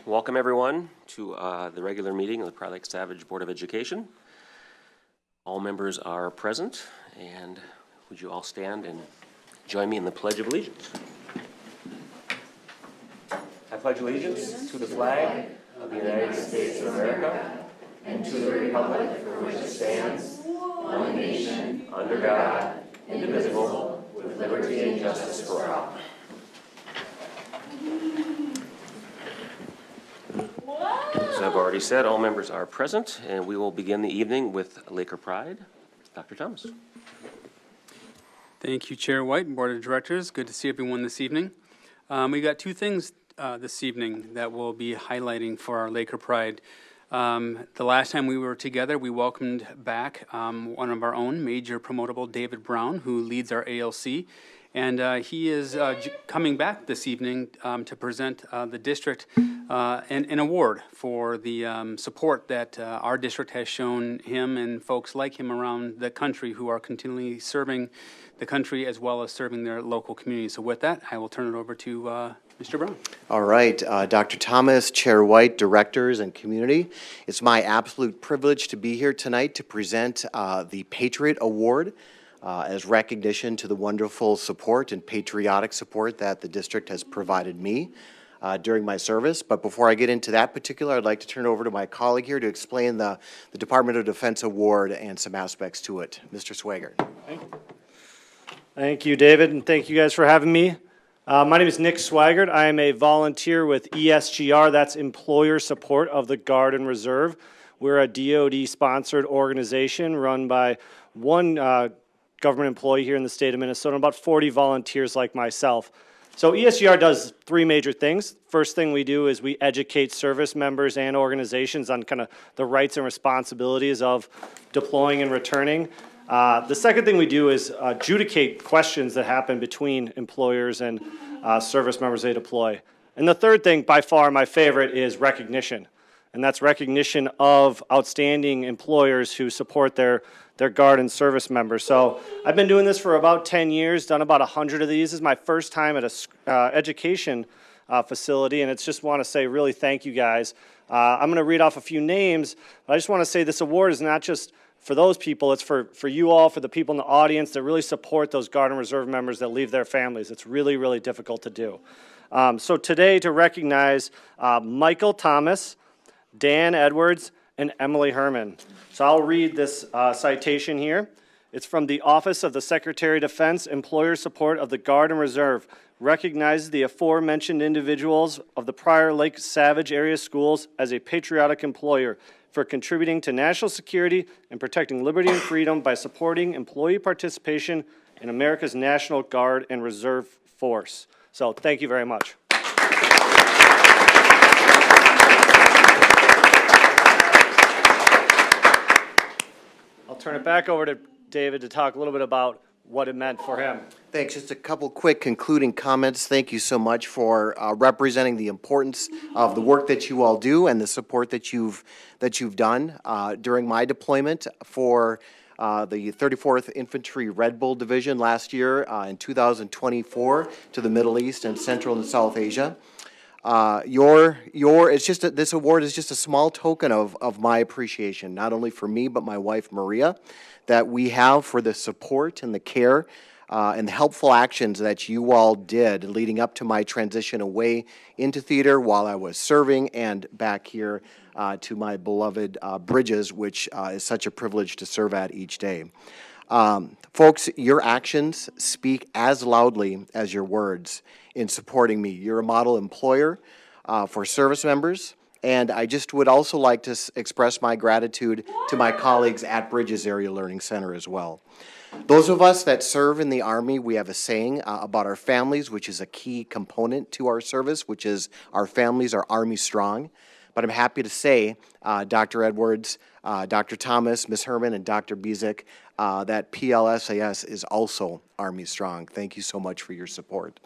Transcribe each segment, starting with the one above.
Welcome everyone to the regular meeting of the Prior Lake Savage Board of Education. All members are present, and would you all stand and join me in the Pledge of Allegiance? I pledge allegiance to the flag of the United States of America and to the republic for which it stands, one nation, under God, indivisible, with liberty and justice for all. As I've already said, all members are present, and we will begin the evening with Laker Pride. Dr. Thomas. Thank you, Chair White and Board of Directors. Good to see everyone this evening. We got two things this evening that we'll be highlighting for our Laker Pride. The last time we were together, we welcomed back one of our own, Major Promotable David Brown, who leads our ALC. And he is coming back this evening to present the district an award for the support that our district has shown him and folks like him around the country who are continually serving the country as well as serving their local community. So with that, I will turn it over to Mr. Brown. All right, Dr. Thomas, Chair White, directors, and community. It's my absolute privilege to be here tonight to present the Patriot Award as recognition to the wonderful support and patriotic support that the district has provided me during my service. But before I get into that particular, I'd like to turn over to my colleague here to explain the Department of Defense Award and some aspects to it. Mr. Swigert. Thank you, David, and thank you guys for having me. My name is Nick Swigert. I am a volunteer with ESGR, that's Employer Support of the Guard and Reserve. We're a DoD-sponsored organization run by one government employee here in the state of Minnesota, and about 40 volunteers like myself. So ESGR does three major things. First thing we do is we educate service members and organizations on kind of the rights and responsibilities of deploying and returning. The second thing we do is adjudicate questions that happen between employers and service members they deploy. And the third thing, by far my favorite, is recognition. And that's recognition of outstanding employers who support their Guard and service members. So I've been doing this for about 10 years, done about 100 of these. This is my first time at a education facility, and it's just want to say really thank you guys. I'm going to read off a few names, but I just want to say this award is not just for those people, it's for you all, for the people in the audience that really support those Guard and Reserve members that leave their families. It's really, really difficult to do. So today to recognize Michael Thomas, Dan Edwards, and Emily Herman. So I'll read this citation here. It's from the Office of the Secretary of Defense, Employer Support of the Guard and Reserve. Recognizes the aforementioned individuals of the Prior Lake Savage area schools as a patriotic employer for contributing to national security and protecting liberty and freedom by supporting employee participation in America's National Guard and Reserve Force. So thank you very much. I'll turn it back over to David to talk a little bit about what it meant for him. Thanks. Just a couple quick concluding comments. Thank you so much for representing the importance of the work that you all do and the support that you've done during my deployment for the 34th Infantry Red Bull Division last year in 2024 to the Middle East and Central and South Asia. This award is just a small token of my appreciation, not only for me, but my wife, Maria, that we have for the support and the care and the helpful actions that you all did leading up to my transition away into theater while I was serving and back here to my beloved Bridges, which is such a privilege to serve at each day. Folks, your actions speak as loudly as your words in supporting me. You're a model employer for service members, and I just would also like to express my gratitude to my colleagues at Bridges Area Learning Center as well. Those of us that serve in the Army, we have a saying about our families, which is a key component to our service, which is our families are Army strong. But I'm happy to say, Dr. Edwards, Dr. Thomas, Ms. Herman, and Dr. Bezic, that PLSAS is also Army strong. Thank you so much for your support.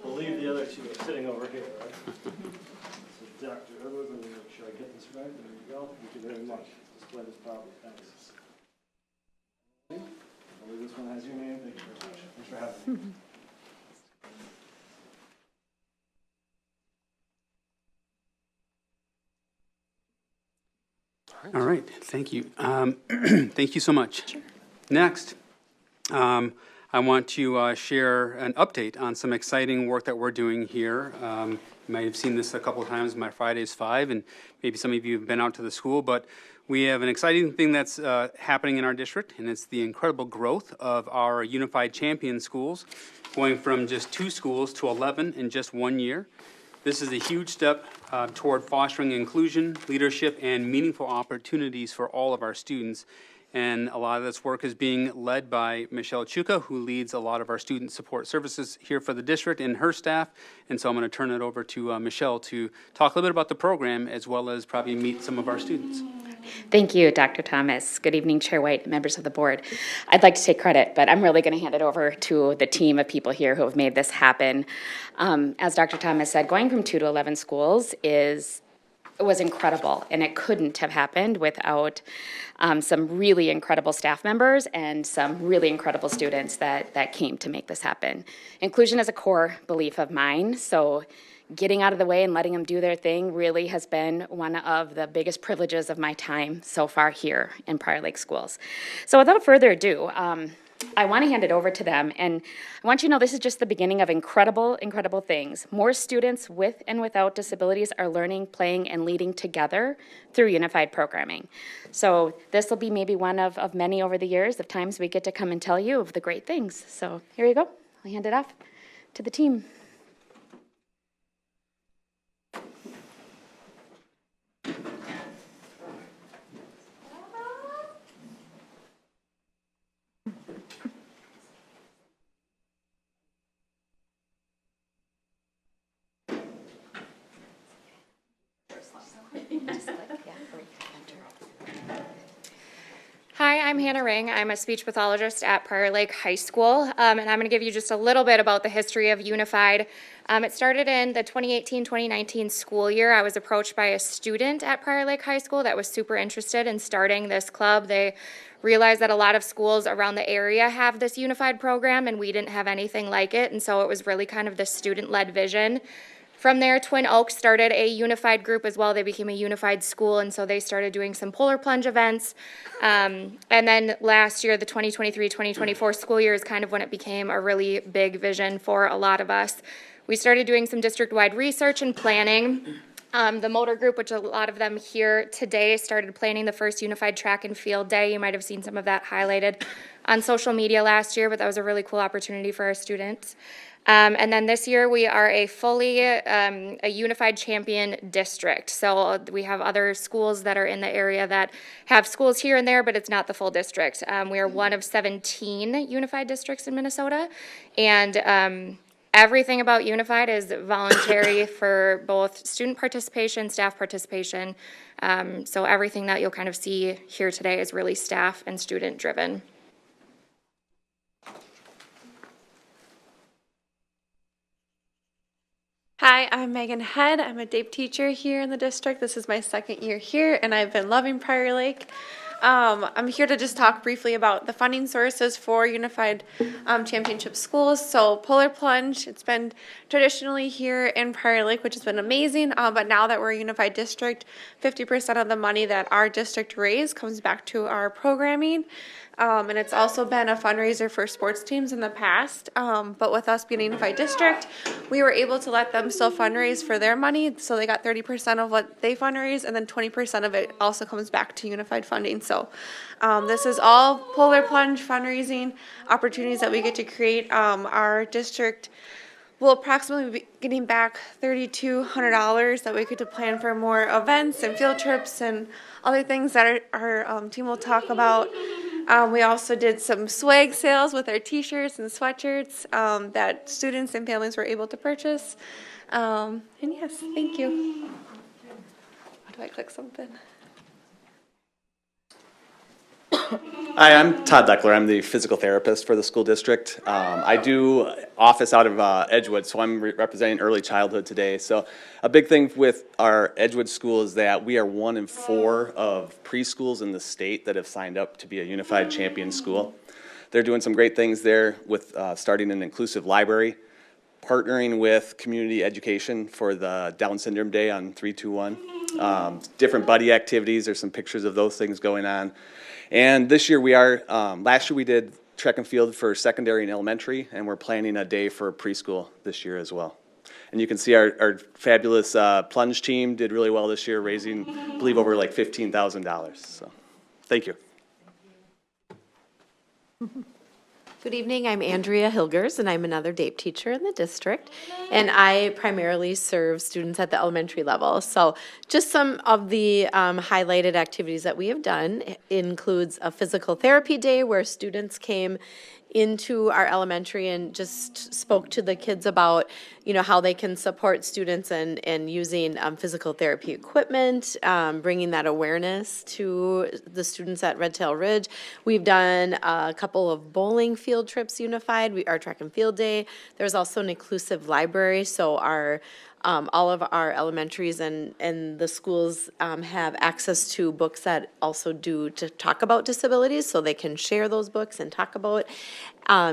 Believe the other two are sitting over here, right? So Dr. Edwards, let me make sure I get Okay, there you go. Thank you very much. Display this properly. Thanks. I believe this one has your name. Thank you very much. Thanks for having me. All right, thank you. Thank you so much. Next, I want to share an update on some exciting work that we're doing here. You might have seen this a couple of times in my Fridays 5, and maybe some of you have been out to the school, but we have an exciting thing that's happening in our district, and it's the incredible growth of our Unified Champion schools, going from just 2 schools to 11 in just 1 year. This is a huge step toward fostering inclusion, leadership, and meaningful opportunities for all of our students. And a lot of this work is being led by Michelle Chuka, who leads a lot of our student support services here for the district and her staff. And so I'm going to turn it over to Michelle to talk a little bit about the program as well as probably meet some of our students. Thank you, Dr. Thomas. Good evening, Chair White, members of the board. I'd like to take credit, but I'm really going to hand it over to the team of people here who have made this happen. As Dr. Thomas said, going from 2 to 11 schools was incredible, and it couldn't have happened without some really incredible staff members and some really incredible students that came to make this happen. Inclusion is a core belief of mine, so getting out of the way and letting them do their thing really has been one of the biggest privileges of my time so far here in Prior Lake Schools. So without further ado, I want to hand it over to them, and I want you to know this is just the beginning of incredible, incredible things. More students with and without disabilities are learning, playing, and leading together through unified programming. So this will be maybe one of many over the years of times we get to come and tell you of the great things. So here you go. I'll hand it off to the team. Hi, I'm Hannah Ring. I'm a speech pathologist at Prior Lake High School, and I'm going to give you just a little bit about the history of Unified. It started in the 2018-2019 school year. I was approached by a student at Prior Lake High School that was super interested in starting this club. They realized that a lot of schools around the area have this Unified program, and we didn't have anything like it, and so it was really kind of this student-led vision. From there, Twin Oaks started a unified group as well. They became a unified school, and so they started doing some polar plunge events. And then last year, the 2023-2024 school year is kind of when it became a really big vision for a lot of us. We started doing some district-wide research and planning. The motor group, which a lot of them here today, started planning the first unified track and field day. You might have seen some of that highlighted on social media last year, but that was a really cool opportunity for our students. And then this year we are a fully a unified champion district. So we have other schools that are in the area that have schools here and there, but it's not the full district. We are one of 17 unified districts in Minnesota, and everything about Unified is voluntary for both student participation, staff participation. So everything that you'll kind of see here today is really staff and student driven. Hi, I'm Megan Head. I'm a DAPE teacher here in the district. This is my second year here, and I've been loving Prior Lake. I'm here to just talk briefly about the funding sources for Unified Championship Schools. So Polar Plunge, it's been traditionally here in Prior Lake, which has been amazing, but now that we're a unified district, 50% of the money that our district raised comes back to our programming. And it's also been a fundraiser for sports teams in the past, but with us being a unified district, we were able to let them still fundraise for their money, so they got 30% of what they fundraise, and then 20% of it also comes back to unified funding. So this is all Polar Plunge fundraising opportunities that we get to create. Our district will approximately be getting back $3,200 that we get to plan for more events and field trips and other things that our team will talk about. We also did some swag sales with our t-shirts and sweatshirts that students and families were able to purchase. And yes, thank you. How do I click something? Hi, I'm Todd Leckler. I'm the physical therapist for the school district. I do office out of Edgewood, so I'm representing early childhood today. So a big thing with our Edgewood school is that we are 1 in 4 of preschools in the state that have signed up to be a unified champion school. They're doing some great things there with starting an inclusive library, partnering with community education for the Down Syndrome Day on 321. Different buddy activities, there's some pictures of those things going on. And this year we are, last year we did track and field for secondary and elementary, and we're planning a day for preschool this year as well. And you can see our fabulous plunge team did really well this year, raising, I believe, over like $15,000. So, thank you. Good evening, I'm Andrea Hilgers, and I'm another DAPE teacher in the district, and I primarily serve students at the elementary level. So just some of the highlighted activities that we have done includes a physical therapy day where students came into our elementary and just spoke to the kids about, you know, how they can support students and using physical therapy equipment, bringing that awareness to the students at Red Tail Ridge. We've done a couple of bowling field trips unified, our track and field day. There's also an inclusive library, so our all of our elementaries and the schools have access to books that also do to talk about disabilities, so they can share those books and talk about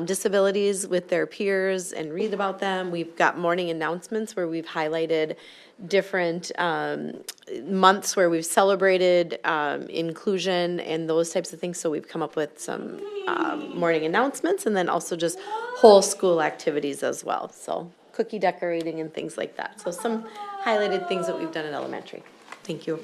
disabilities with their peers and read about them. We've got morning announcements where we've highlighted different months where we've celebrated inclusion and those types of things, so we've come up with some morning announcements and then also just whole school activities as well. So cookie decorating and things like that. So some highlighted things that we've done in elementary. Thank you.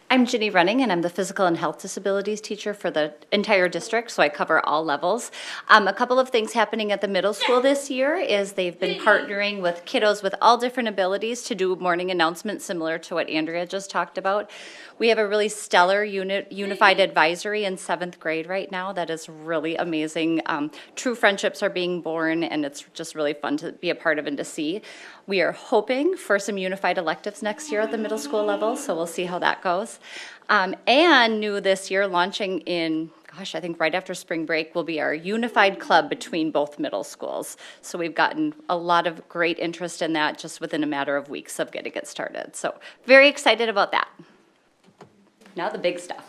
I'm Ginny Running, and I'm the physical and health disabilities teacher for the entire district, so I cover all levels. A couple of things happening at the middle school this year is they've been partnering with kiddos with all different abilities to do morning announcements similar to what Andrea just talked about. We have a really stellar unified advisory in 7th grade right now that is really amazing. True friendships are being born, and it's just really fun to be a part of and to see. We are hoping for some unified electives next year at the middle school level, so we'll see how that goes. And new this year, launching in, I think right after spring break, will be our unified club between both middle schools. So we've gotten a lot of great interest in that just within a matter of weeks of getting it started. So very excited about that. Now the big stuff.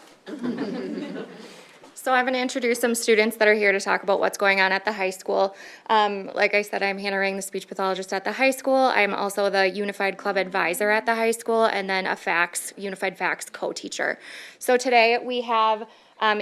So I'm going to introduce some students that are here to talk about what's going on at the high school. Like I said, I'm Hannah Ring, the speech pathologist at the high school. I'm also the Unified Club advisor at the high school, and then a Unified FACS co-teacher. So today we have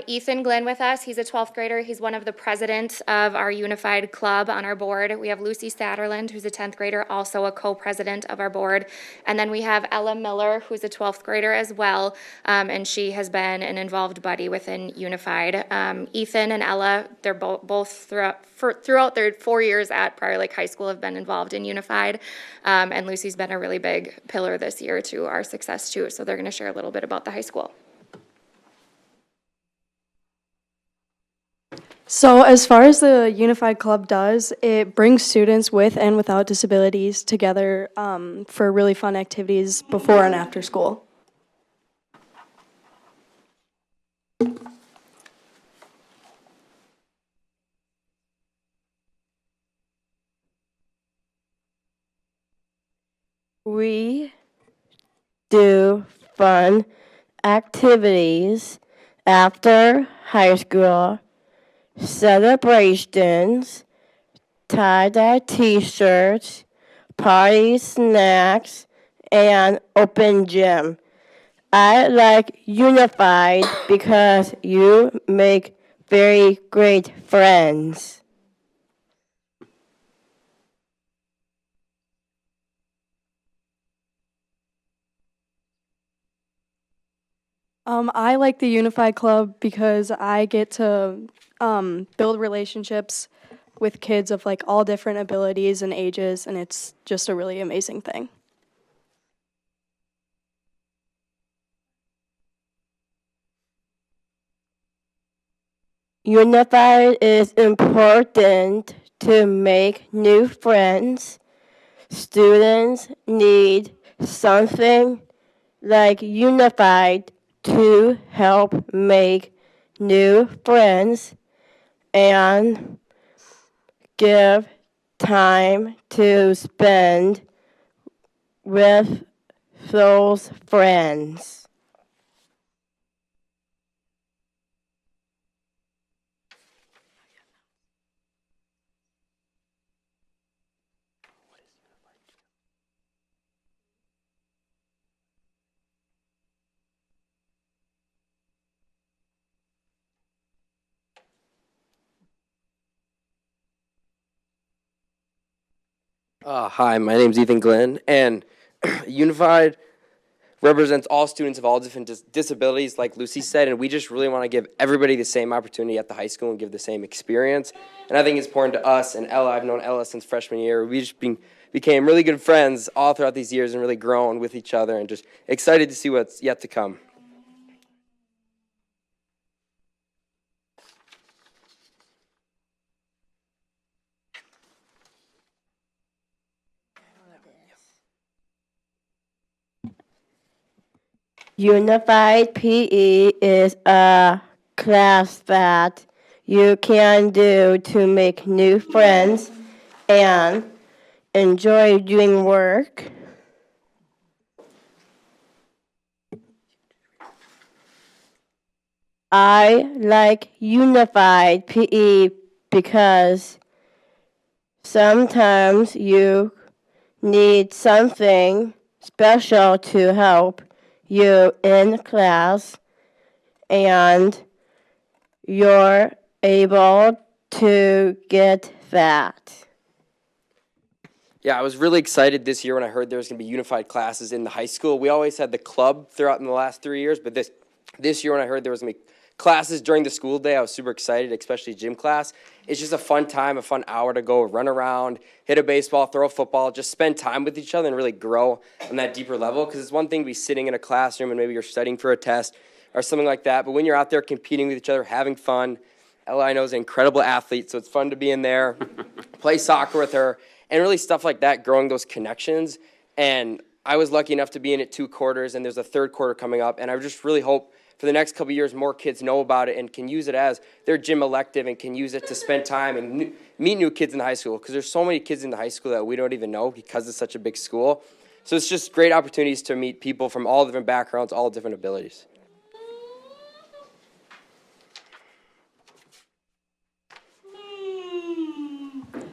Ethan Glenn with us. He's a 12th grader. He's one of the presidents of our Unified Club on our board. We have Lucy Satterland, who's a 10th grader, also a co-president of our board. And then we have Ella Miller, who's a 12th grader as well, and she has been an involved buddy within Unified. Ethan and Ella, they're both throughout their 4 years at Prior Lake High School have been involved in Unified. And Lucy's been a really big pillar this year to our success too. So they're going to share a little bit about the high school. So as far as the Unified Club does, it brings students with and without disabilities together for really fun activities before and after school. We do fun activities after high school, celebrations, tie-dye t-shirts, party snacks, and open gym. I like Unified because you make very great friends. I like the Unified Club because I get to build relationships with kids of like all different abilities and ages, and it's just a really amazing thing. Unified is important to make new friends. Students need something like Unified to help make new friends and give time to spend with those friends. Hi, my name's Ethan Glenn, and Unified represents all students of all different disabilities, like Lucy said, and we just really want to give everybody the same opportunity at the high school and give the same experience. And I think it's important to us and Ella. I've known Ella since freshman year. We just became really good friends all throughout these years and really grown with each other and just excited to see what's yet to come. Unified PE is a class that you can do to make new friends and enjoy doing work. I like Unified PE because sometimes you need something special to help you in class, and you're able to get that. Yeah, I was really excited this year when I heard there was going to be unified classes in the high school. We always had the club throughout in the last 3 years, but this year when I heard there was going to be classes during the school day, I was super excited, especially gym class. It's just a fun time, a fun hour to go run around, hit a baseball, throw a football, just spend time with each other and really grow on that deeper level. Because it's one thing to be sitting in a classroom and maybe you're studying for a test or something like that, but when you're out there competing with each other, having fun, Ella, I know, is an incredible athlete, so it's fun to be in there, play soccer with her, and really stuff like that, growing those connections. And I was lucky enough to be in it 2 quarters, and there's a 3rd quarter coming up, and I just really hope for the next couple of years more kids know about it and can use it as their gym elective and can use it to spend time and meet new kids in the high school, because there's so many kids in the high school that we don't even know because it's such a big school. So it's just great opportunities to meet people from all different backgrounds, all different abilities.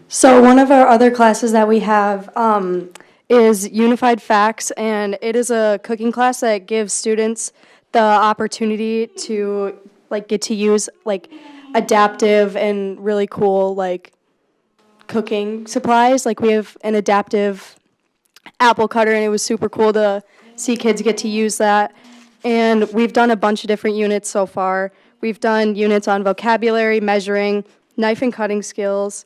So one of our other classes that we have is Unified Facts, and it is a cooking class that gives students the opportunity to get to use adaptive and really cool cooking supplies. Like we have an adaptive apple cutter, and it was super cool to see kids get to use that. And we've done a bunch of different units so far. We've done units on vocabulary, measuring, knife and cutting skills,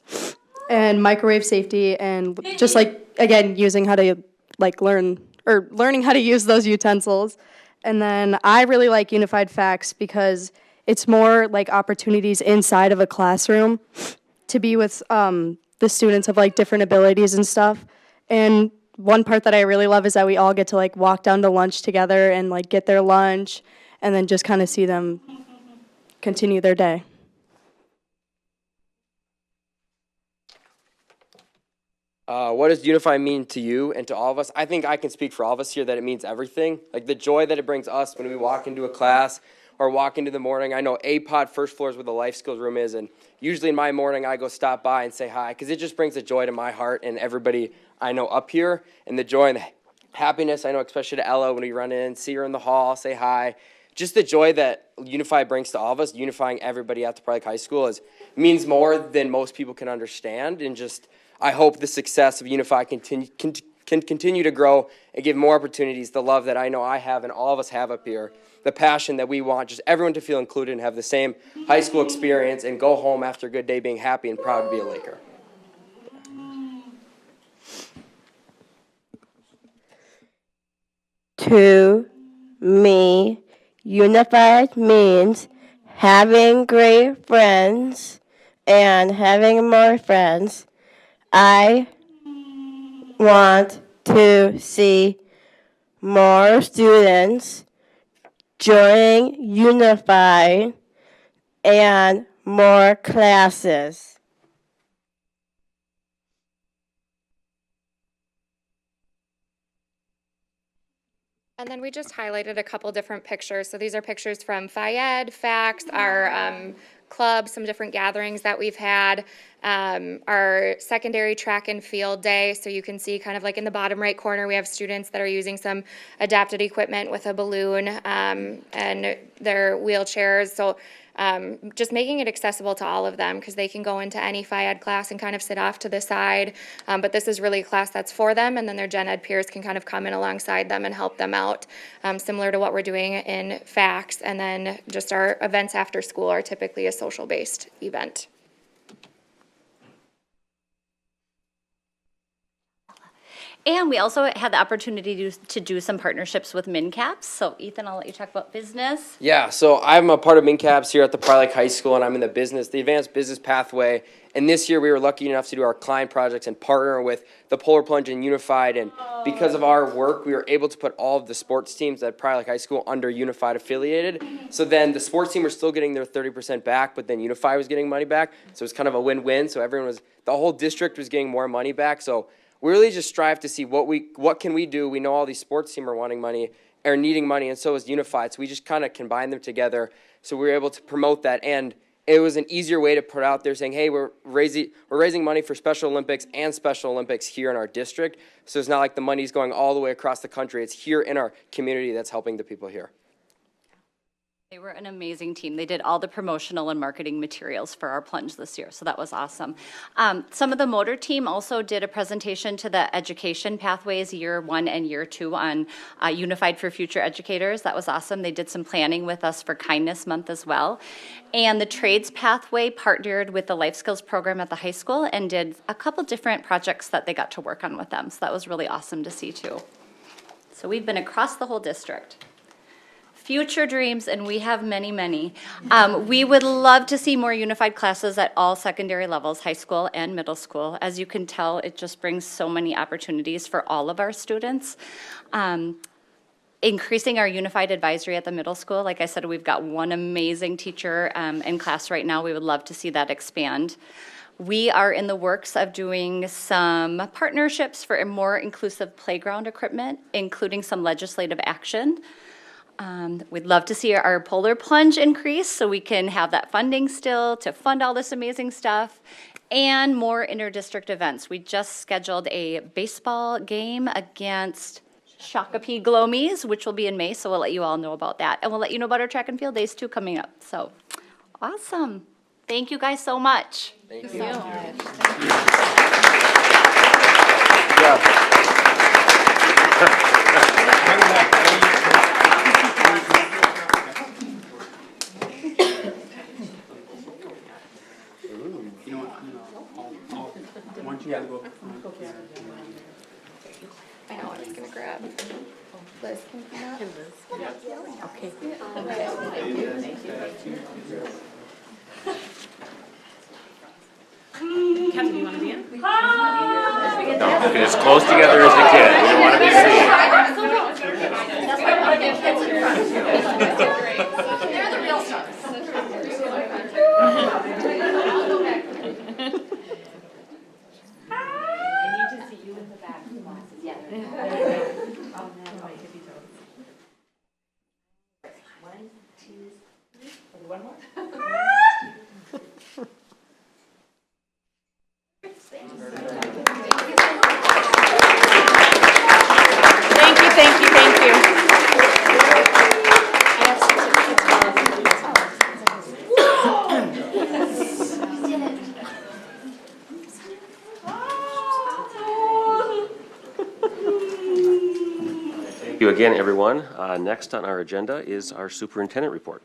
and microwave safety, and just again using how to learning how to use those utensils. And then I really like Unified Facts because it's more like opportunities inside of a classroom to be with the students of different abilities and stuff. And one part that I really love is that we all get to walk down to lunch together and get their lunch and then just kind of see them continue their day. What does unify mean to you and to all of us? I think I can speak for all of us here that it means everything. Like the joy that it brings us when we walk into a class or walk into the morning. I know A-Pod first floor is where the life skills room is, and usually in my morning I go stop by and say hi because it just brings a joy to my heart and everybody I know up here, and the joy and the happiness I know, especially to Ella when we run in, see her in the hall, say hi. Just the joy that Unify brings to all of us, unifying everybody at the Prior Lake High School means more than most people can understand, and just I hope the success of Unify can continue to grow and give more opportunities, the love that I know I have and all of us have up here, the passion that we want just everyone to feel included and have the same high school experience and go home after a good day being happy and proud to be a Laker. To me, unified means having great friends and having more friends. I want to see more students joining Unified, and more classes. And then we just highlighted a couple different pictures. So these are pictures from Phi-Ed, FACS, our club, some different gatherings that we've had, our secondary track and field day. So you can see kind of like in the bottom right corner, we have students that are using some adapted equipment with a balloon and their wheelchairs. So just making it accessible to all of them because they can go into any Phi-Ed class and kind of sit off to the side. But this is really a class that's for them, and then their Gen Ed peers can kind of come in alongside them and help them out, similar to what we're doing in FACS. And then just our events after school are typically a social-based event. And we also had the opportunity to do some partnerships with MinCaps. So Ethan, I'll let you talk about business. Yeah, so I'm a part of MinCaps here at the Prior Lake High School, and I'm in the Advanced Business Pathway. And this year we were lucky enough to do our client projects and partner with the Polar Plunge and Unified. And because of our work, we were able to put all of the sports teams at Prior Lake High School under Unified affiliated. So then the sports team were still getting their 30% back, but then Unified was getting money back. So it was kind of a win-win. So the whole district was getting more money back. So we really just strive to see what can we do. We know all these sports teams are wanting money or needing money, and so is Unified. So we just kind of combined them together. So we were able to promote that, and it was an easier way to put out there saying, hey, we're raising money for Special Olympics and Special Olympics here in our district. So it's not like the money's going all the way across the country. It's here in our community that's helping the people here. They were an amazing team. They did all the promotional and marketing materials for our plunge this year, so that was awesome. Some of the motor team also did a presentation to the education pathways year 1 and year 2 on Unified for Future Educators. That was awesome. They did some planning with us for Kindness Month as well. And the trades pathway partnered with the life skills program at the high school and did a couple different projects that they got to work on with them. So that was really awesome to see too. So we've been across the whole district. Future dreams, and we have many, many. We would love to see more unified classes at all secondary levels, high school and middle school. As you can tell, it just brings so many opportunities for all of our students. Increasing our unified advisory at the middle school. Like I said, we've got one amazing teacher in class right now. We would love to see that expand. We are in the works of doing some partnerships for a more inclusive playground equipment, including some legislative action. We'd love to see our Polar Plunge increase so we can have that funding still to fund all this amazing stuff, and more inter-district events. We just scheduled a baseball game against Shakopee Glomies, which will be in May, so we'll let you all know about that. And we'll let you know about our track and field days too coming up. So awesome. Thank you guys so much. Thank you. I know, I was going to grab. Liz, can you come up? Okay. Kevin, you want to be in? No, get as close together as you can. We don't want to be seen. They're the real stars. Thank you. Thank you again, everyone. Next on our agenda is our superintendent report.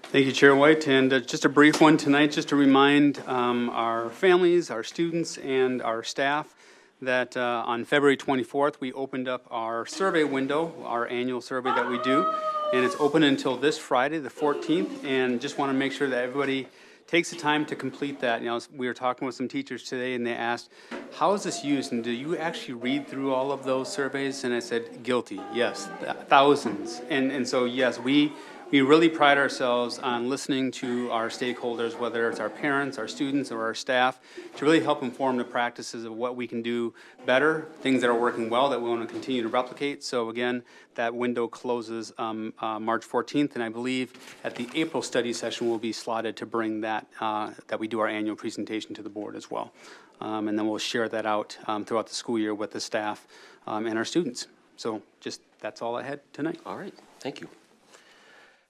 Thank you, Chair White. And just a brief one tonight, just to remind our families, our students, and our staff that on February 24th, we opened up our survey window, our annual survey that we do, and it's open until this Friday, the 14th, and just want to make sure that everybody takes the time to complete that. We were talking with some teachers today, and they asked, how is this used, and do you actually read through all of those surveys? And I said, guilty, yes, thousands. And so, yes, we really pride ourselves on listening to our stakeholders, whether it's our parents, our students, or our staff, to really help inform the practices of what we can do better, things that are working well that we want to continue to replicate. So again, that window closes March 14th, and I believe at the April study session we'll be slotted to bring that, that we do our annual presentation to the board as well. And then we'll share that out throughout the school year with the staff and our students. So just, that's all I had tonight. All right, thank you.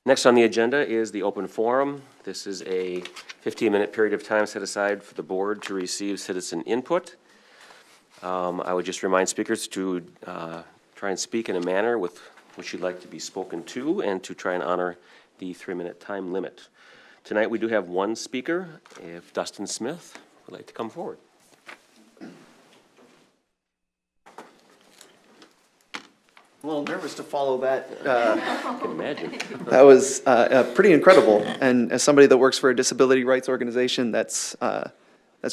Next on the agenda is the open forum. This is a 15-minute period of time set aside for the board to receive citizen input. I would just remind speakers to try and speak in a manner with which you'd like to be spoken to, and to try and honor the 3-minute time limit. Tonight we do have one speaker. If Dustin Smith would like to come forward. A little nervous to follow that. I can imagine. That was pretty incredible. And as somebody that works for a disability rights organization, that's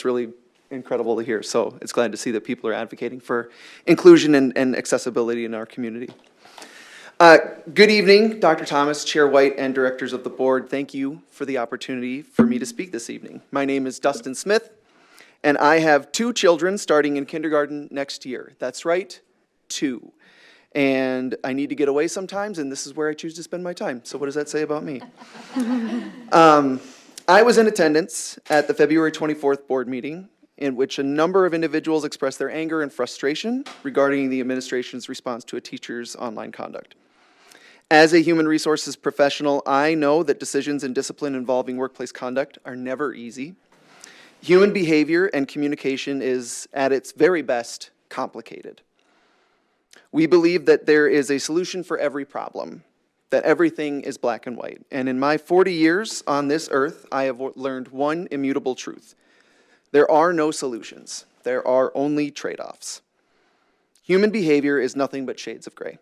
really incredible to hear. So it's glad to see that people are advocating for inclusion and accessibility in our community. Good evening, Dr. Thomas, Chair White, and directors of the board. Thank you for the opportunity for me to speak this evening. My name is Dustin Smith, and I have 2 children starting in kindergarten next year. That's right, 2. And I need to get away sometimes, and this is where I choose to spend my time. So what does that say about me? I was in attendance at the February 24th board meeting, in which a number of individuals expressed their anger and frustration regarding the administration's response to a teacher's online conduct. As a human resources professional, I know that decisions and discipline involving workplace conduct are never easy. Human behavior and communication is, at its very best, complicated. We believe that there is a solution for every problem, that everything is black and white. And in my 40 years on this earth, I have learned one immutable truth. There are no solutions. There are only trade-offs. Human behavior is nothing but shades of gray.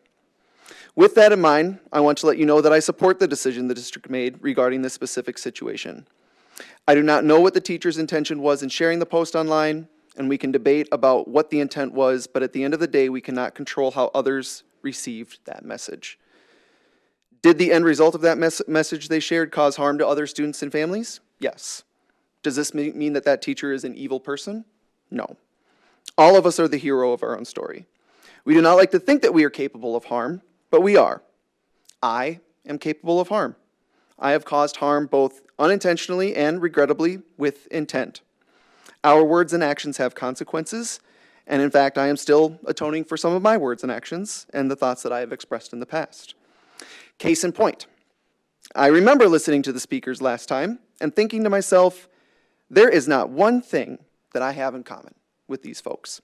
With that in mind, I want to let you know that I support the decision the district made regarding this specific situation. I do not know what the teacher's intention was in sharing the post online, and we can debate about what the intent was, but at the end of the day, we cannot control how others received that message. Did the end result of that message they shared cause harm to other students and families? Yes. Does this mean that that teacher is an evil person? No. All of us are the hero of our own story. We do not like to think that we are capable of harm, but we are. I am capable of harm. I have caused harm both unintentionally and regrettably with intent. Our words and actions have consequences, and in fact, I am still atoning for some of my words and actions and the thoughts that I have expressed in the past. Case in point, I remember listening to the speakers last time and thinking to myself, there is not one thing that I have in common with these folks.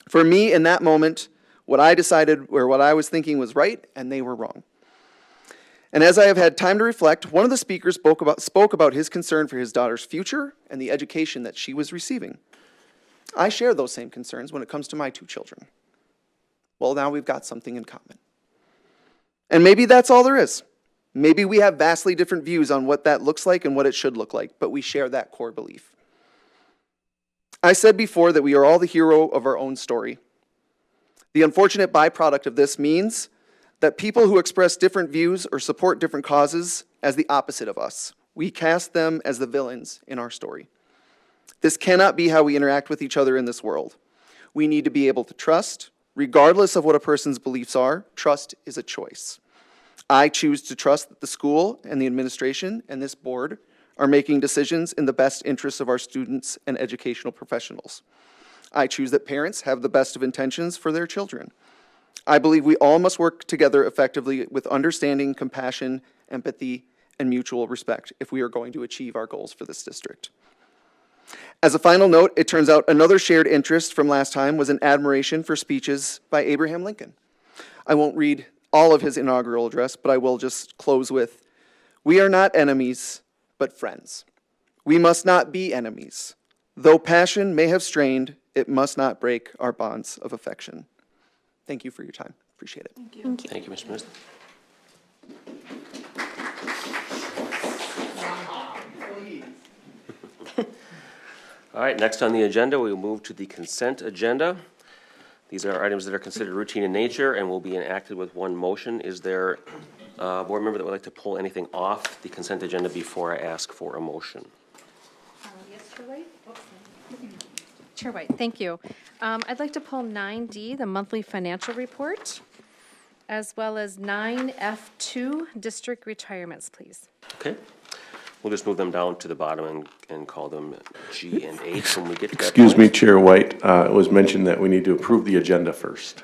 For me, in that moment, what I decided or what I was thinking was right, and they were wrong. And as I have had time to reflect, one of the speakers spoke about his concern for his daughter's future and the education that she was receiving. I share those same concerns when it comes to my 2 children. Well, now we've got something in common. And maybe that's all there is. Maybe we have vastly different views on what that looks like and what it should look like, but we share that core belief. I said before that we are all the hero of our own story. The unfortunate byproduct of this means that people who express different views or support different causes as the opposite of us, we cast them as the villains in our story. This cannot be how we interact with each other in this world. We need to be able to trust, regardless of what a person's beliefs are. Trust is a choice. I choose to trust that the school and the administration and this board are making decisions in the best interests of our students and educational professionals. I choose that parents have the best of intentions for their children. I believe we all must work together effectively with understanding, compassion, empathy, and mutual respect if we are going to achieve our goals for this district. As a final note, it turns out another shared interest from last time was an admiration for speeches by Abraham Lincoln. I won't read all of his inaugural address, but I will just close with, "We are not enemies, but friends. We must not be enemies. Though passion may have strained, it must not break our bonds of affection." Thank you for your time. Appreciate it. Thank you. Thank you, Mr. Smith. All right, next on the agenda, we will move to the consent agenda. These are items that are considered routine in nature and will be enacted with one motion. Is there a board member that would like to pull anything off the consent agenda before I ask for a motion? Yes, Chair White? Chair White, thank you. I'd like to pull 9D, the monthly financial report, as well as 9F2, district retirements, please. Okay. We'll just move them down to the bottom and call them G and H when we get to that Excuse me, point. Chair White. It was mentioned that we need to approve the agenda first.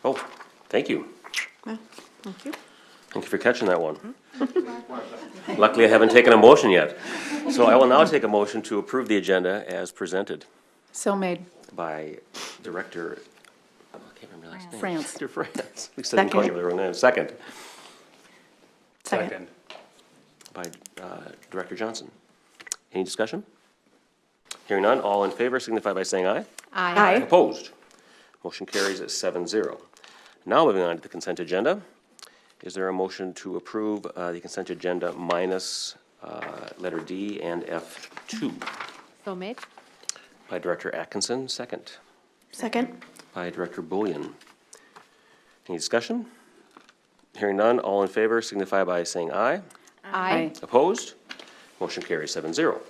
Oh, thank you. Thank you. Thank you for catching that one. Luckily, I haven't taken a motion yet. So I will now take a motion to approve the agenda as presented So made. by Director, I can't remember his name. France. Director France. At least I didn't call you by the wrong name. Second. Second. By Director Johnson. Any discussion? Hearing none, all in favor signify by saying aye. Aye. Opposed? Motion carries at 7-0. Now moving on to the consent agenda. Is there a motion to approve the consent agenda minus letter D and F2? So made. By Director Atkinson, second. Second. By Director Bullion. Any discussion? Hearing none, all in favor signify by saying aye. Aye. Opposed? Motion carries 7-0.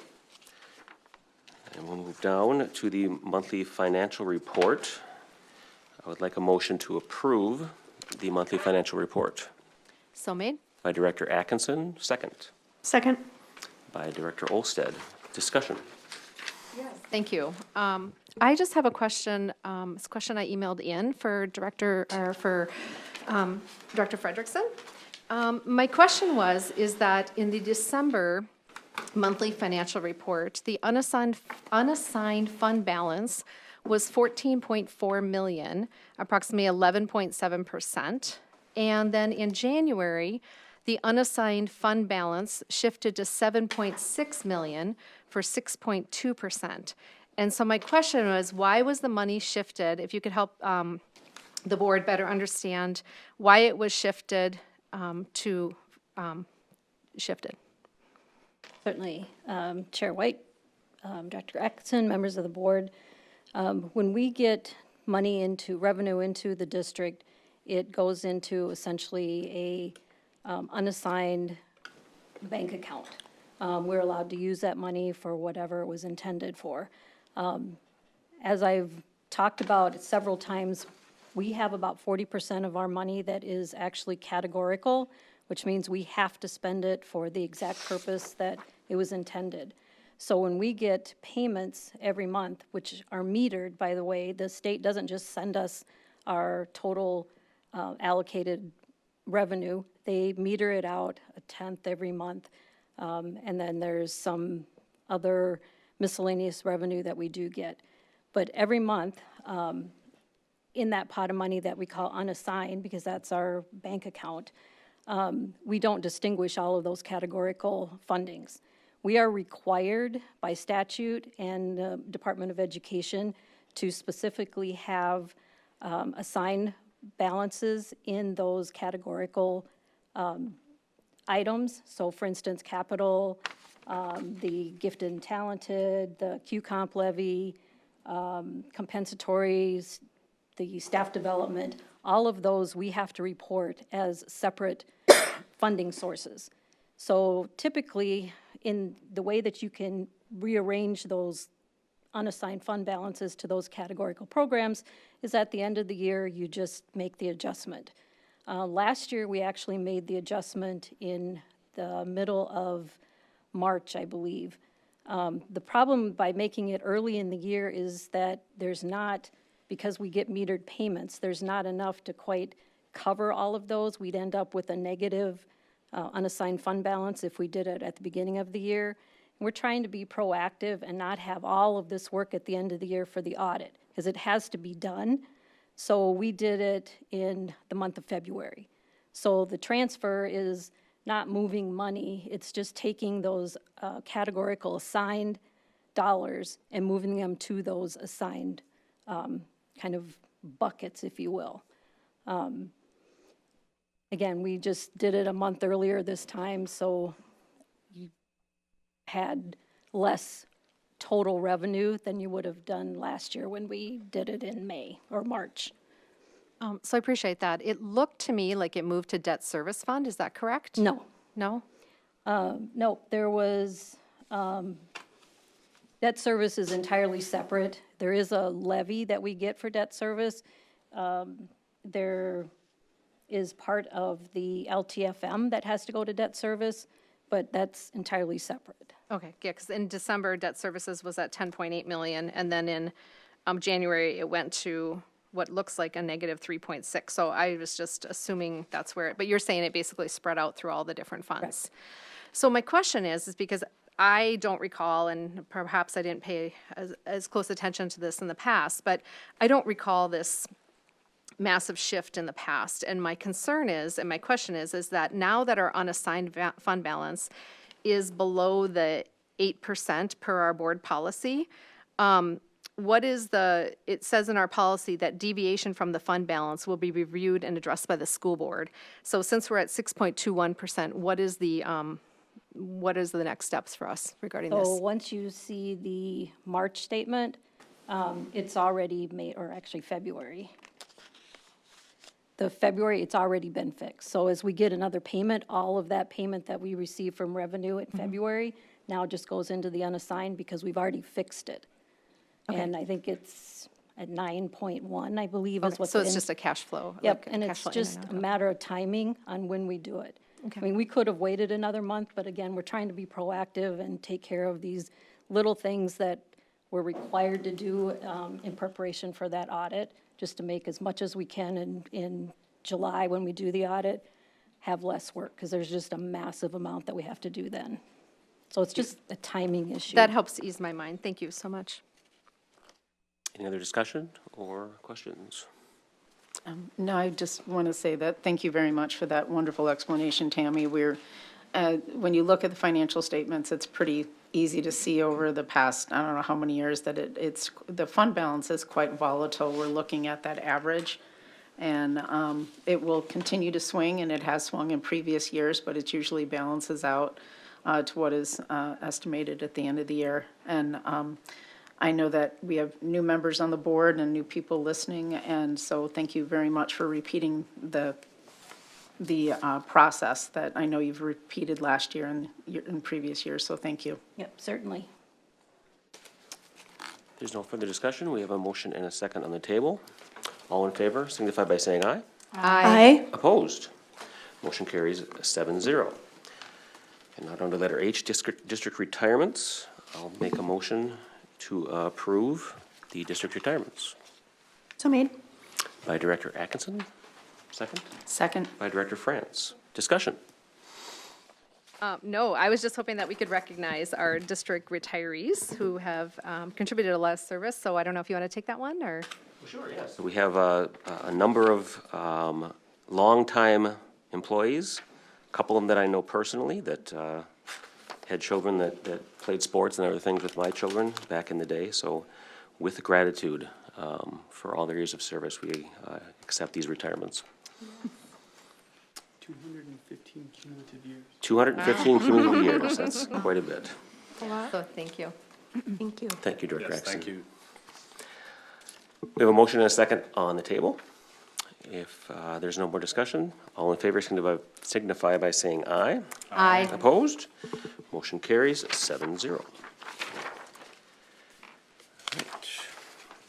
And we'll move down to the monthly financial report. I would like a motion to approve the monthly financial report. So made. By Director Atkinson, second. Second. By Director Olsted. Discussion. Thank you. I just have a question. It's a question I emailed in for Director Frederickson. My question is that in the December monthly financial report, the unassigned fund balance was $14.4 million, approximately 11.7%. And then in January, the unassigned fund balance shifted to $7.6 million for 6.2%. And so my question was, why was the money shifted? If you could help the board better understand why it was shifted shifted. Certainly. Chair White, Dr. Atkinson, members of the board, when we get revenue into the district, it goes into essentially a unassigned bank account. We're allowed to use that money for whatever it was intended for. As I've talked about several times, we have about 40% of our money that is actually categorical, which means we have to spend it for the exact purpose that it was intended. So when we get payments every month, which are metered, by the way, the state doesn't just send us our total allocated revenue. They meter it out a tenth every month. And then there's some other miscellaneous revenue that we do get. But every month, in that pot of money that we call unassigned, because that's our bank account, we don't distinguish all of those categorical fundings. We are required by statute and the Department of Education to specifically have assigned balances in those categorical items. So for instance, capital, the gifted and talented, the Q-Comp levy, compensatories, the staff development, all of those we have to report as separate funding sources. So typically, in the way that you can rearrange those unassigned fund balances to those categorical programs is at the end of the year, you just make the adjustment. Last year, we actually made the adjustment in the middle of March, I believe. The problem by making it early in the year is that there's not, because we get metered payments, there's not enough to quite cover all of those. We'd end up with a negative unassigned fund balance if we did it at the beginning of the year. And we're trying to be proactive and not have all of this work at the end of the year for the audit, because it has to be done. So we did it in the month of February. So the transfer is not moving money, it's just taking those categorical assigned dollars and moving them to those assigned kind of buckets, if you will. Again, we just did it a month earlier this time, so you had less total revenue than you would have done last year when we did it in May or March. So I appreciate that. It looked to me like it moved to debt service fund. Is that correct? No. No? No, there was, debt service is entirely separate. There is a levy that we get for debt service. There is part of the LTFM that has to go to debt service, but that's entirely separate. Okay, yeah, because in December, debt services was at 10.8 million, and then in January, it went to what looks like a negative 3.6. So I was just assuming that's where, but you're saying it basically spread out through all the different funds. Correct. So my question is because I don't recall, and perhaps I didn't pay as close attention to this in the past, but I don't recall this massive shift in the past. And my concern is, and my question is that now that our unassigned fund balance is below the 8% per our board policy, what is it says in our policy that deviation from the fund balance will be reviewed and addressed by the school board. So since we're at 6.21%, what is the next steps for us regarding this? So once you see the March statement, it's already May, or actually February. The February, it's already been fixed. So as we get another payment, all of that payment that we receive from revenue in February now just goes into the unassigned because we've already fixed it. Okay. And I think it's at 9.1, I believe, is what. So it's just a cash flow. Yep, and it's just a matter of timing on when we do it. Okay. I mean, we could have waited another month, but again, we're trying to be proactive and take care of these little things that we're required to do in preparation for that audit, just to make as much as we can in July when we do the audit, have less work, because there's just a massive amount that we have to do then. So it's just a timing issue. That helps ease my mind. Thank you so much. Any other discussion or questions? No, I just want to say that thank you very much for that wonderful explanation, Tammy. When you look at the financial statements, it's pretty easy to see over the past, I don't know how many years, that the fund balance is quite volatile. We're looking at that average, and it will continue to swing, and it has swung in previous years, but it usually balances out to what is estimated at the end of the year. And I know that we have new members on the board and new people listening, and so thank you very much for repeating the process that I know you've repeated last year and in previous years, so thank you. Yep, certainly. There's no further discussion. We have a motion and a second on the table. All in favor signify by saying aye. Aye. Opposed? Motion carries 7-0. And now down to letter H, district retirements. I'll make a motion to approve the district retirements. So made. By Director Atkinson. Second? Second. By Director France. Discussion. No, I was just hoping that we could recognize our district retirees who have contributed a lot of service. So I don't know if you want to take that one or. Well, sure, yes. So we have a number of longtime employees, a couple of them that I know personally that had children that played sports and other things with my children back in the day. So with gratitude for all their years of service, we accept these retirements. 215 cumulative years. 215 cumulative years, that's quite a bit. So thank you. Thank you. Thank you, Director Atkinson. Thank you. We have a motion and a second on the table. If there's no more discussion, all in favor signify by saying aye. Aye. Opposed? Motion carries 7-0. Right.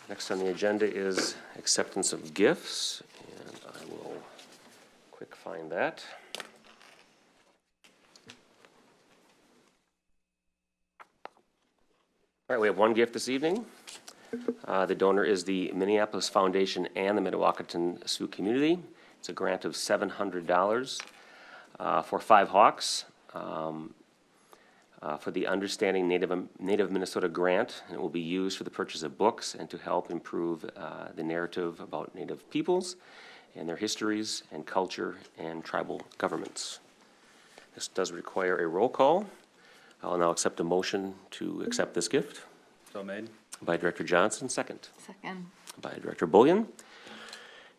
Next on the agenda is acceptance of gifts, and I will quick find that. All right, we have one gift this evening. The donor is the Minneapolis Foundation and the Mdewakanton Sioux community. It's a grant of $700 for 5 Hawks for the Understanding Native Minnesota grant, and it will be used for the purchase of books and to help improve the narrative about Native peoples and their histories and culture and tribal governments. This does require a roll call. I'll now accept a motion to accept this gift. So made. By Director Johnson, second. Second. By Director Bullion.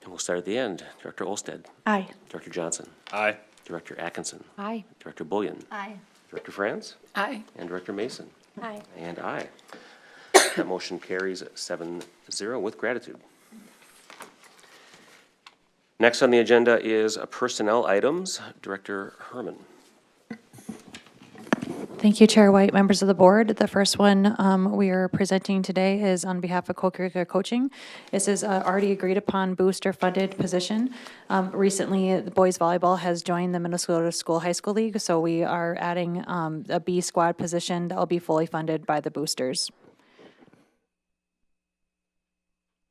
And we'll start at the end. Director Olsted. Aye. Director Johnson. Aye. Director Atkinson. Aye. Director Bullion. Aye. Director Franz. Aye. And Director Mason. Aye. And aye. That motion carries 7-0 with gratitude. Next on the agenda is personnel items. Director Herman. Thank you, Chair White, members of the board. The first one we are presenting today is on behalf of co-curricular coaching. This is already agreed upon booster funded position. Recently, the boys volleyball has joined the Minnesota High School League, so we are adding a B squad position that will be fully funded by the boosters.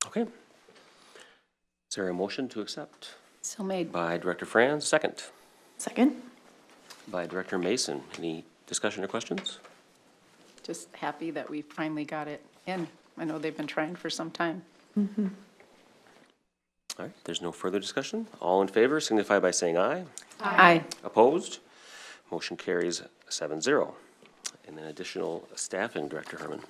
Okay. Is there a motion to accept? So made. By Director Franz, second. Second. By Director Mason. Any discussion or questions? Just happy that we finally got it in. I know they've been trying for some time. All right, there's no further discussion. All in favor signify by saying aye. Aye. Opposed? Motion carries 7-0. And then additional staffing, Director Herman.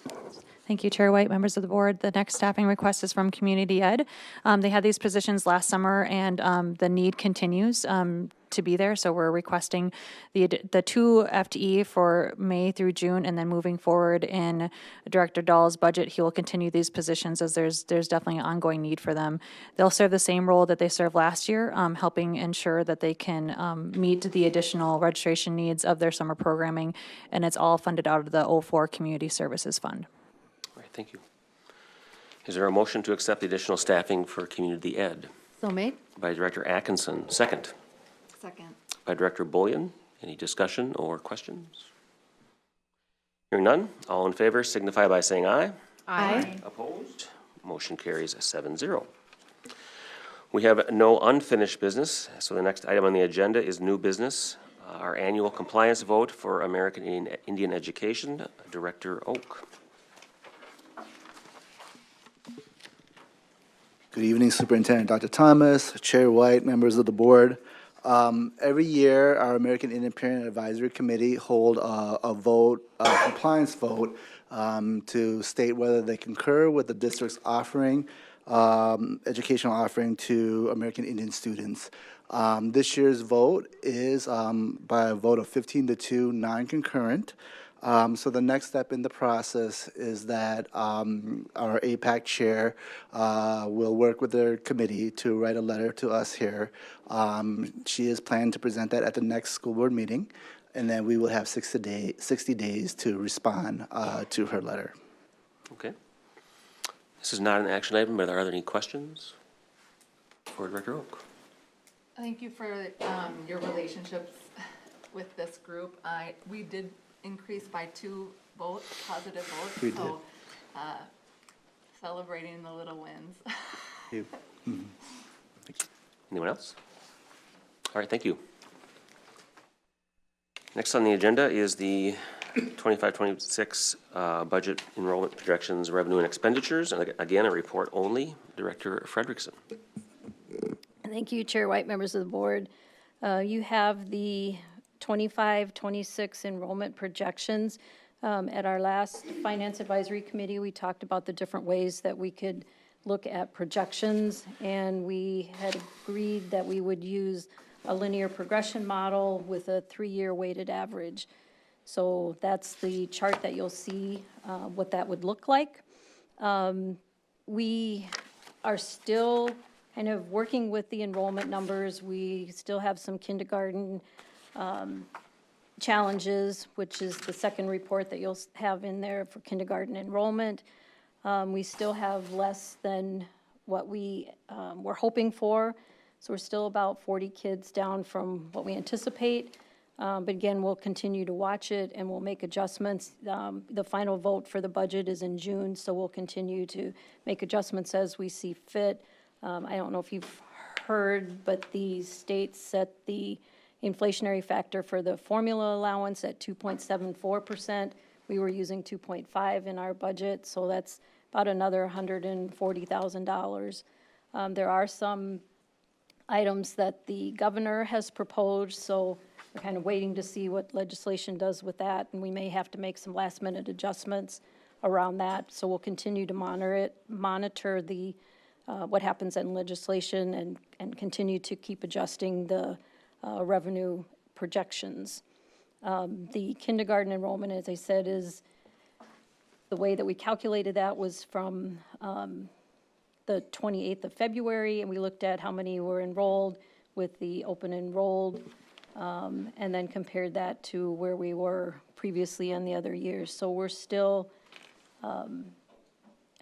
Thank you, Chair White, members of the board. The next staffing request is from Community Ed. They had these positions last summer, and the need continues to be there. So we're requesting the 2 FTE for May through June, and then moving forward in Director Dahl's budget, he will continue these positions as there's definitely an ongoing need for them. They'll serve the same role that they served last year, helping ensure that they can meet the additional registration needs of their summer programming, and it's all funded out of the 04 Community Services Fund. All right, thank you. Is there a motion to accept the additional staffing for Community Ed? So made. By Director Atkinson, second. Second. By Director Bullion. Any discussion or questions? Hearing none, all in favor signify by saying aye. Aye. Opposed? Motion carries 7-0. We have no unfinished business, so the next item on the agenda is new business. Our annual compliance vote for American Indian Education. Director Oak. Good evening, Superintendent Dr. Thomas, Chair White, members of the board. Every year, our American Indian Parent Advisory Committee hold a vote, a compliance vote, to state whether they concur with the district's offering, educational offering to American Indian students. This year's vote is by a vote of 15-2, non-concurrent. So the next step in the process is that our APAC chair will work with their committee to write a letter to us here. She is planning to present that at the next school board meeting, and then we will have 60 days to respond to her letter. Okay. This is not an action item, but are there any questions for Director Oak? Thank you for your relationships with this group. We did increase by 2 votes, positive votes. We did. So celebrating the little wins. Thank you. Anyone else? All right, thank you. Next on the agenda is the 25-26 budget enrollment projections, revenue and expenditures. And again, a report only. Director Frederickson. Thank you, Chair White, members of the board. You have the 25-26 enrollment projections. At our last Finance Advisory Committee, we talked about the different ways that we could look at projections, and we had agreed that we would use a linear progression model with a 3-year weighted average. So that's the chart that you'll see what that would look like. We are still kind of working with the enrollment numbers. We still have some kindergarten challenges, which is the second report that you'll have in there for kindergarten enrollment. We still have less than what we were hoping for. So we're still about 40 kids down from what we anticipate. But again, we'll continue to watch it and we'll make adjustments. The final vote for the budget is in June, so we'll continue to make adjustments as we see fit. I don't know if you've heard, but the state set the inflationary factor for the formula allowance at 2.74%. We were using 2.5 in our budget, so that's about another $140,000. There are some items that the governor has proposed, so we're kind of waiting to see what legislation does with that, and we may have to make some last-minute adjustments around that. So we'll continue to monitor the what happens in legislation and continue to keep adjusting the revenue projections. The kindergarten enrollment, as I said, is the way that we calculated that was from the 28th of February, and we looked at how many were enrolled with the open enrolled, and then compared that to where we were previously in the other years. So we're still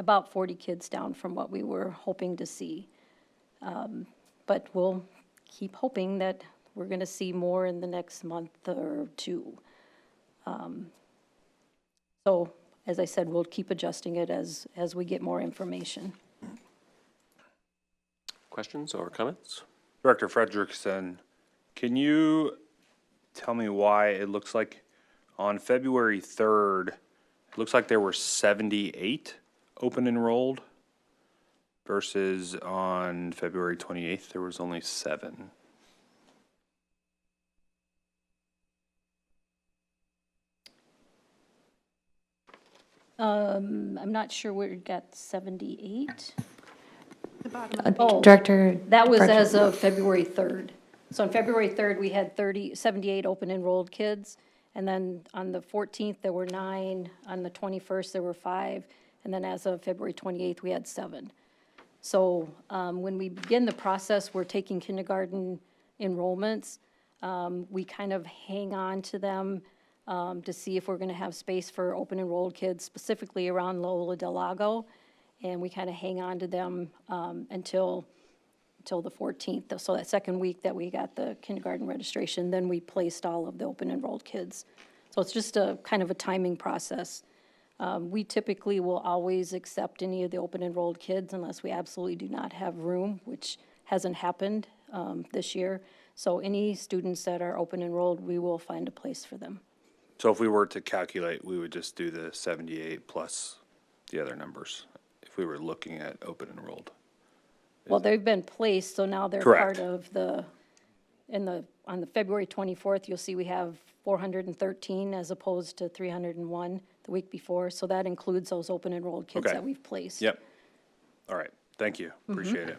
about 40 kids down from what we were hoping to see. But we'll keep hoping that we're going to see more in the next month or two. So, as I said, we'll keep adjusting it as we get more information. Questions or comments? Director Frederickson, can you tell me why it looks like on February 3rd, it looks like there were 78 open enrolled versus on February 28th, there was only 7. I'm not sure where it got 78. Director That was Frederick- as of February 3rd. So on February 3rd, we had 78 open enrolled kids. And then on the 14th, there were 9. On the 21st, there were 5. And then as of February 28th, we had 7. So when we begin the process, we're taking kindergarten enrollments. We kind of hang on to them to see if we're going to have space for open enrolled kids, specifically around Lola Del Lago. And we kind of hang on to them until the 14th. So that second week that we got the kindergarten registration, then we placed all of the open enrolled kids. So it's just a kind of a timing process. We typically will always accept any of the open enrolled kids unless we absolutely do not have room, which hasn't happened this year. So any students that are open enrolled, we will find a place for them. So if we were to calculate, we would just do the 78 plus the other numbers if we were looking at open enrolled. Well, they've been placed, so now they're Correct. part of on the February 24th, you'll see we have 413 as opposed to 301 the week before. So that includes those open enrolled kids Okay. that we've placed. Yep. All right. Thank you. Appreciate it.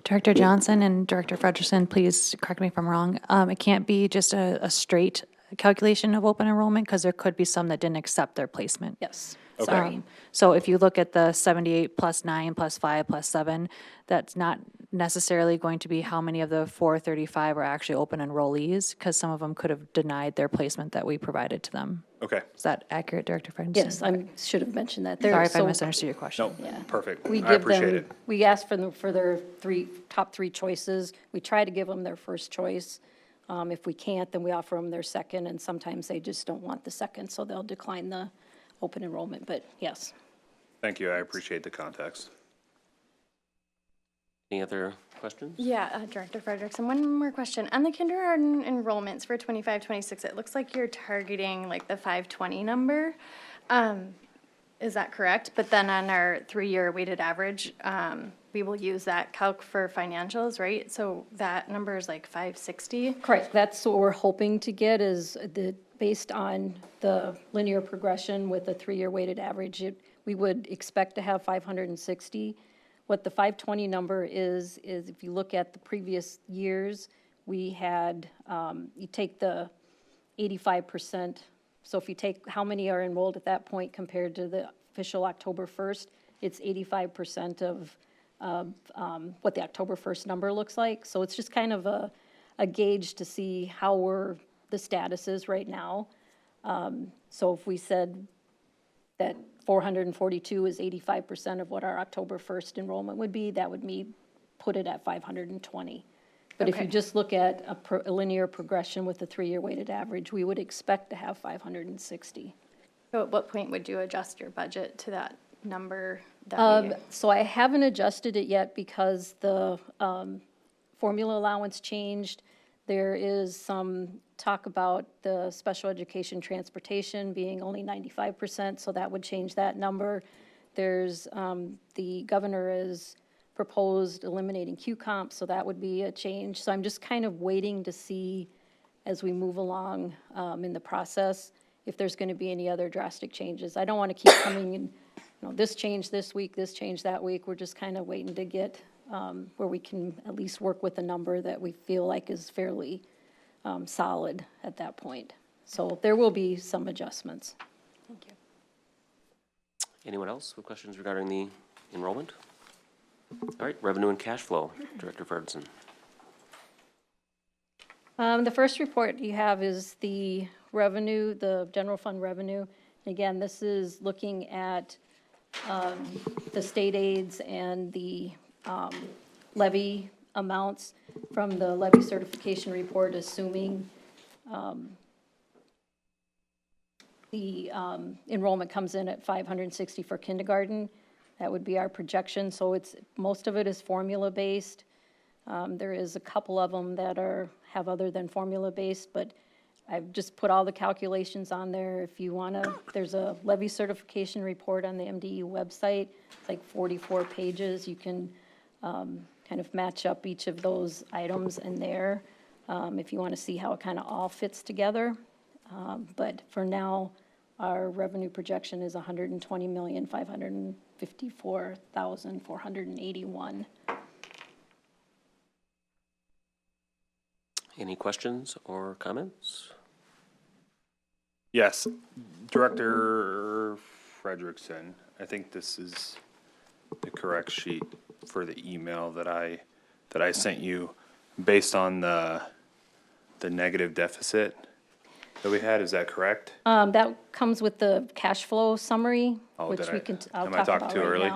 Director Johnson and Director Frederickson, please correct me if I'm wrong. It can't be just a straight calculation of open enrollment because there could be some that didn't accept their placement. Yes. Okay. So if you look at the 78 plus 9 plus 5 plus 7, that's not necessarily going to be how many of the 435 are actually open enrollees because some of them could have denied their placement that we provided to them. Okay. Is that accurate, Director Frederickson? Yes, I should have mentioned that. Sorry if I So misunderstood your question. No, Yeah. perfect. We I give appreciate them, it. we ask for them for their top three choices. We try to give them their first choice. If we can't, then we offer them their second, and sometimes they just don't want the second, so they'll decline the open enrollment, but yes. Thank you. I appreciate the context. Any other questions? Yeah, Director Frederickson, one more question. On the kindergarten enrollments for 25-26, it looks like you're targeting like the 520 number. Is that correct? But then on our 3-year weighted average, we will use that calc for financials, right? So that number is like 560? Correct. That's what we're hoping to get is based on the linear progression with the 3-year weighted average, we would expect to have 560. What the 520 number is if you look at the previous years, we had, you take the 85%. So if you take how many are enrolled at that point compared to the official October 1st, it's 85% of what the October 1st number looks like. So it's just kind of a gauge to see how the status is right now. So if we said that 442 is 85% of what our October 1st enrollment would be, that would put it at 520. But if you Okay. just look at a linear progression with the 3-year weighted average, we would expect to have 560. So at what point would you adjust your budget to that number? That So I haven't adjusted it yet because the formula allowance changed. There is some talk about the special education transportation being only 95%, so that would change that number. There's, the governor has proposed eliminating Q-comp, so that would be a change. So I'm just kind of waiting to see as we move along in the process if there's going to be any other drastic changes. I don't want to keep coming in, this change this week, this change that week. We're just kind of waiting to get where we can at least work with a number that we feel like is fairly solid at that point. So there will be some adjustments. Thank you. Anyone else with questions regarding the enrollment? All right, revenue and cash flow, Director Frederickson. The first report you have is the revenue, the general fund revenue. Again, this is looking at the state aids and the levy amounts from the levy certification report, assuming the enrollment comes in at 560 for kindergarten. That would be our projection. So it's, most of it is formula-based. There is a couple of them that have other than formula-based, but I've just put all the calculations on there. If you want to, there's a levy certification report on the MDE website. It's like 44 pages. You can kind of match up each of those items in there if you want to see how it kind of all fits together. But for now, our revenue projection is $120,554,481. Any questions or comments? Yes, Director Frederickson, I think this is the correct sheet for the email that I sent you based on the negative deficit that we had. Is that correct? That comes with the cash flow summary, Oh, which did we I- can, I'll am I talk talking about too right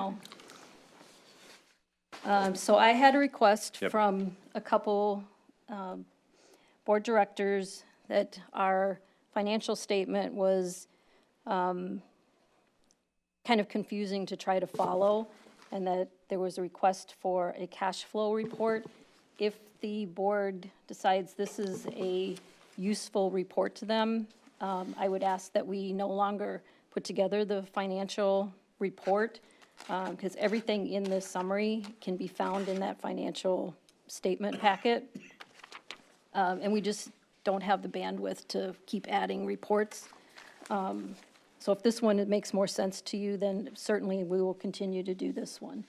early? now. So I had a request Yep. from a couple board directors that our financial statement was kind of confusing to try to follow, and that there was a request for a cash flow report. If the board decides this is a useful report to them, I would ask that we no longer put together the financial report, because everything in this summary can be found in that financial statement packet. And we just don't have the bandwidth to keep adding reports. So if this one, it makes more sense to you, then certainly we will continue to do this one.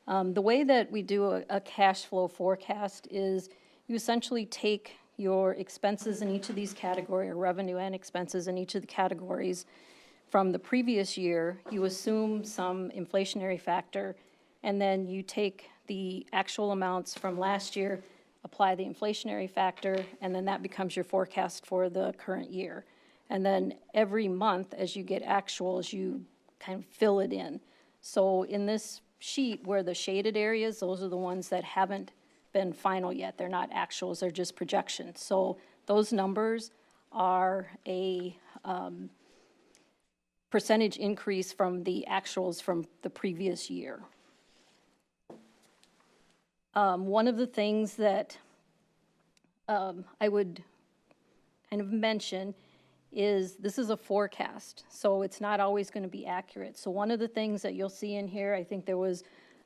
The way that we do a cash flow forecast is you essentially take your expenses in each of these categories, or revenue and expenses in each of the categories from the previous year, you assume some inflationary factor, and then you take the actual amounts from last year, apply the inflationary factor, and then that becomes your forecast for the current year. And then every month, as you get actuals, you kind of fill it in. So in this sheet where the shaded areas, those are the ones that haven't been final yet. They're not actuals, they're just projections. So those numbers are a percentage increase from the actuals from the previous year. One of the things that I would kind of mention is this is a forecast, so it's not always going to be accurate. So one of the things that you'll see in here, I think there was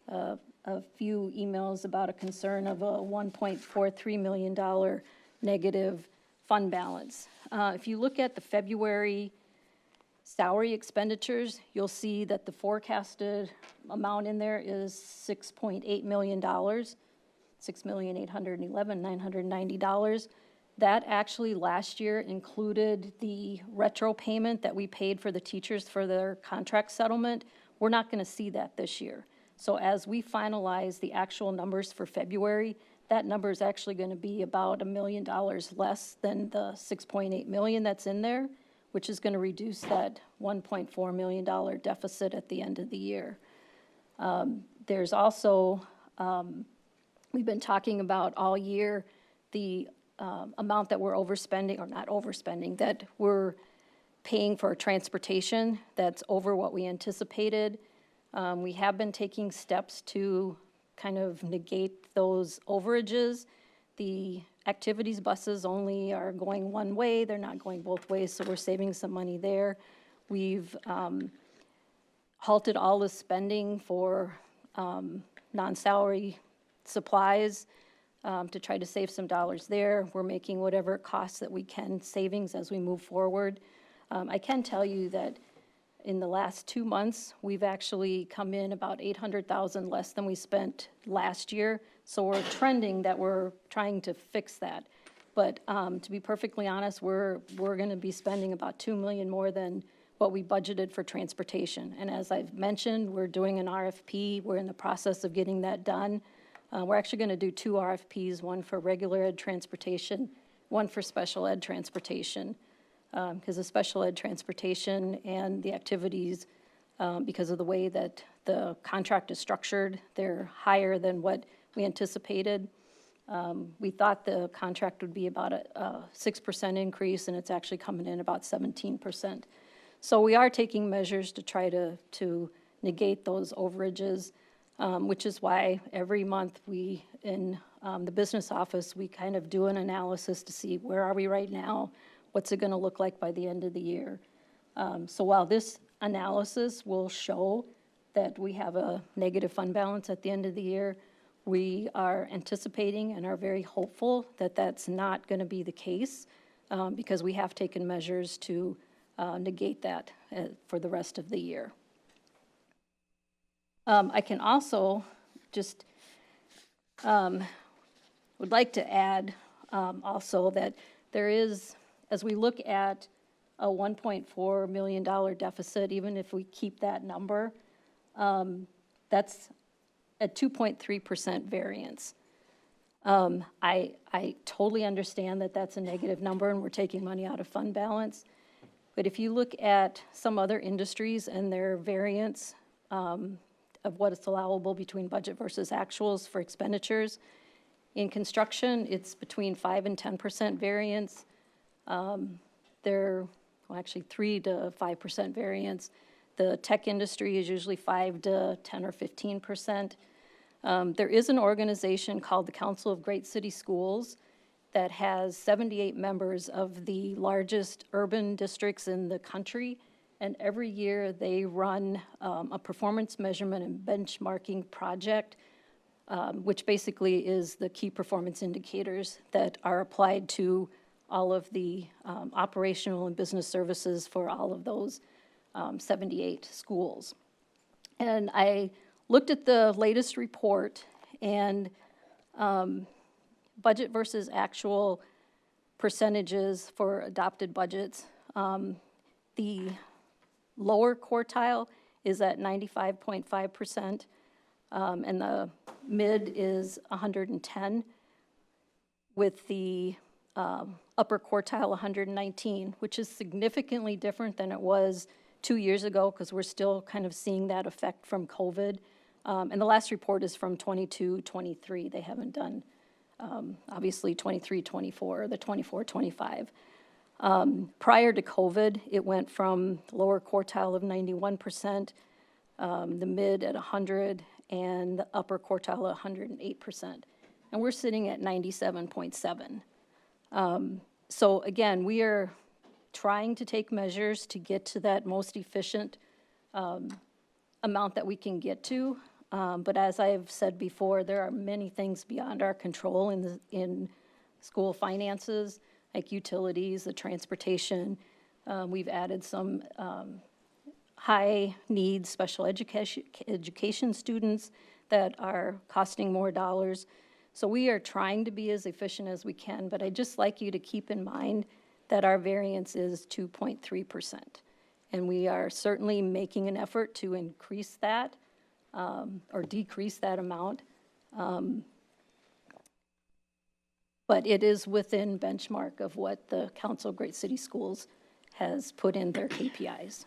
a few emails about a concern of a $1.43 million negative fund balance. If you look at the February salary expenditures, you'll see that the forecasted amount in there is $6.8 million, $6,811,990. That actually last year included the retro payment that we paid for the teachers for their contract settlement. We're not going to see that this year. So as we finalize the actual numbers for February, that number is actually going to be about $1 million less than the $6.8 million that's in there, which is going to reduce that $1.4 million deficit at the end of the year. There's also, we've been talking about all year the amount that we're overspending, or not overspending, that we're paying for transportation that's over what we anticipated. We have been taking steps to kind of negate those overages. The activities buses only are going one way, they're not going both ways, so we're saving some money there. We've halted all the spending for non-salary supplies to try to save some dollars there. We're making whatever costs that we can savings as we move forward. I can tell you that in the last 2 months, we've actually come in about $800,000 less than we spent last year. So we're trending that we're trying to fix that. But to be perfectly honest, we're going to be spending about $2 million more than what what we budgeted for transportation. And as I've mentioned, we're doing an RFP. We're in the process of getting that done. We're actually going to do 2 RFPs, one for regular ed transportation, one for special ed transportation, because the special ed transportation and the activities, because of the way that the contract is structured, they're higher than what we anticipated. We thought the contract would be about a 6% increase, and it's actually coming in about 17%. So we are taking measures to try to negate those overages, which is why every month we, in the business office, we kind of do an analysis to see where are we right now, what's it going to look like by the end of the year. So while this analysis will show that we have a negative fund balance at the end of the year, we are anticipating and are very hopeful that that's not going to be the case, because we have taken measures to negate that for the rest of the year. I can also just would like to add also that there is, as we look at a $1.4 million deficit, even if we keep that number, that's a 2.3% variance. I totally understand that that's a negative number and we're taking money out of fund balance. But if you look at some other industries and their variance of what is allowable between budget versus actuals for expenditures, in construction, it's between 5 and 10% variance. Actually 3 to 5% variance. The tech industry is usually 5 to 10 or 15%. There is an organization called the Council of Great City Schools that has 78 members of the largest urban districts in the country, and every year they run a performance measurement and benchmarking project, which basically is the key performance indicators that are applied to all of the operational and business services for all of those 78 schools. And I looked at the latest report, and budget versus actual percentages for adopted budgets. The lower quartile is at 95.5%, and the mid is 110, with the upper quartile 119, which is significantly different than it was 2 years ago, because we're still kind of seeing that effect from COVID. And the last report is from 22-23. They haven't done, obviously, 23-24, the 24-25. Prior to COVID, it went from the lower quartile of 91%, the mid at 100, and the upper quartile at 108%. And we're sitting at 97.7. So again, we are trying to take measures to get to that most efficient amount that we can get to. But as I've said before, there are many things beyond our control in school finances, like utilities, the transportation. We've added some high needs special education students that are costing more dollars. So we are trying to be as efficient as we can, but I'd just like you to keep in mind that our variance is 2.3%. And we are certainly making an effort to increase that or decrease that amount. But it is within benchmark of what the Council of Great City Schools has put in their KPIs.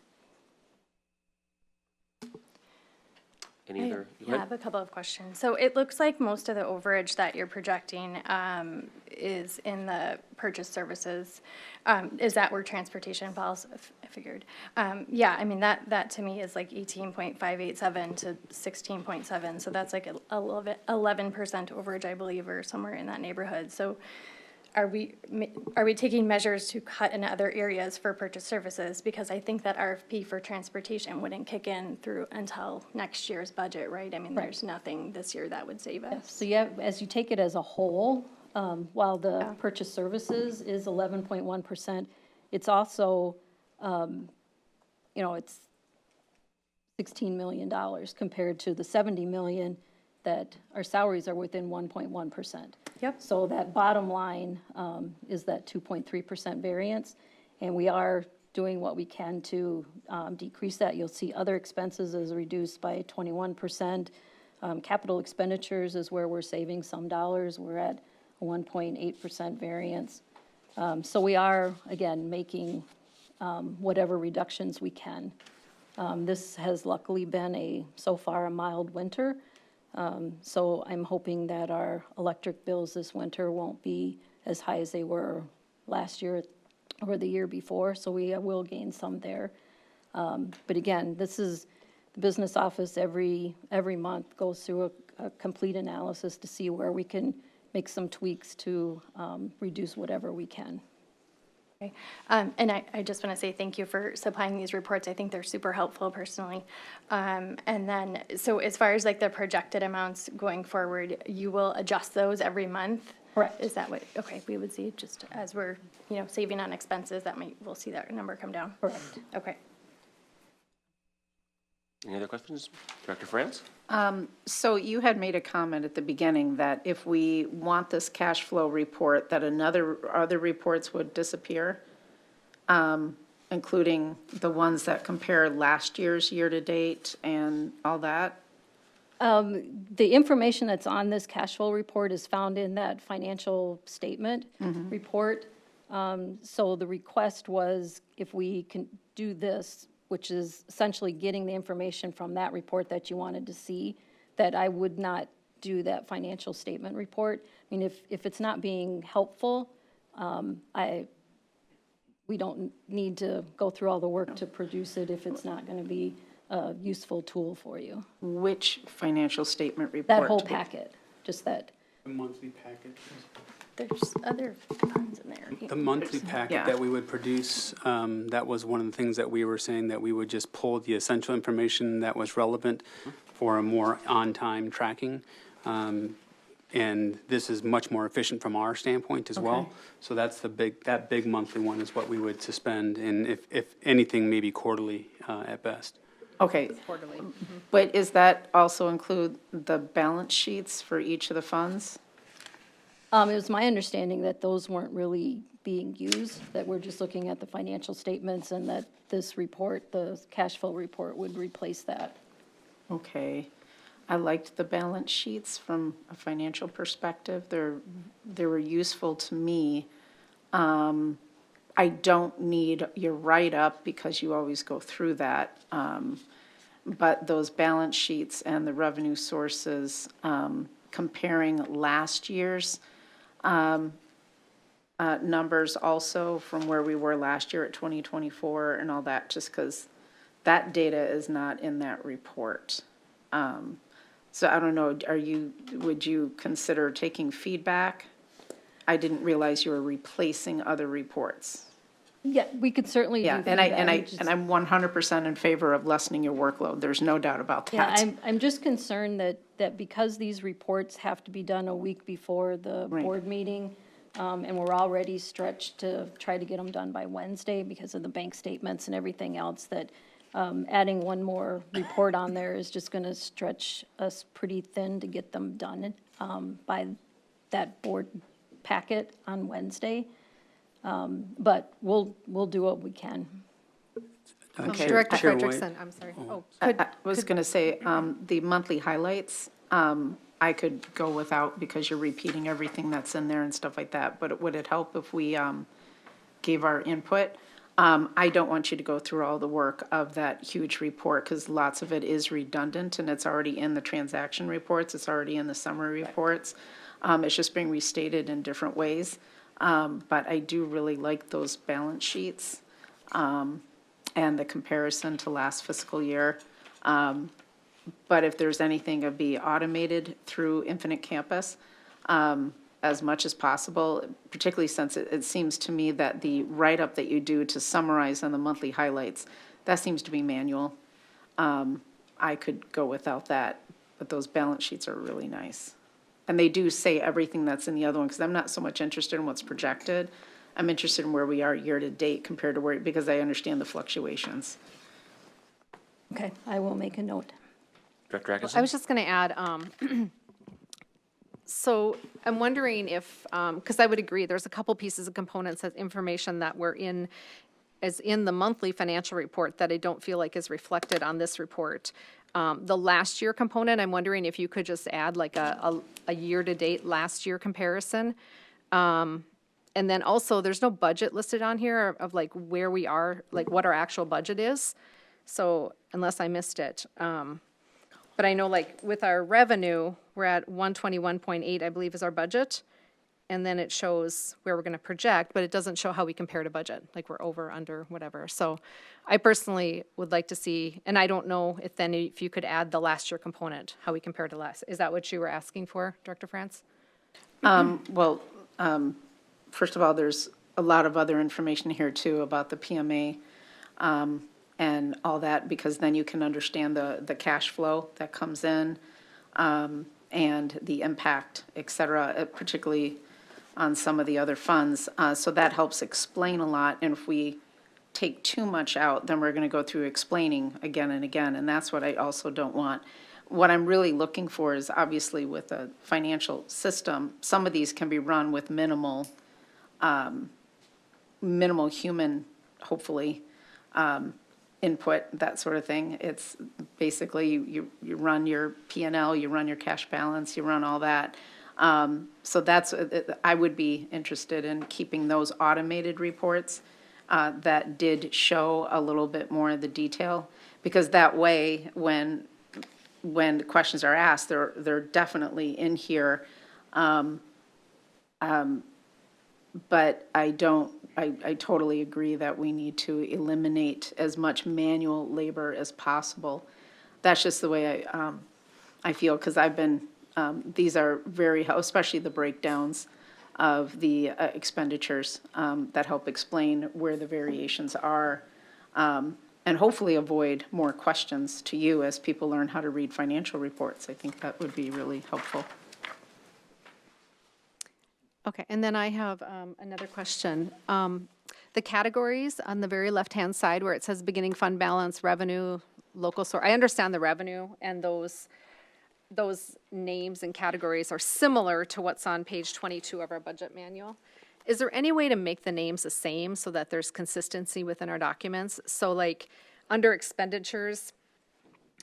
Any other? I have a couple of questions. So it looks like most of the overage that you're projecting is in the purchase services. Is that where transportation falls? I figured. Yeah, I mean, that to me is like 18.587 to 16.7. So that's like 11% overage, I believe, or somewhere in that neighborhood. So are we taking measures to cut in other areas for purchase services? Because I think that RFP for transportation wouldn't kick in through until next year's budget, right? I mean, there's nothing this year that would save us. So yeah, as you take it as a whole, while the purchase services is 11.1%, it's also, it's $16 million compared to the $70 million that our salaries are within 1.1%. Yep. So that bottom line is that 2.3% variance, and we are doing what we can to decrease that. You'll see other expenses is reduced by 21%. Capital expenditures is where we're saving some dollars. We're at a 1.8% variance. So we are, again, making whatever reductions we can. This has luckily been so far a mild winter. So I'm hoping that our electric bills this winter won't be as high as they were last year or the year before, so we will gain some there. But again, this is the business office every month goes through a complete analysis to see where we can make some tweaks to reduce whatever we can. Okay. And I just want to say thank you for supplying these reports. I think they're super helpful personally. And then, so as far as like the projected amounts going forward, you will adjust those every month? Correct. Is that what, okay, we would see just as we're, saving on expenses, we'll see that number come down? Correct. Okay. Any other questions? Director France? So you had made a comment at the beginning that if we want this cash flow report, that other reports would disappear, including the ones that compare last year's year-to-date and all that? The information that's on this cash flow report is found in that financial statement report. So the request was if we can do this, which is essentially getting the information from that report that you wanted to see, that I would not do that financial statement report. I mean, if it's not being helpful, we don't need to go through all the work to produce it if it's not going to be a useful tool for you. Which financial statement report? That whole packet, just that. The monthly packet. There's other funds in there. The monthly packet that we would produce, that was one of the things that we were saying, that we would just pull the essential information that was relevant for a more on-time tracking. And this is much more efficient from our standpoint as well. So that's that big monthly one is what we would suspend, and if anything, maybe quarterly at best. Okay, but is that also include the balance sheets for each of the funds? It was my understanding that those weren't really being used, that we're just looking at the financial statements and that this report, the cash flow report, would replace that. Okay. I liked the balance sheets from a financial perspective. They were useful to me. I don't need your write-up because you always go through that. But those balance sheets and the revenue sources, comparing last year's numbers also from where we were last year at 2024 and all that, just because that data is not in that report. So I don't know, would you consider taking feedback? I didn't realize you were replacing other reports. Yeah, we could certainly do feedback. And I'm 100% in favor of lessening your workload. There's no doubt about that. Yeah, I'm just concerned that because these reports have to be done a week before the board meeting, and we're already stretched to try to get them done by Wednesday because of the bank statements and everything else, that adding one more report on there is just going to stretch us pretty thin to get them done by that board packet on Wednesday. But we'll do what we can. Okay. Director Chair Frederickson, White. I'm sorry. I was going to say, the monthly highlights, I could go without because you're repeating everything that's in there and stuff like that, but would it help if we gave our input? I don't want you to go through all the work of that huge report because lots of it is redundant and it's already in the transaction reports, it's already in the summary reports. It's just being restated in different ways. But I do really like those balance sheets and the comparison to last fiscal year. But if there's anything to be automated through Infinite Campus, as much as possible, particularly since it seems to me that the write-up that you do to summarize on the monthly highlights, that seems to be manual. I could go without that, but those balance sheets are really nice. And they do say everything that's in the other one, because I'm not so much interested in what's projected. I'm interested in where we are year-to-date compared to where, because I understand the fluctuations. Okay, I will make a note. Director Atkinson? I was just going to add, so I'm wondering if, because I would agree, there's a couple pieces of components of information that were in as in the monthly financial report that I don't feel like is reflected on this report. The last year component, I'm wondering if you could just add like a year-to-date last year comparison. And then also, there's no budget listed on here of like where we are, like what our actual budget is. So unless I missed it. But I know like with our revenue, we're at 121.8, I believe is our budget. And then it shows where we're gonna project, but it doesn't show how we compare to budget, like we're over, under, whatever. So I personally would like to see, and I don't know if you could add the last year component, how we compare to last. Is that what you were asking for, Director France? Well, first of all, there's a lot of other information here too about the PMA and all that, because then you can understand the cash flow that comes in and the impact, et cetera, particularly on some of the other funds. So that helps explain a lot. And if we take too much out, then we're going to go through explaining again and again. And that's what I also don't want. What I'm really looking for is obviously with a financial system, some of these can be run with minimal human, hopefully, input, that sort of thing. It's basically you run your P&L, you run your cash balance, you run all that. So that's, I would be interested in keeping those automated reports that did show a little bit more of the detail, because that way, when the questions are asked, they're definitely in here. But I totally agree that we need to eliminate as much manual labor as possible. That's just the way I feel, because I've been, these are very, especially the breakdowns of the expenditures that help explain where the variations are, and hopefully avoid more questions to you as people learn how to read financial reports. I think that would be really helpful. Okay, and then I have another question. The categories on the very left-hand side where it says beginning fund balance, revenue, local source, I understand the revenue, and those names and categories are similar to what's on page 22 of our budget manual. Is there any way to make the names the same so that there's consistency within our documents? So like under expenditures,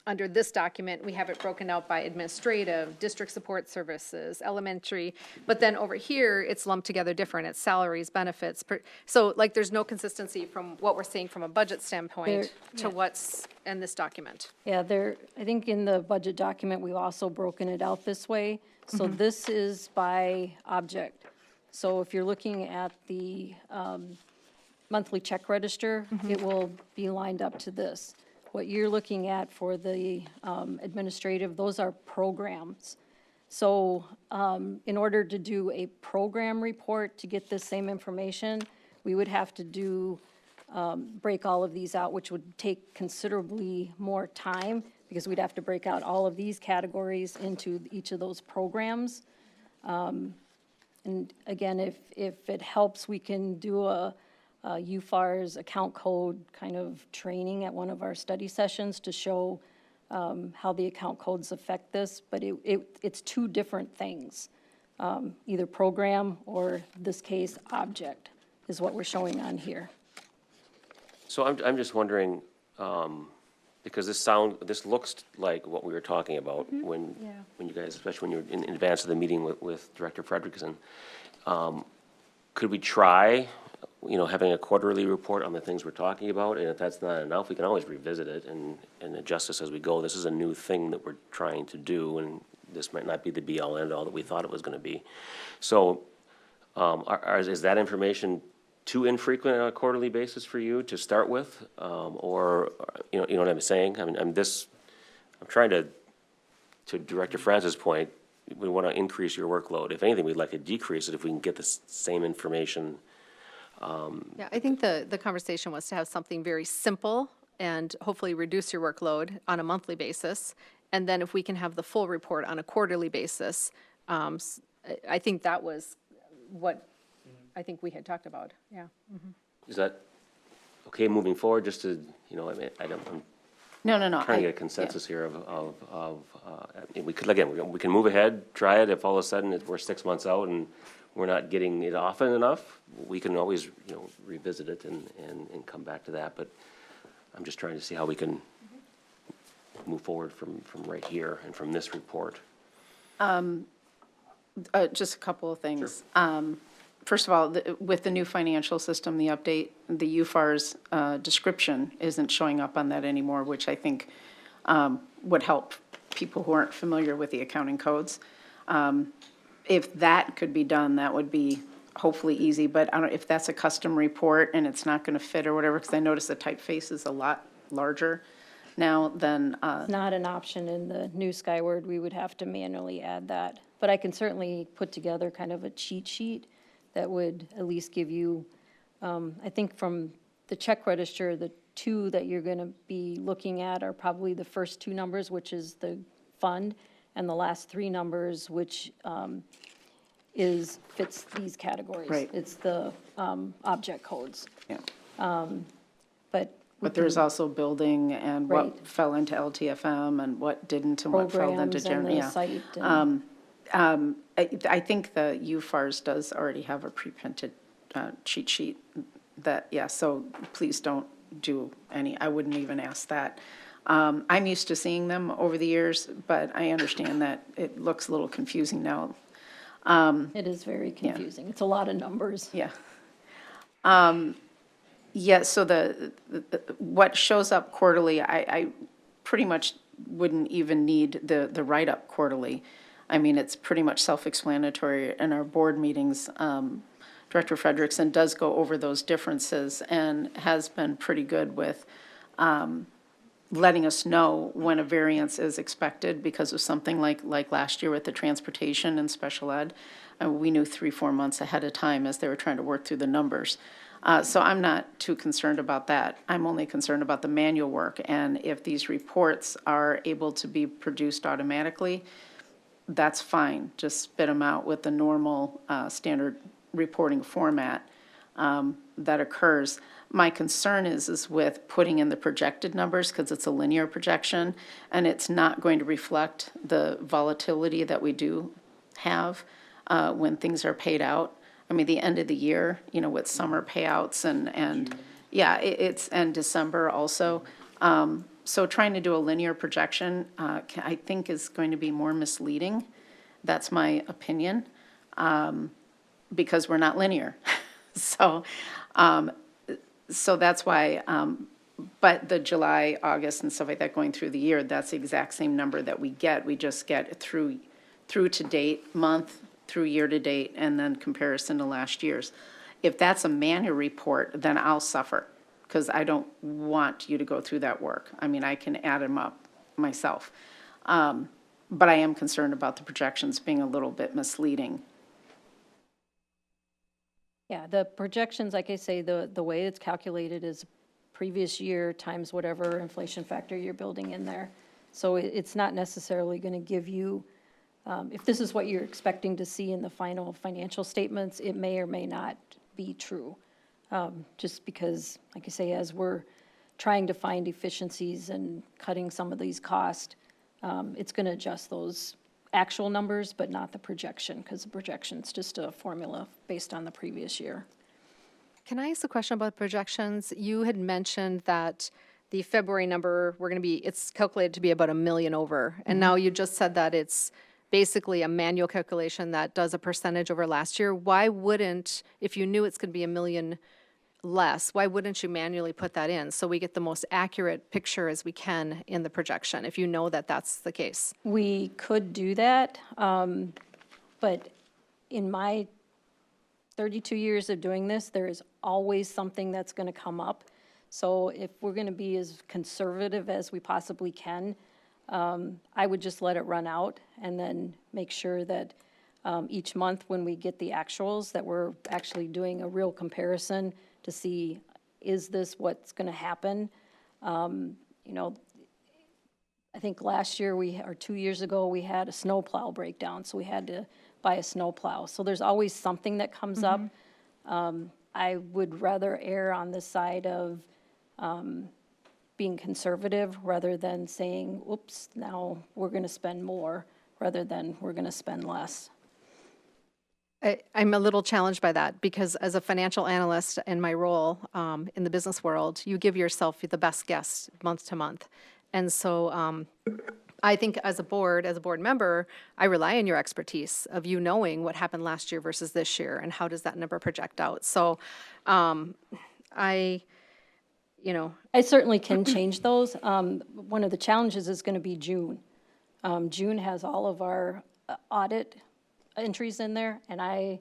under this document, we have it broken out by administrative, district support services, elementary, but then over here, it's lumped together different. It's salaries, benefits. So like there's no consistency from what we're seeing from a budget standpoint to what's in this document. Yeah, I think in the budget document, we've also broken it out this way. So this is by object. So if you're looking at the monthly check register, it will be lined up to this. What you're looking at for the administrative, those are programs. So in order to do a program report to get the same information, we would have to break all of these out, which would take considerably more time, because we'd have to break out all of these categories into each of those programs. And again, if it helps, we can do a UFAR's account code kind of training at one of our study sessions to show how the account codes affect this, but it's two different things. Either program or, this case, object is what we're showing on here. So I'm just wondering, because this looks like what we were talking about when you guys, especially when you were in advance of the meeting with Director Fredrickson. Could we try, having a quarterly report on the things we're talking about, and if that's not enough, we can always revisit it and adjust this as we go. This is a new thing that we're trying to do, and this might not be the be-all, end-all that we thought it was gonna be. So, is that information too infrequent on a quarterly basis for you to start with? Or, you know what I'm saying? I mean, I'm trying to Director Francis' point, we wanna increase your workload. If anything, we'd like to decrease it if we can get the same information. Yeah, I think the conversation was to have something very simple and hopefully reduce your workload on a monthly basis. And then if we can have the full report on a quarterly basis, I think that was what I think we had talked about, yeah. Is that okay moving forward, just to, I mean, No. trying to get a consensus here we could, again, we can move ahead, try it. If all of a sudden we're 6 months out and we're not getting it often enough, we can always, revisit it and come back to that. But I'm just trying to see how we can move forward from right here and from this report. Just a couple of things. First of all, with the new financial system, the update, the UFAR's description isn't showing up on that anymore, which I think would help people who aren't familiar with the accounting codes. If that could be done, that would be hopefully easy, but I don't know if that's a custom report and it's not going to fit or whatever, because I noticed the typeface is a lot larger now than. Not an option in the new Skyward. We would have to manually add that. But I can certainly put together kind of a cheat sheet that would at least give you, I think from the check register, the two that you're going to be looking at are probably the first two numbers, which is the fund, and the last three numbers, which fits these categories. Right. It's the object codes. Yeah. But there's also building and Right. what fell into LTFM and what didn't and what fell into programs and general. the site. And I think the UFARS does already have a pre-printed cheat sheet that, so please don't do any, I wouldn't even ask that. I'm used to seeing them over the years, but I understand that it looks a little confusing now. It is very confusing. It's a lot of numbers. Yeah. So the what shows up quarterly, I pretty much wouldn't even need the write-up quarterly. I mean, it's pretty much self-explanatory in our board meetings. Director Frederickson does go over those differences and has been pretty good with letting us know when a variance is expected because of something like last year with the transportation and special ed. We knew 3-4 months ahead of time as they were trying to work through the numbers. So I'm not too concerned about that. I'm only concerned about the manual work. And if these reports are able to be produced automatically, that's fine. Just spit them out with the normal standard reporting format that occurs. My concern is with putting in the projected numbers because it's a linear projection and it's not going to reflect the volatility that we do have when things are paid out. I mean, the end of the year, with summer payouts and December also. So trying to do a linear projection, I think is going to be more misleading. That's my opinion, because we're not linear. So that's why, but the July, August and stuff like that going through the year, that's the exact same number that we get. We just get through to date month, through year to date, and then comparison to last year's. If that's a manual report, then I'll suffer because I don't want you to go through that work. I mean, I can add them up myself. But I am concerned about the projections being a little bit misleading. Yeah, the projections, like I say, the way it's calculated is previous year times whatever inflation factor you're building in there. So it's not necessarily going to give you, if this is what you're expecting to see in the final financial statements, it may or may not be true. Just because, like I say, as we're trying to find efficiencies and cutting some of these costs, it's going to adjust those actual numbers, but not the projection, because the projection's just a formula based on the previous year. Can I ask a question about projections? You had mentioned that the February number, it's calculated to be about $1 million over. And now you just said that it's basically a manual calculation that does a percentage over last year. Why wouldn't, if you knew it's going to be $1 million less, why wouldn't you manually put that in so we get the most accurate picture as we can in the projection, if you know that that's the case? We could do that, but in my 32 years of doing this, there is always something that's going to come up. So if we're going to be as conservative as we possibly can, I would just let it run out and then make sure that each month when we get the actuals that we're actually doing a real comparison to see, is this what's going to happen? I think last year or 2 years ago, we had a snowplow breakdown, so we had to buy a snowplow. So there's always something that comes up. I would rather err on the side of being conservative rather than saying, oops, now we're going to spend more rather than we're going to spend less. I'm a little challenged by that because as a financial analyst in my role in the business world, you give yourself the best guess month to month. And so I think as a board member, I rely on your expertise of you knowing what happened last year versus this year and how does that number project out. So I certainly can change those. One of the challenges is going to be June. June has all of our audit entries in there, and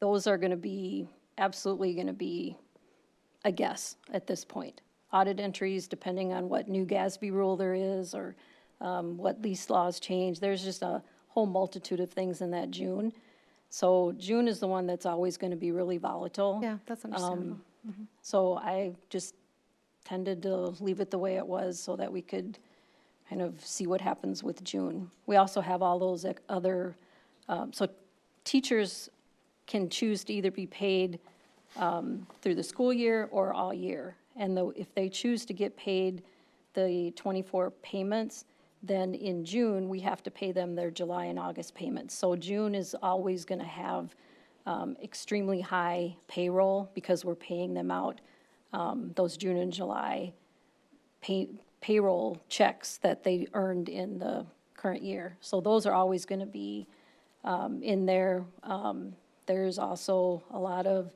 those are going to be absolutely going to be a guess at this point. Audit entries, depending on what new GASB rule there is or what lease laws change. There's just a whole multitude of things in that June. So June is the one that's always going to be really volatile. Yeah, that's understandable. So I just tended to leave it the way it was so that we could kind of see what happens with June. We also have all those other, so teachers can choose to either be paid through the school year or all year. And if they choose to get paid the 24 payments, then in June, we have to pay them their July and August payments. So June is always going to have extremely high payroll because we're paying them out those June and July payroll checks that they earned in the current year. So those are always going to be in there. There's also a lot of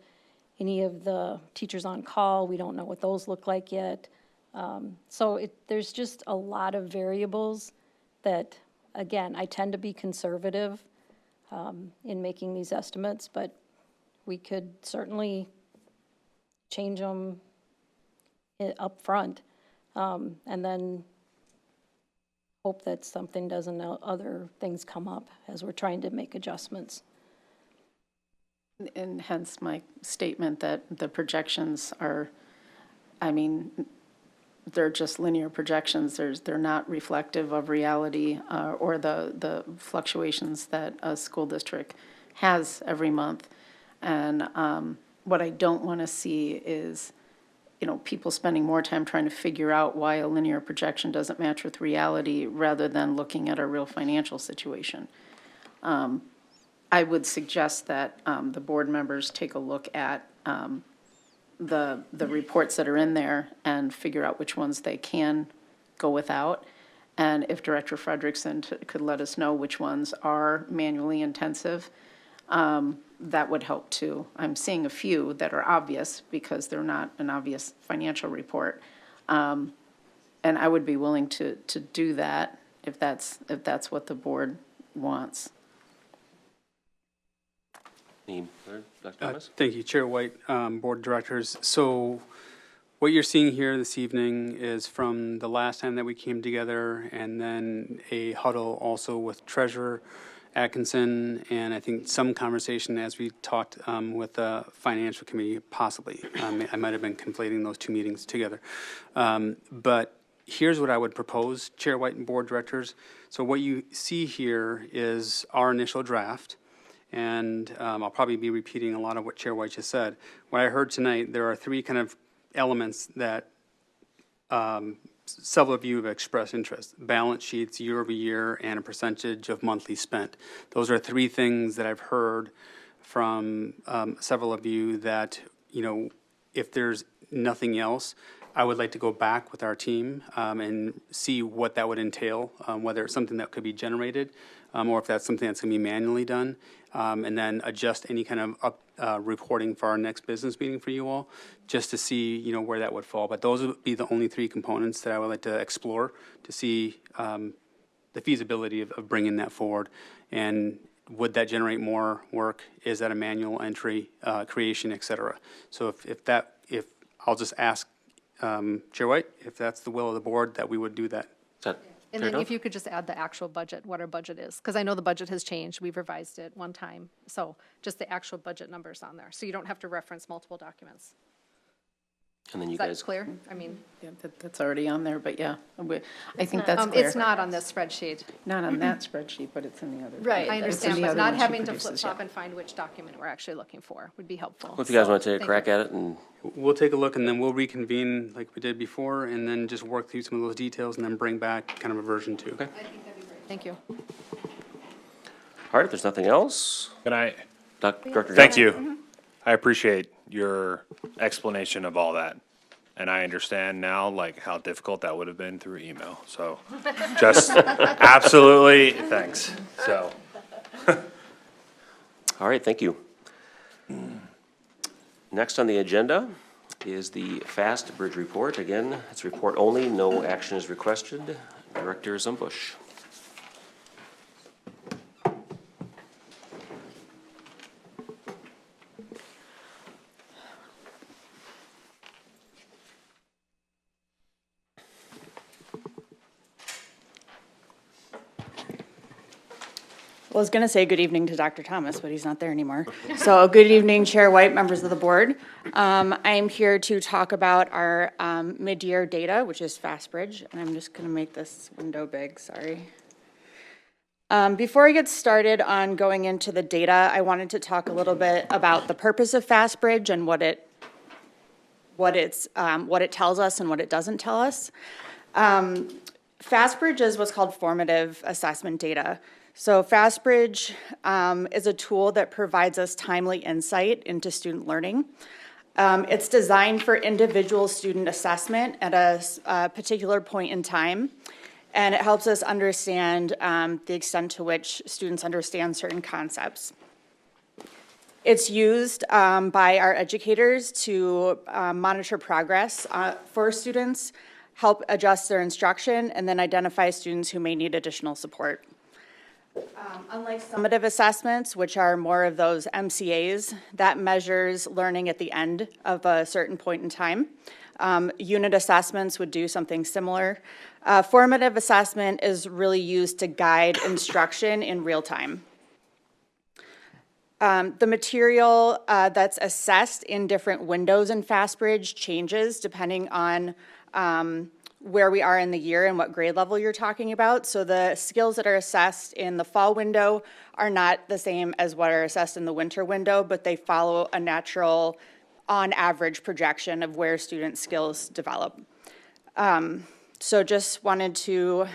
any of the teachers on call. We don't know what those look like yet. So there's just a lot of variables that, again, I tend to be conservative in making these estimates, but we could certainly change them up front. And then hope that something doesn't, other things come up as we're trying to make adjustments. And hence my statement that the projections are, I mean, they're just linear projections. They're not reflective of reality or the fluctuations that a school district has every month. And what I don't want to see is, people spending more time trying to figure out why a linear projection doesn't match with reality rather than looking at a real financial situation. I would suggest that the board members take a look at the reports that are in there and figure out which ones they can go without. And if Director Frederickson could let us know which ones are manually intensive, that would help too. I'm seeing a few that are obvious because they're not an obvious financial report. And I would be willing to do that if that's what the board wants. Dr. Thomas? Thank you, Chair White, Board of Directors. So what you're seeing here this evening is from the last time that we came together and then a huddle also with Treasurer Atkinson, and I think some conversation as we talked with the Financial Committee, possibly. I might have been conflating those two meetings together. But here's what I would propose, Chair White and Board Directors. So what you see here is our initial draft, and I'll probably be repeating a lot of what Chair White just said. What I heard tonight, there are three kind of elements that several of you have expressed interest: balance sheets, year over year, and a percentage of monthly spent. Those are three things that I've heard from several of you that, if there's nothing else, I would like to go back with our team and see what that would entail, whether it's something that could be generated or if that's something that's going to be manually done, and then adjust any kind of reporting for our next business meeting for you all, just to see, where that would fall. But those would be the only three components that I would like to explore to see the feasibility of bringing that forward. And would that generate more work? Is that a manual entry, creation, et cetera? So if I'll just ask Chair White, if that's the will of the board, that we would do that. And then if you could just add the actual budget, what our budget is, because I know the budget has changed. We've revised it one time. So just the actual budget numbers on there. So you don't have to reference multiple documents. And then you Is that guys, clear? I mean, Yeah, that's already on there, but yeah, I think that's clear. it's not on this spreadsheet. Not on that spreadsheet, but it's in the other. I it's in understand, the but other not one she having to produces, flip yeah. flop and find which document we're actually looking for would be helpful. well, if you guys So, want to take a thank crack you. at it and We'll take a look and then we'll reconvene like we did before and then just work through some of those details and then bring back kind of a version 2. Okay. Thank you. all right, if there's nothing else, Can I? Director Thank Johnson? you. I appreciate your explanation of all that. And I understand now, like, how difficult that would have been through email. So just absolutely, thanks. So. All right, thank you. Next on the agenda is the Fast Bridge Report. Again, it's report only, no action is requested. Director Zumbush. Well, I was going to say good evening to Dr. Thomas, but he's not there anymore. So good evening, Chair White, members of the board. I'm here to talk about our mid-year data, which is FastBridge, and I'm just going to make this window big, sorry. Before I get started on going into the data, I wanted to talk a little bit about the purpose of FastBridge and what it tells us and what it doesn't tell us. FastBridge is what's called formative assessment data. So FastBridge is a tool that provides us timely insight into student learning. It's designed for individual student assessment at a particular point in time, and it helps us understand the extent to which students understand certain concepts. It's used by our educators to monitor progress for students, help adjust their instruction, and then identify students who may need additional support. Unlike summative assessments, which are more of those MCAs, that measures learning at the end of a certain point in time. Unit assessments would do something similar. Formative assessment is really used to guide instruction in real time. The material that's assessed in different windows in FastBridge changes depending on where we are in the year and what grade level you're talking about. So the skills that are assessed in the fall window are not the same as what are assessed in the winter window, but they follow a natural, on average, projection of where student skills develop. So just wanted to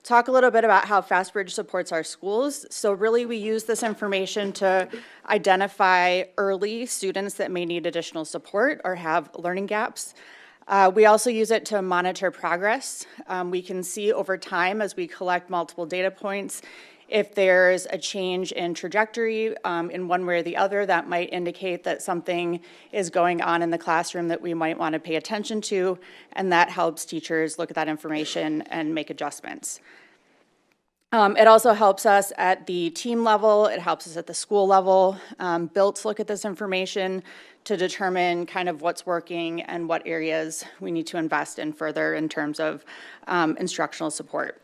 talk a little bit about how FastBridge supports our schools. So really we use this information to identify early students that may need additional support or have learning gaps. We also use it to monitor progress. We can see over time as we collect multiple data points if there's a change in trajectory in one way or the other that might indicate that something is going on in the classroom that we might want to pay attention to, and that helps teachers look at that information and make adjustments. It also helps us at the team level, it helps us at the school level. BILTs look at this information to determine kind of what's working and what areas we need to invest in further in terms of instructional support.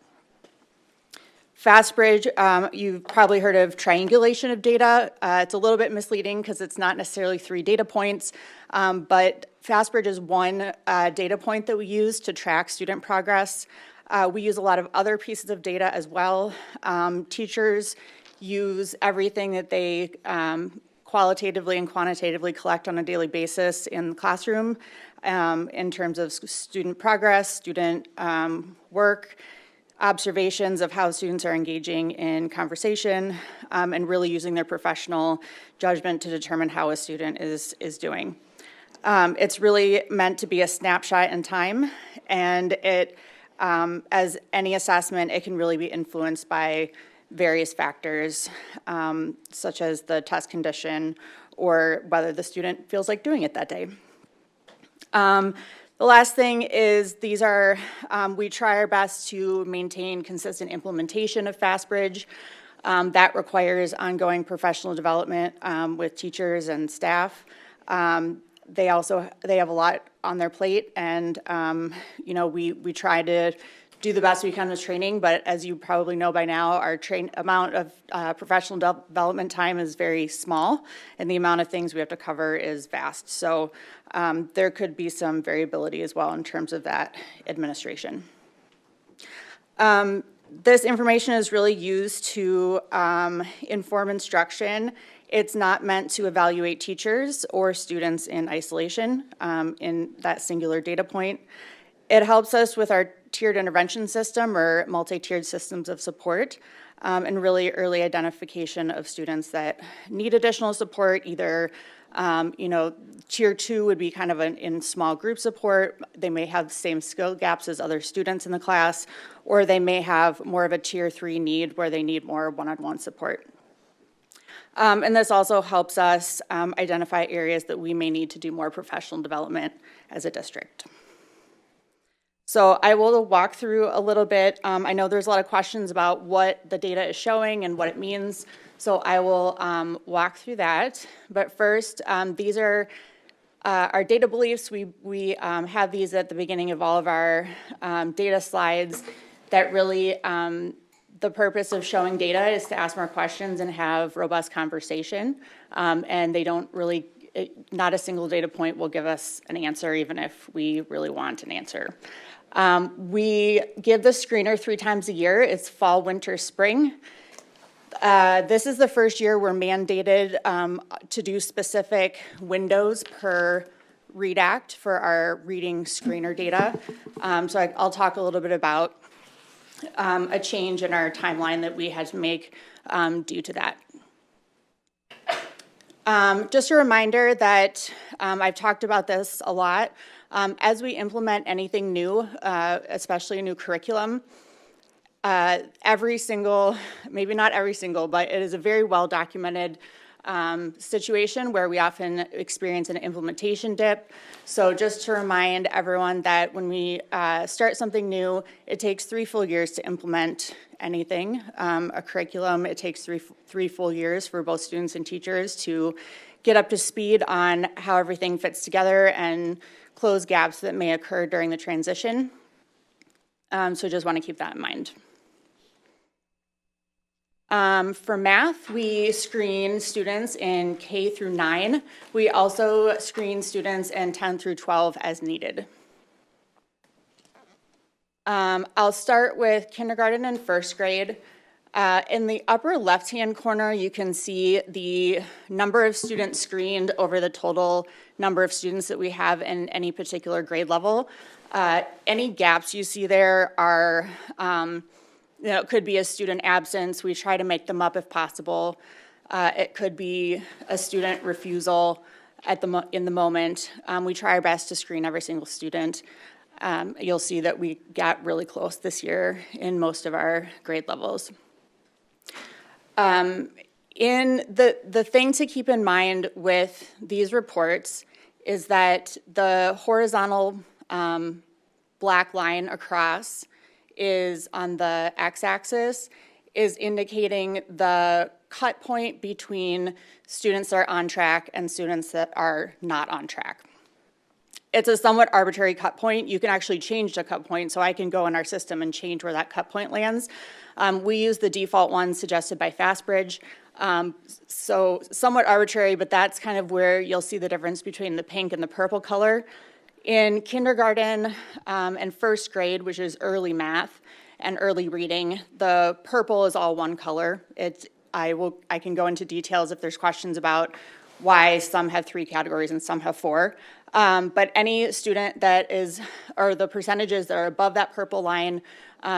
FastBridge, you've probably heard of triangulation of data. It's a little bit misleading because it's not necessarily 3 data points, but FastBridge is one data point that we use to track student progress. We use a lot of other pieces of data as well. Teachers use everything that they qualitatively and quantitatively collect on a daily basis in the classroom in terms of student progress, student work, observations of how students are engaging in conversation, and really using their professional judgment to determine how a student is doing. It's really meant to be a snapshot in time, and it, as any assessment, it can really be influenced by various factors, such as the test condition or whether the student feels like doing it that day. The last thing is these are, we try our best to maintain consistent implementation of FastBridge. That requires ongoing professional development with teachers and staff. They have a lot on their plate, and you know, we try to do the best we can with training, but as you probably know by now, our amount of professional development time is very small, and the amount of things we have to cover is vast. So there could be some variability as well in terms of that administration. This information is really used to inform instruction. It's not meant to evaluate teachers or students in isolation in that singular data point. It helps us with our tiered intervention system or multi-tiered systems of support and really early identification of students that need additional support. Either, tier 2 would be kind of in small group support. They may have the same skill gaps as other students in the class, or they may have more of a tier 3 need where they need more one-on-one support. And this also helps us identify areas that we may need to do more professional development as a district. So I will walk through a little bit. I know there's a lot of questions about what the data is showing and what it means. So I will walk through that. But first, these are our data beliefs. We have these at the beginning of all of our data slides that really the purpose of showing data is to ask more questions and have robust conversation. And they don't really, not a single data point will give us an answer, even if we really want an answer. We give the screener 3 times a year. It's fall, winter, spring. This is the first year we're mandated to do specific windows per READ Act for our reading screener data. So I'll talk a little bit about a change in our timeline that we had to make due to that. Just a reminder that I've talked about this a lot. As we implement anything new, especially a new curriculum, every single, maybe not every single, but it is a very well-documented situation where we often experience an implementation dip. So just to remind everyone that when we start something new, it takes 3 full years to implement anything. A curriculum, it takes three full years for both students and teachers to get up to speed on how everything fits together and close gaps that may occur during the transition. So just want to keep that in mind. For math, we screen students in K through 9. We also screen students in 10 through 12 as needed. I'll start with kindergarten and first grade. In the upper left-hand corner, you can see the number of students screened over the total number of students that we have in any particular grade level. Any gaps you see there are, it could be a student absence. We try to make them up if possible. It could be a student refusal in the moment. We try our best to screen every single student. You'll see that we got really close this year in most of our grade levels. In the thing to keep in mind with these reports is that the horizontal black line across is on the x-axis is indicating the cut point between students that are on track and students that are not on track. It's a somewhat arbitrary cut point. You can actually change the cut point, so I can go in our system and change where that cut point lands. We use the default one suggested by FastBridge. So somewhat arbitrary, but that's kind of where you'll see the difference between the pink and the purple color. In kindergarten and first grade, which is early math and early reading, the purple is all one color. I can go into details if there's questions about why some have 3 categories and some have 4. But any student that is, or the percentages that are above that purple line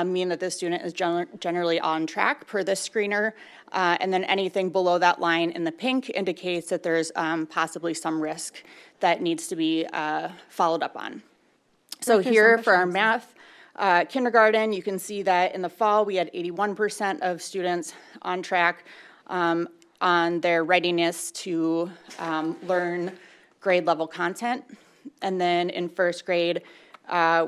mean that the student is generally on track per this screener. And then anything below that line in the pink indicates that there's possibly some risk that needs to be followed up on. So here for our math, kindergarten, you can see that in the fall we had 81% of students on track on their readiness to learn grade level content. And then in first grade,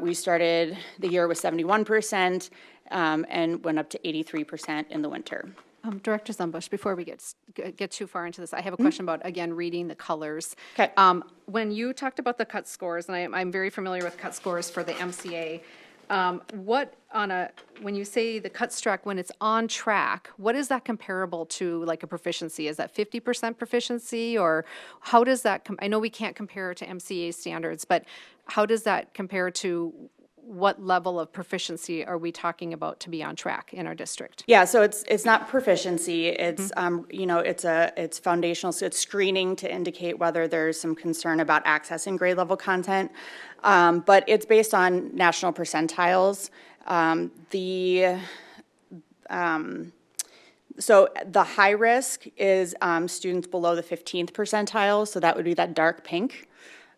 we started the year with 71% and went up to 83% in the winter. Director Zumbush, before we get too far into this, I have a question about, again, reading the colors. Okay. When you talked about the cut scores, and I'm very familiar with cut scores for the MCA, When you say the cut struck, when it's on track, what is that comparable to, like a proficiency? Is that 50% proficiency, or how does that, I know we can't compare it to MCA standards, but how does that compare to what level of proficiency are we talking about to be on track in our district? Yeah, so it's not proficiency, it's, it's foundational, so it's screening to indicate whether there's some concern about accessing grade level content. But it's based on national percentiles. So the high risk is students below the 15th percentile, so that would be that dark pink.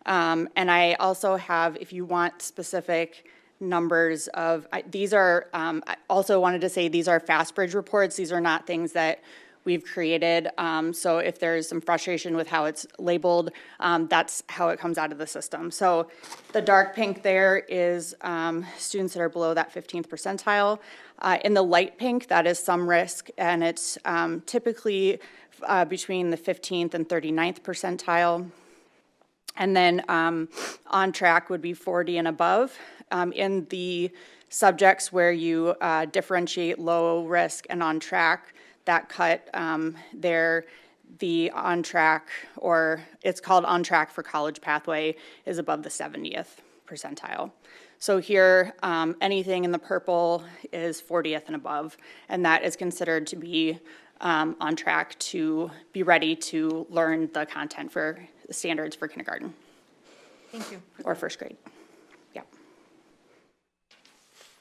And I also have, if you want specific numbers of, these are, I also wanted to say these are FastBridge reports. These are not things that we've created. So if there's some frustration with how it's labeled, that's how it comes out of the system. So the dark pink there is students that are below that 15th percentile. In the light pink, that is some risk, and it's typically between the 15th and 39th percentile. And then on track would be 40 and above. In the subjects where you differentiate low risk and on track, that cut there, the on track, or it's called on track for college pathway, is above the 70th percentile. So here, anything in the purple is 40th and above, and that is considered to be on track to be ready to learn the content for the standards for kindergarten. Thank you. Or first grade. Yeah.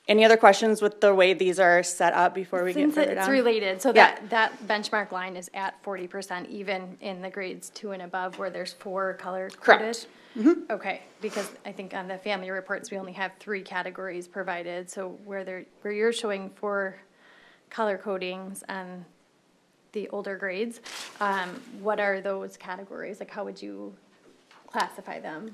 Any other questions with the way these are set up before we get Since further it's down? related, so Yeah. that benchmark line is at 40%, even in the grades 2 and above where there's 4 color coded? Correct. Okay, because I think on the family reports, we only have 3 categories provided, so where you're showing 4 color codings on the older grades, what are those categories? Like, how would you classify them?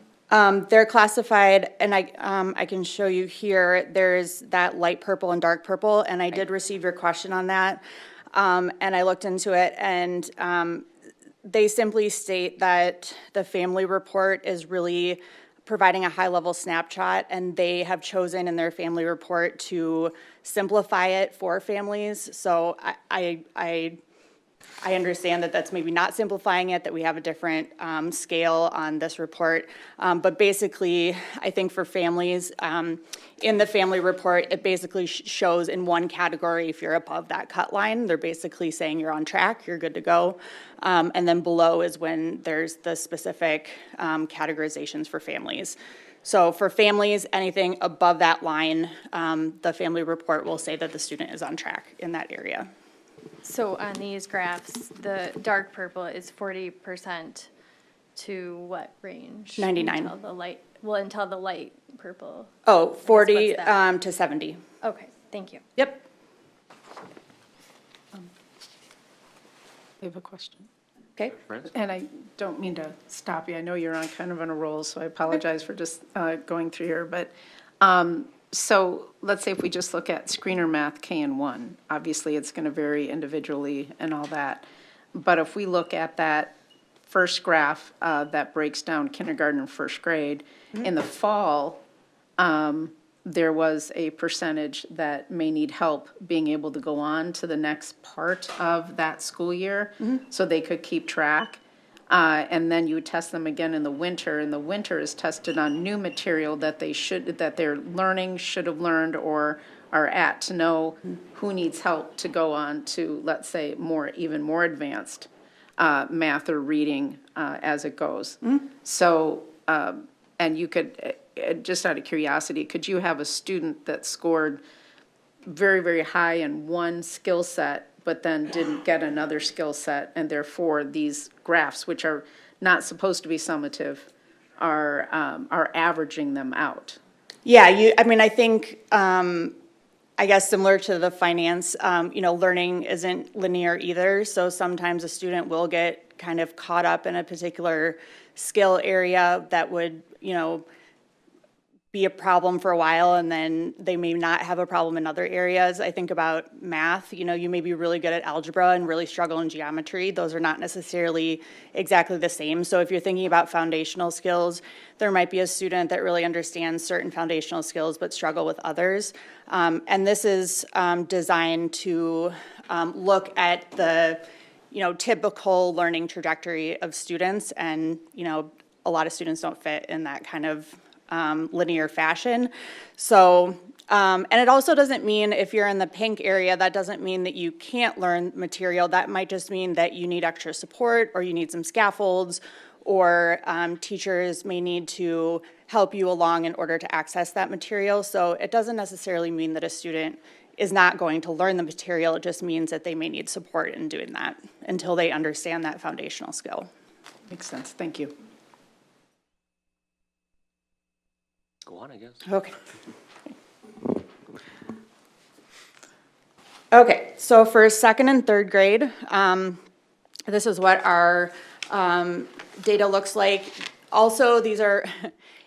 They're classified, and I can show you here, there's that light purple and dark purple, and I did receive your question on that. And I looked into it, and they simply state that the family report is really providing a high-level snapshot, and they have chosen in their family report to simplify it for families. So I understand that that's maybe not simplifying it, that we have a different scale on this report. But basically, I think for families, in the family report, it basically shows in one category if you're above that cut line. They're basically saying you're on track, you're good to go. And then below is when there's the specific categorizations for families. So for families, anything above that line, the family report will say that the student is on track in that area. So on these graphs, the dark purple is 40% to what range? 99. Until the light purple. Oh, 40 What's that? to 70. Okay, thank you. Yep. I have a question. Okay. And I don't mean to stop you. I know you're on kind of on a roll, so I apologize for just going through here. But so let's say if we just look at screener math KN1, obviously it's going to vary individually and all that. But if we look at that first graph that breaks down kindergarten and first grade, in the fall, there was a percentage that may need help being able to go on to the next part of that school year so they could keep track. And then you would test them again in the winter, and the winter is tested on new material that they're learning, should have learned, or are at to know who needs help to go on to, let's say, even more advanced math or reading as it goes. So, and you could, just out of curiosity, could you have a student that scored very, very high in one skill set but then didn't get another skill set, and therefore these graphs, which are not supposed to be summative, are averaging them out? Yeah, I think, I guess similar to the finance, learning isn't linear either. So sometimes a student will get kind of caught up in a particular skill area that would, be a problem for a while and then they may not have a problem in other areas. I think about math, you know, you may be really good at algebra and really struggle in geometry. Those are not necessarily exactly the same. So if you're thinking about foundational skills, there might be a student that really understands certain foundational skills but struggle with others. And this is designed to look at the, you know, typical learning trajectory of students, and, you know, a lot of students don't fit in that kind of linear fashion. So, and it also doesn't mean if you're in the pink area, that doesn't mean that you can't learn material. That might just mean that you need extra support, or you need some scaffolds, or teachers may need to help you along in order to access that material. So it doesn't necessarily mean that a student is not going to learn the material. It just means that they may need support in doing that until they understand that foundational skill. Makes sense. Thank you. Go on, I guess. Okay. Okay, so for second and third grade, this is what our data looks like. Also, these are,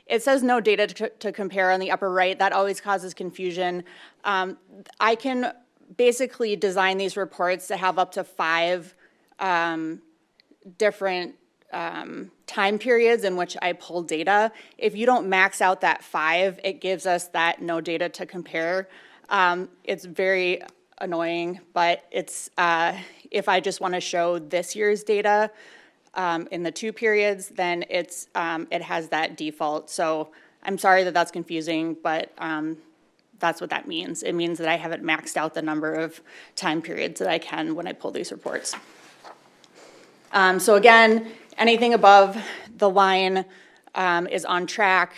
it says no data to compare on the upper right. That always causes confusion. I can basically design these reports to have up to 5 different time periods in which I pull data. If you don't max out that 5, it gives us that no data to compare. It's very annoying, but it's if I just want to show this year's data in the 2 periods, then it's it has that default. So I'm sorry that that's confusing, but that's what that means. It means that I haven't maxed out the number of time periods that I can when I pull these reports. So again, anything above the line is on track.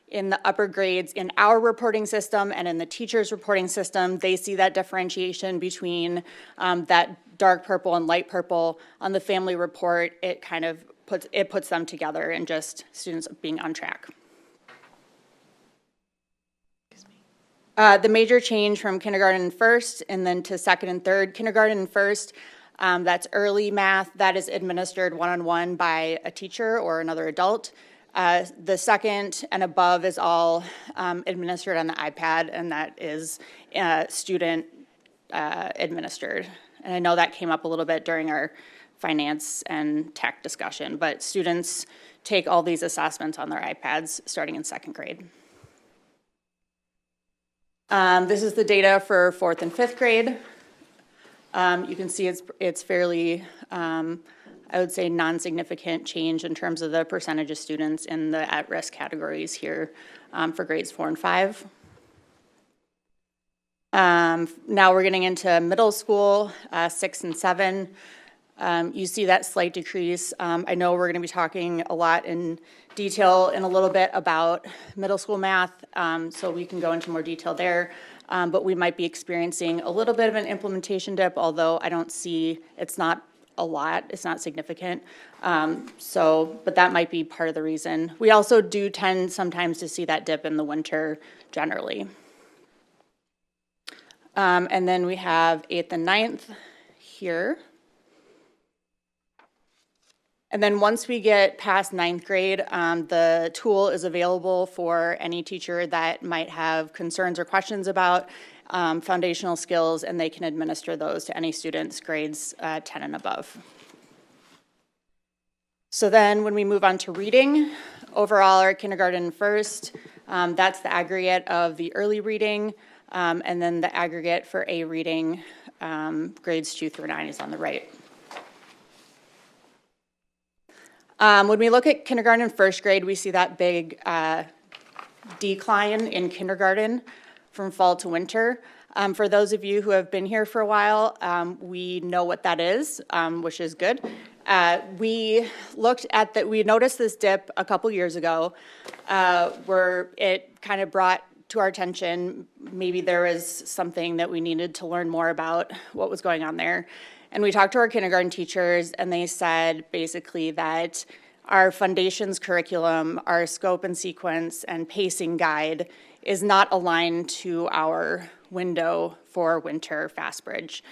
In the upper grades, in our reporting system and in the teacher's reporting system, they see that differentiation between that dark purple and light purple. On the family report, it kind of puts them together and just students being on track. The major change from kindergarten and first and then to second and third. Kindergarten and first, that's early math. That is administered one-on-one by a teacher or another adult. The second and above is all administered on the iPad, and that is student administered. And I know that came up a little bit during our finance and tech discussion, but students take all these assessments on their iPads starting in second grade. This is the data for fourth and fifth grade. You can see it's fairly, I would say, non-significant change in terms of the percentage of students in the at-risk categories here for grades 4 and 5. Now we're getting into middle school, 6 and 7. You see that slight decrease. I know we're going to be talking a lot in detail in a little bit about middle school math, so we can go into more detail there. But we might be experiencing a little bit of an implementation dip, although I don't see, it's not a lot, it's not significant. But that might be part of the reason. We also do tend sometimes to see that dip in the winter generally. And then we have 8th and 9th here. And then once we get past 9th grade, the tool is available for any teacher that might have concerns or questions about foundational skills, and they can administer those to any students grades 10 and above. So then when we move on to reading, overall our kindergarten first, that's the aggregate of the early reading, and then the aggregate for A reading, grades 2 through 9 is on the right. When we look at kindergarten and first grade, we see that big decline in kindergarten from fall to winter. For those of you who have been here for a while, we know what that is, which is good. We looked at that, we noticed this dip a couple years ago where it kind of brought to our attention, maybe there was something that we needed to learn more about what was going on there. And we talked to our kindergarten teachers, and they said basically that our foundations curriculum, our scope and sequence and pacing guide is not aligned to our window for winter FastBridge.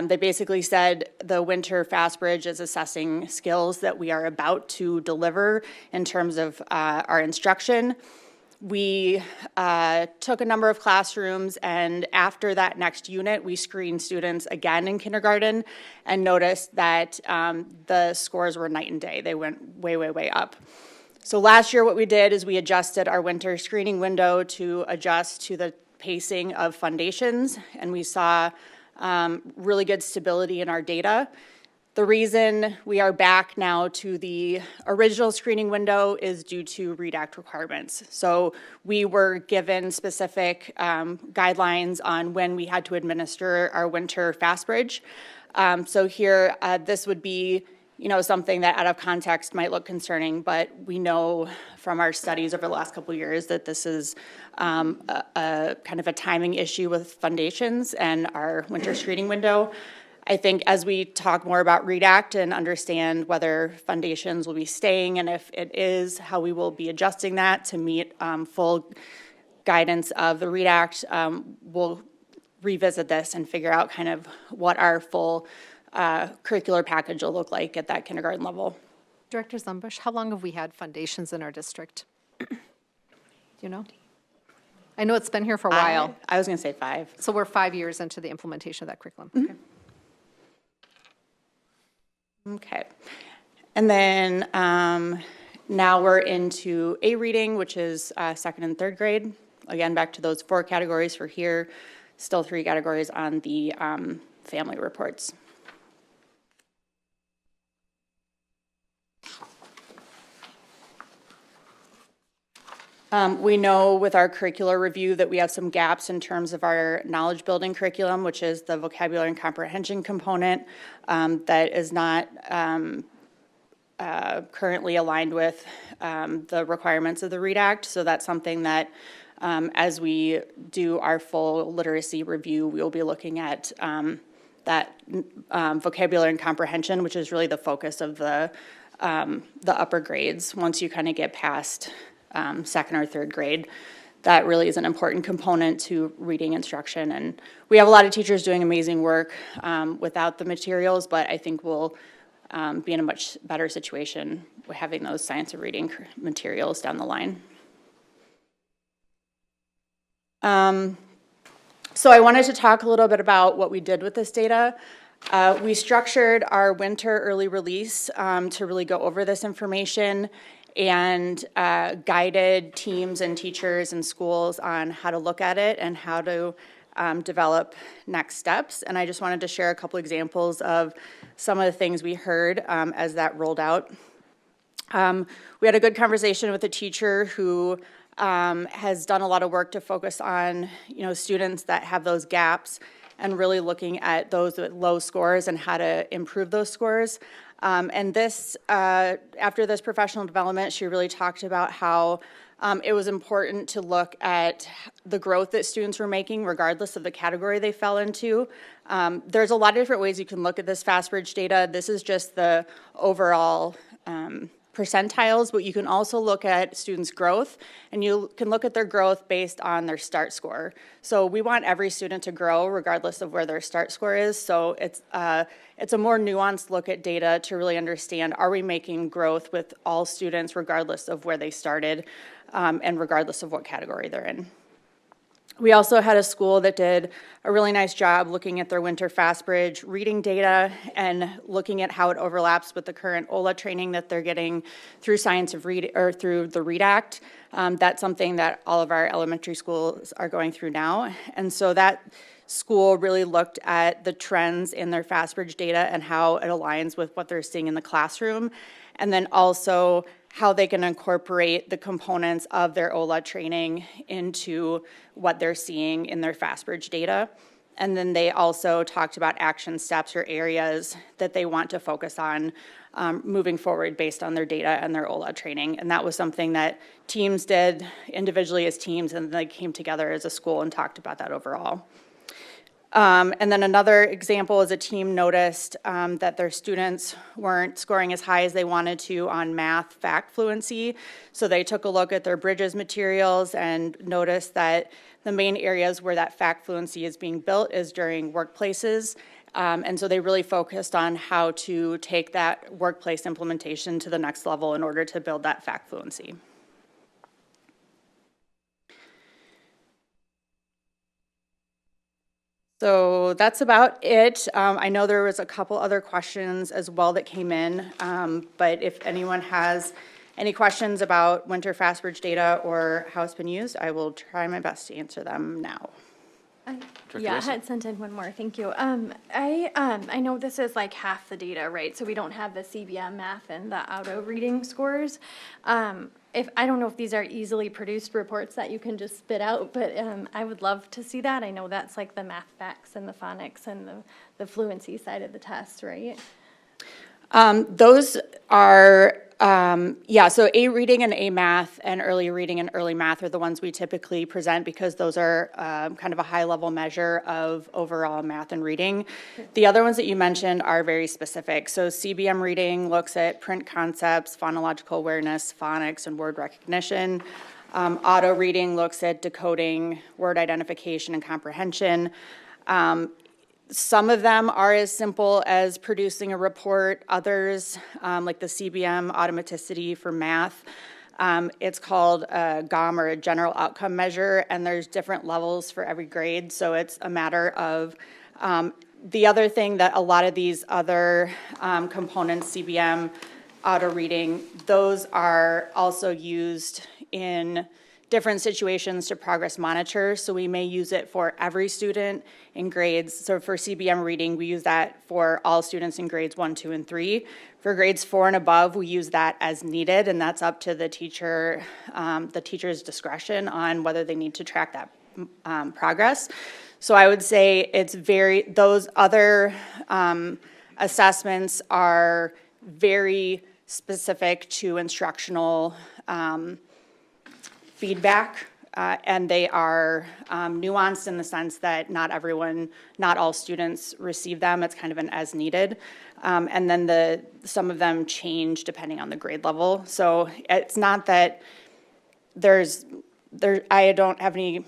They basically said the winter FastBridge is assessing skills that we are about to deliver in terms of our instruction. We took a number of classrooms, and after that next unit, we screened students again in kindergarten and noticed that the scores were night and day. They went way, way, way up. So last year what we did is we adjusted our winter screening window to adjust to the pacing of foundations, and we saw really good stability in our data. The reason we are back now to the original screening window is due to READ Act requirements. So we were given specific guidelines on when we had to administer our winter fast bridge. So here, this would be, something that out of context might look concerning, but we know from our studies over the last couple of years that this is a kind of a timing issue with foundations and our winter screening window. I think as we talk more about READ Act and understand whether foundations will be staying, and if it is, how we will be adjusting that to meet full guidance of the READ Act, we'll revisit this and figure out kind of what our full curricular package will look like at that kindergarten level. Director Zumbush, how long have we had foundations in our district? Do you know? I know it's been here for a while. I was going to say 5. So we're 5 years into the implementation of that curriculum. Mm-hmm. Okay. Okay. And then now we're into A reading, which is 2nd and 3rd grade. Again, back to those 4 categories for here. Still 3 categories on the family reports. We know with our curricular review that we have some gaps in terms of our knowledge building curriculum, which is the vocabulary and comprehension component that is not currently aligned with the requirements of the READ Act. So that's something that as we do our full literacy review, we will be looking at that vocabulary and comprehension, which is really the focus of the upper grades. Once you kind of get past 2nd or 3rd grade, that really is an important component to reading instruction. And we have a lot of teachers doing amazing work without the materials, but I think we'll be in a much better situation with having those science of reading materials down the line. So I wanted to talk a little bit about what we did with this data. We structured our winter early release to really go over this information and guided teams and teachers and schools on how to look at it and how to develop next steps. And I just wanted to share a couple examples of some of the things we heard as that rolled out. We had a good conversation with a teacher who has done a lot of work to focus on, students that have those gaps and really looking at those with low scores and how to improve those scores. And this, after this professional development, she really talked about how it was important to look at the growth that students were making regardless of the category they fell into. There's a lot of different ways you can look at this FastBridge data. This is just the overall percentiles, but you can also look at students' growth, and you can look at their growth based on their START score. So we want every student to grow regardless of where their START score is. So it's a more nuanced look at data to really understand, are we making growth with all students regardless of where they started and regardless of what category they're in. We also had a school that did a really nice job looking at their winter FastBridge reading data and looking at how it overlaps with the current OLA training that they're getting through Science of Read or through the READ Act. That's something that all of our elementary schools are going through now. And so that school really looked at the trends in their FastBridge data and how it aligns with what they're seeing in the classroom. And then also how they can incorporate the components of their OLA training into what they're seeing in their FastBridge data. And then they also talked about action steps or areas that they want to focus on moving forward based on their data and their OLA training. And that was something that teams did individually as teams, and they came together as a school and talked about that overall. And then another example is a team noticed that their students weren't scoring as high as they wanted to on math fact fluency. So they took a look at their Bridges materials and noticed that the main areas where that fact fluency is being built is during workplaces. And so they really focused on how to take that workplace implementation to the next level in order to build that fact fluency. So that's about it. I know there was a couple other questions as well that came in, but if anyone has any questions about Winter FastBridge data or how it's been used, I will try my best to answer them now. Yeah, I had sent in one more, thank you. I know this is like half the data, right? So we don't have the CBM math and the auto reading scores. I don't know if these are easily produced reports that you can just spit out, but I would love to see that. I know that's like the math facts and the phonics and the fluency side of the test, right? Those are, so A reading and A math and early reading and early math are the ones we typically present because those are kind of a high level measure of overall math and reading. The other ones that you mentioned are very specific. So CBM reading looks at print concepts, phonological awareness, phonics, and word recognition. Auto reading looks at decoding, word identification, and comprehension. Some of them are as simple as producing a report. Others, like the CBM automaticity for math, it's called a GOM, or a general outcome measure, and there's different levels for every grade. So it's a matter of the other thing that a lot of these other components, CBM, auto reading, those are also used in different situations to progress monitor. So we may use it for every student in grades. So for CBM reading, we use that for all students in grades 1, 2, and 3. For grades 4 and above, we use that as needed, and that's up to the teacher, the teacher's discretion on whether they need to track that progress. So I would say those other assessments are very specific to instructional feedback, and they are nuanced in the sense that not all students receive them. It's kind of an as needed. And then some of them change depending on the grade level. So it's not that I don't have any,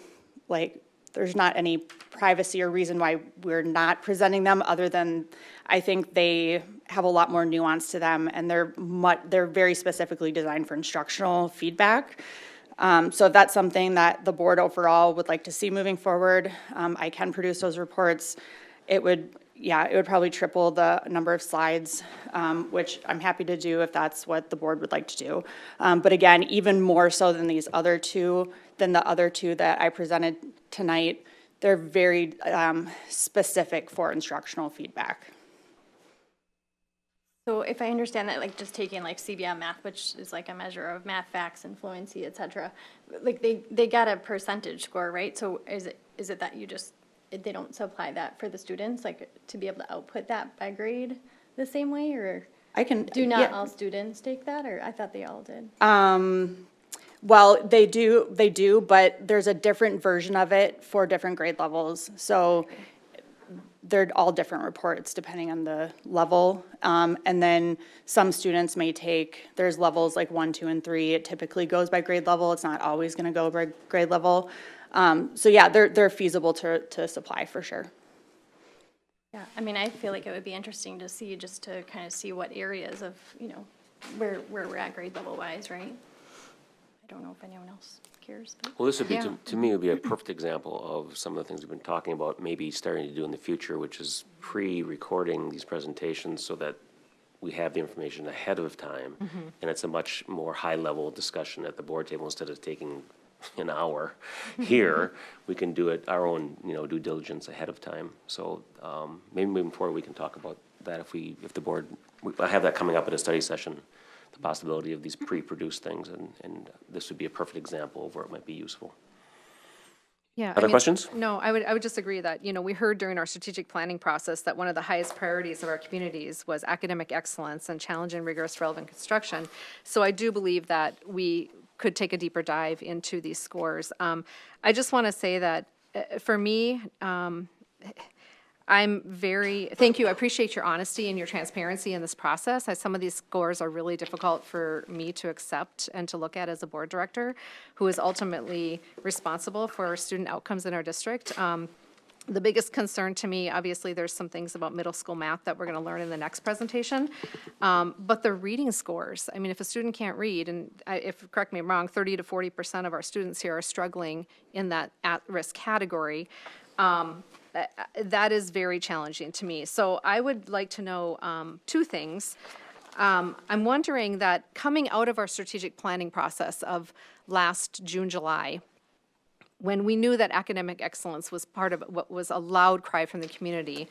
there's not any privacy or reason why we're not presenting them, other than I think they have a lot more nuance to them, and they're very specifically designed for instructional feedback. So if that's something that the board overall would like to see moving forward, I can produce those reports. It would probably triple the number of slides, which I'm happy to do if that's what the board would like to do. But again, even more so than the other two that I presented tonight, they're very specific for instructional feedback. So if I understand that, like just taking like CBM math, which is like a measure of math facts and fluency, et cetera, like they got a percentage score, right? So is it that they don't supply that for the students, like to be able to output that by grade the same way, or all students take that, or I thought they all did? Well, they do, but there's a different version of it for different grade levels. So they're all different reports depending on the level. And then some students may there's levels like 1, 2, and 3. It typically goes by grade level. It's not always going to go by grade level. So yeah, they're feasible to supply for sure. Yeah, I mean, I feel like it would be interesting to see, just to kind of see what areas of, where we're at grade level wise, right? I don't know if anyone else cares. But. Well, this would be, to me, would be a perfect example of some of the things we've been talking about, maybe starting to do in the future, which is pre-recording these presentations so that we have the information ahead of time, and it's a much more high-level discussion at the board table instead of taking an hour here. We can do it our own, due diligence ahead of time. So maybe moving forward, we can talk about that if the board. I have that coming up at a study session. The possibility of these pre-produced things, and this would be a perfect example of where it might be useful. Yeah. Other questions? No, I would just agree that, we heard during our strategic planning process that one of the highest priorities of our communities was academic excellence and challenging, rigorous, relevant construction. So I do believe that we could take a deeper dive into these scores. I just want to say that for me, thank you. I appreciate your honesty and your transparency in this process. Some of these scores are really difficult for me to accept and to look at as a board director who is ultimately responsible for student outcomes in our district. The biggest concern to me, obviously, there's some things about middle school math that we're going to learn in the next presentation, but the reading scores. I mean, if a student can't read, and correct me if I'm wrong, 30 to 40% of our students here are struggling in that at-risk category. that is very challenging to me. So I would like to know two things. I'm wondering that coming out of our strategic planning process of last June, July, when we knew that academic excellence was part of what was a loud cry from the community,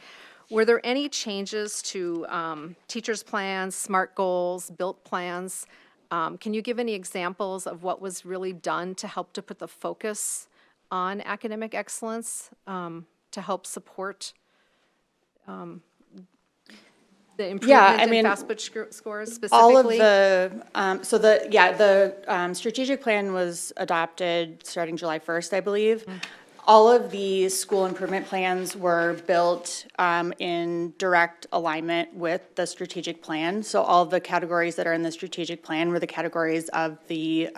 were there any changes to teachers' plans, SMART goals, built plans? Can you give any examples of what was really done to help to put the focus on academic excellence to help support the improvement in FAST scores specifically? All of the, the strategic plan was adopted starting July 1st, I believe. All of the school improvement plans were built in direct alignment with the strategic plan. So all of the categories that are in the strategic plan were the categories of the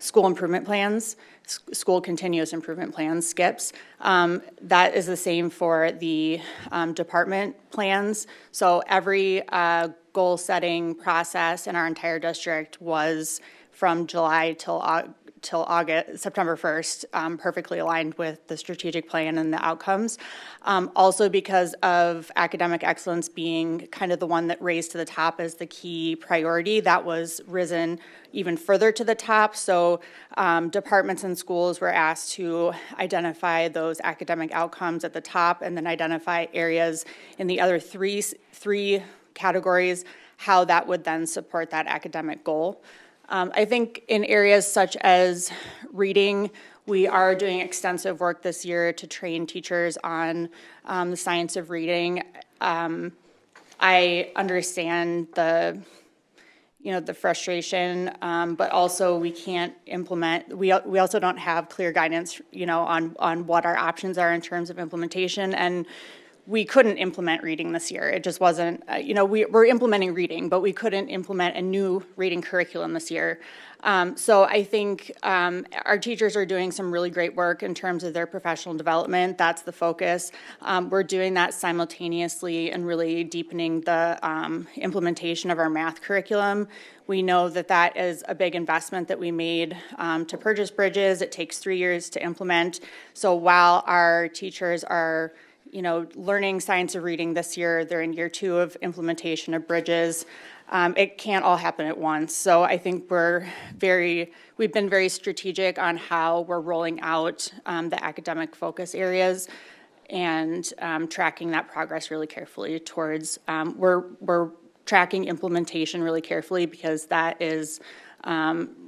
school improvement plans, school continuous improvement plans, SKIPs. That is the same for the department plans. So every goal setting process in our entire district was from July till August, September 1st, perfectly aligned with the strategic plan and the outcomes. Also because of academic excellence being kind of the one that raised to the top as the key priority, that was risen even further to the top. So departments and schools were asked to identify those academic outcomes at the top and then identify areas in the other three categories, how that would then support that academic goal. I think in areas such as reading, we are doing extensive work this year to train teachers on the science of reading. I understand the frustration, but also we can't implement, we also don't have clear guidance, on what our options are in terms of implementation. And we couldn't implement reading this year. It just wasn't, we're implementing reading, but we couldn't implement a new reading curriculum this year. So I think our teachers are doing some really great work in terms of their professional development. That's the focus. We're doing that simultaneously and really deepening the implementation of our math curriculum. We know that that is a big investment that we made to purchase Bridges. It takes 3 years to implement. So while our teachers are learning science of reading this year, they're in year 2 of implementation of Bridges. It can't all happen at once. So I think we've been very strategic on how we're rolling out the academic focus areas and tracking that progress really carefully towards, we're tracking implementation really carefully because that is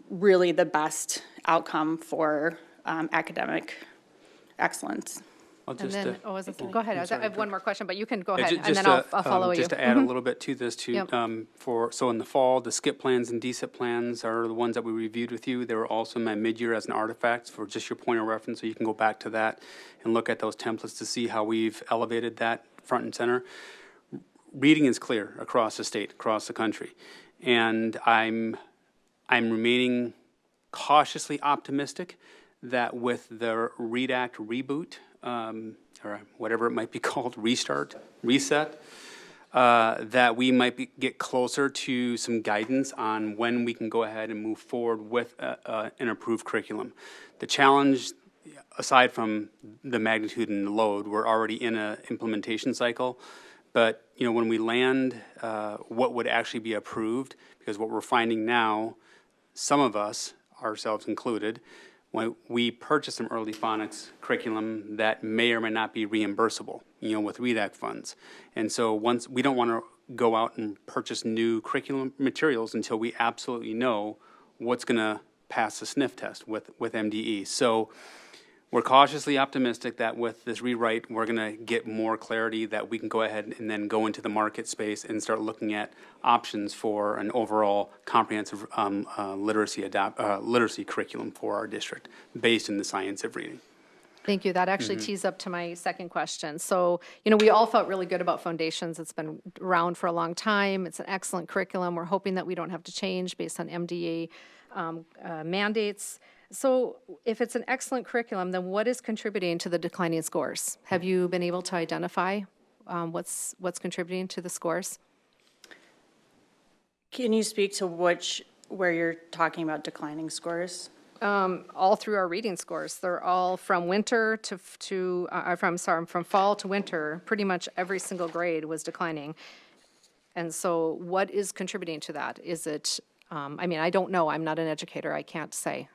really the best outcome for academic excellence. Go ahead. I have one more question, but you can go ahead, and then I'll follow you. Just to add a little bit to this, so in the fall, the SKIP plans and DSIP plans are the ones that we reviewed with you. They were also in my mid-year as an artifact for just your point of reference, so you can go back to that and look at those templates to see how we've elevated that front and center. Reading is clear across the state, across the country, and I'm remaining cautiously optimistic that with the READ Act reboot, or whatever it might be called, reset, that we might get closer to some guidance on when we can go ahead and move forward with an approved curriculum. The challenge, aside from the magnitude and the load, we're already in an implementation cycle, but when we land what would actually be approved, because what we're finding now, some of us, ourselves included, when we purchase some early phonics curriculum that may or may not be reimbursable, with READ Act funds. And so once we don't want to go out and purchase new curriculum materials until we absolutely know what's going to pass the sniff test with MDE. So we're cautiously optimistic that with this rewrite, we're going to get more clarity that we can go ahead and then go into the market space and start looking at options for an overall comprehensive literacy curriculum for our district based in the science of reading. Thank you. That actually tees up to my second question. So, we all felt really good about Foundations. It's been around for a long time. It's an excellent curriculum. We're hoping that we don't have to change based on MDA mandates. So if it's an excellent curriculum, then what is contributing to the declining scores? Have you been able to identify what's contributing to the scores? Can you speak to where you're talking about declining scores? all through our reading scores. They're all from winter from fall to winter. Pretty much every single grade was declining. And so what is contributing to that? Is it, I don't know. I'm not an educator. I can't say.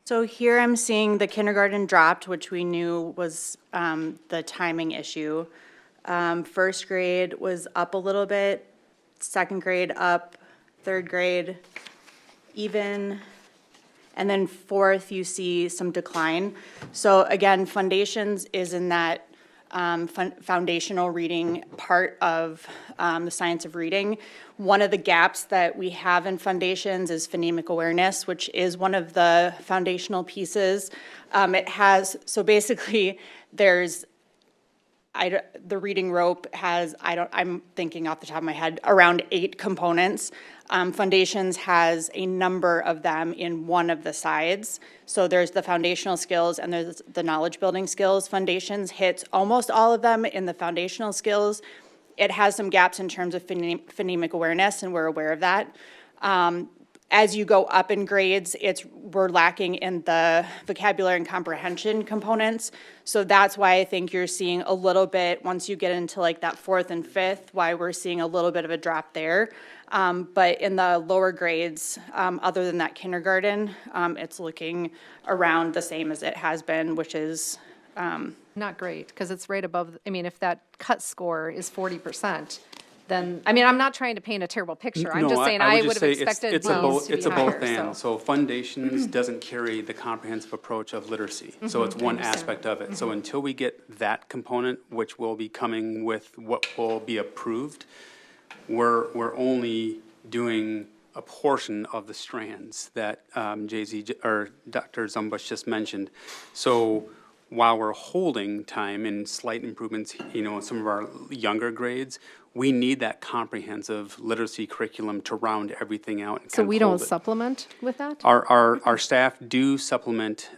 So here I'm seeing the kindergarten dropped, which we knew was the timing issue. First grade was up a little bit, second grade up, third grade even, and then fourth you see some decline. So again, foundations is in that foundational reading part of the science of reading. One of the gaps that we have in foundations is phonemic awareness, which is one of the foundational pieces. So basically there's, the reading rope has, I'm thinking off the top of my head, around 8 components. Foundations has a number of them in one of the sides. So there's the foundational skills and there's the knowledge building skills. Foundations hits almost all of them in the foundational skills. It has some gaps in terms of phonemic awareness, and we're aware of that. As you go up in grades, we're lacking in the vocabulary and comprehension components. So that's why I think you're seeing a little bit, once you get into like that 4th and 5th, why we're seeing a little bit of a drop there. But in the lower grades, other than that kindergarten, it's looking around the same as it has been, which is Not great, because it's right above, if that cut score is 40%, then, I'm not trying to paint a terrible picture. I'm just saying I would have expected these to be higher. It's a both and. So foundations doesn't carry the comprehensive approach of literacy. So it's one aspect of it. So until we get that component, which will be coming with what will be approved, we're only doing a portion of the strands that Dr. Zumbush just mentioned. So while we're holding time and slight improvements, in some of our younger grades, we need that comprehensive literacy curriculum to round everything out. And So we don't supplement with that? Our staff do supplement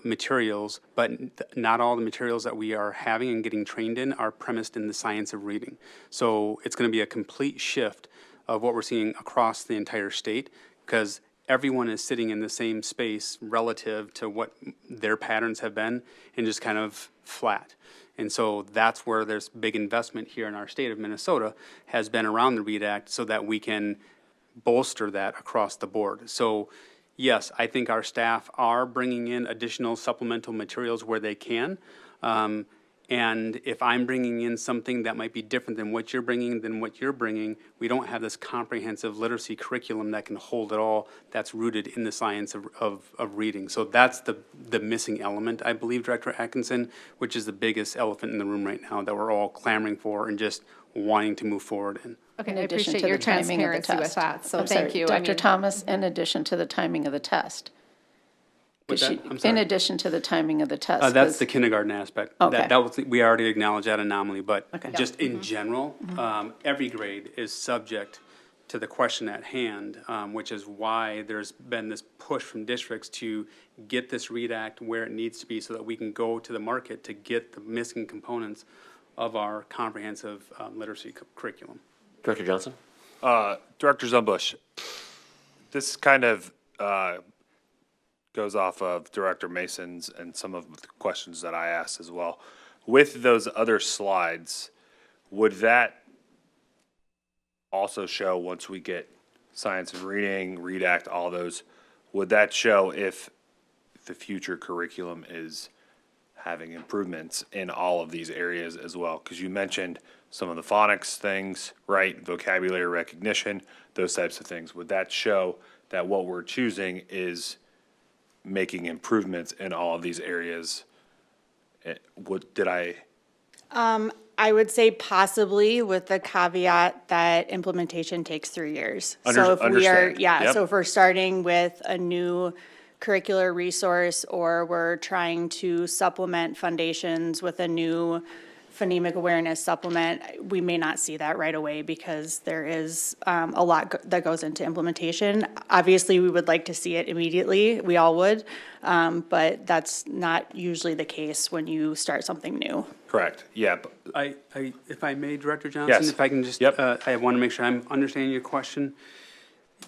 materials, but not all the materials that we are having and getting trained in are premised in the science of reading. So it's going to be a complete shift of what we're seeing across the entire state, because everyone is sitting in the same space relative to what their patterns have been and just kind of flat. And so that's where there's big investment here in our state of Minnesota has been around the READ Act so that we can bolster that across the board. So yes, I think our staff are bringing in additional supplemental materials where they can. And if I'm bringing in something that might be different than what you're bringing, we don't have this comprehensive literacy curriculum that can hold it all that's rooted in the science of reading. So that's the missing element, I believe, Director Atkinson, which is the biggest elephant in the room right now that we're all clamoring for and just wanting to move forward in. Okay, In I addition appreciate to your the timing of the transparency with test. that, so I'm thank sorry, you. Dr. Thomas, in addition to the timing of the test. What's that? I'm In sorry. addition to the timing of the test. That's the kindergarten aspect. Okay. That was, we already acknowledged that anomaly, but Okay. just in general, every grade is subject to the question at hand, which is why there's been this push from districts to get this READ Act where it needs to be so that we can go to the market to get the missing components of our comprehensive literacy curriculum. Director Johnson? Director Zumbush, this kind of goes off of Director Mason's and some of the questions that I asked as well. With those other slides, would that also show, once we get science and reading, READ Act, all those, would that show if the future curriculum is having improvements in all of these areas as well? Because you mentioned some of the phonics things, right? Vocabulary recognition, those types of things. Would that show that what we're choosing is making improvements in all of these areas? I would say possibly, with the caveat that implementation takes 3 years. So if we are, Understand. Yep. so if we're starting with a new curricular resource, or we're trying to supplement foundations with a new phonemic awareness supplement, we may not see that right away because there is a lot that goes into implementation. Obviously, we would like to see it immediately. We all would, but that's not usually the case when you start something new. Correct, yeah. If I may, Director Johnson, Yes. if I can just, I want to make sure I'm understanding your question,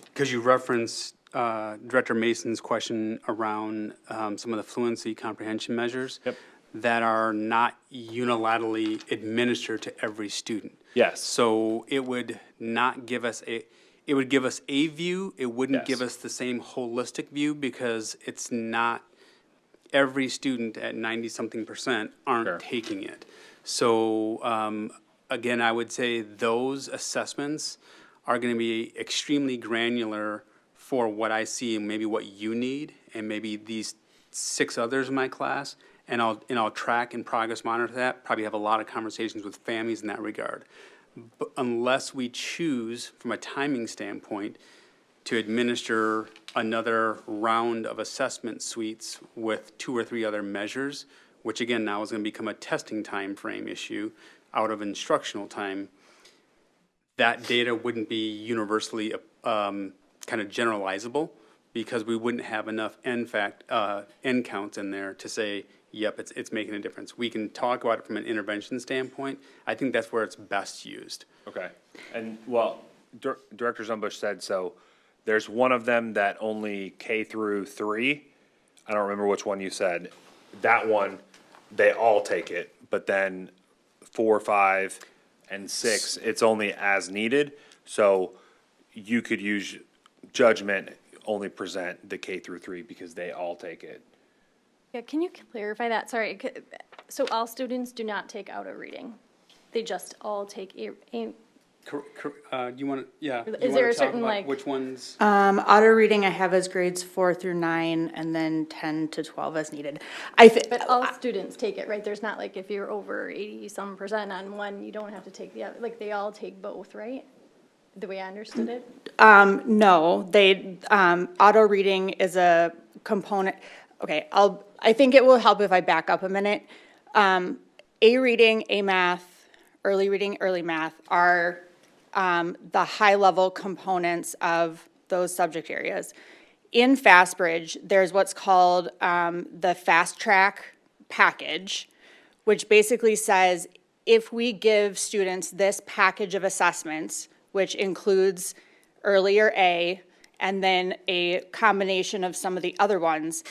because you referenced Director Mason's question around some of the fluency comprehension measures that are not unilaterally administered to every student. Yes. So it would not give us it would give us a view. It wouldn't give us the same holistic view because it's not every student at 90-something% aren't taking it. So again, I would say those assessments are going to be extremely granular for what I see and maybe what you need, and maybe these 6 others in my class, and I'll track and progress monitor that. Probably have a lot of conversations with families in that regard. But unless we choose, from a timing standpoint, to administer another round of assessment suites with 2 or 3 other measures, which again now is going to become a testing time frame issue out of instructional time, that data wouldn't be universally kind of generalizable because we wouldn't have enough end counts in there to say, yep, it's making a difference. We can talk about it from an intervention standpoint. I think that's where it's best used. Okay. And, well, Director Zumbush said, so there's one of them that only K through 3. I don't remember which one you said. That one, they all take it, but then 4, 5, and 6, it's only as needed. So you could use judgment, only present the K through 3 because they all take it. Yeah, can you clarify that? Sorry. So all students do not take auto reading? They just all take a Do you want to, yeah. do you Is wanna there a talk certain, about like- which ones? Auto reading I have as grades 4 through 9, and then 10 to 12 as needed. But all students take it, right? There's not like if you're over 80-some% on one, you don't have to take the other. Like they all take both, right? The way I understood it? No, auto reading is a component. Okay, I think it will help if I back up a minute. A reading, A math, early reading, early math are the high-level components of those subject areas. In FastBridge, there's what's called the Fast Track package, which basically says if we give students this package of assessments, which includes earlier A and then a combination of some of the other ones,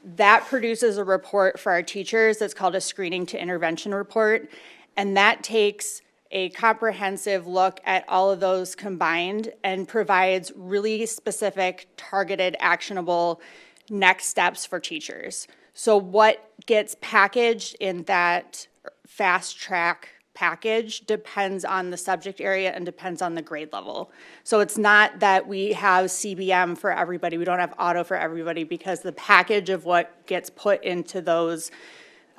that produces a report for our teachers that's called a screening to intervention report. And that takes a comprehensive look at all of those combined and provides really specific, targeted, actionable next steps for teachers. So what gets packaged in that fast track package depends on the subject area and depends on the grade level. So it's not that we have CBM for everybody, we don't have auto for everybody, because the package of what gets put into those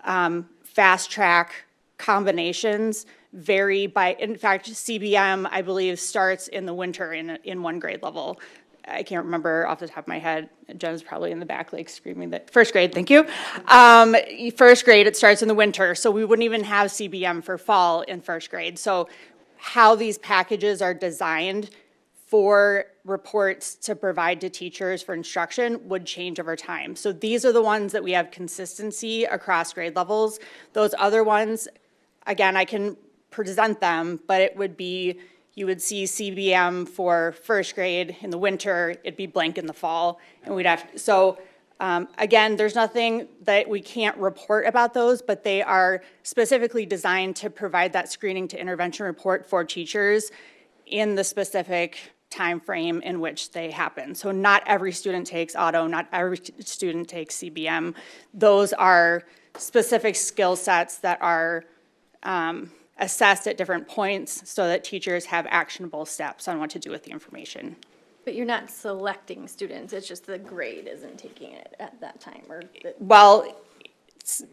fast track combinations vary by, in fact, CBM, I believe, starts in the winter in one grade level. I can't remember off the top of my head. Jen's probably in the back, like screaming that. First grade, thank you. First grade, it starts in the winter, so we wouldn't even have CBM for fall in first grade. So how these packages are designed for reports to provide to teachers for instruction would change over time. So these are the ones that we have consistency across grade levels. Those other ones, again, I can present them, but it would be, you would see CBM for first grade in the winter, it'd be blank in the fall, and we'd have, so again, there's nothing that we can't report about those, but they are specifically designed to provide that screening to intervention report for teachers in the specific time frame in which they happen. So not every student takes auto, not every student takes CBM. Those are specific skill sets that are assessed at different points so that teachers have actionable steps on what to do with the information. But you're not selecting students, it's just the grade isn't taking it at that time, or? Well,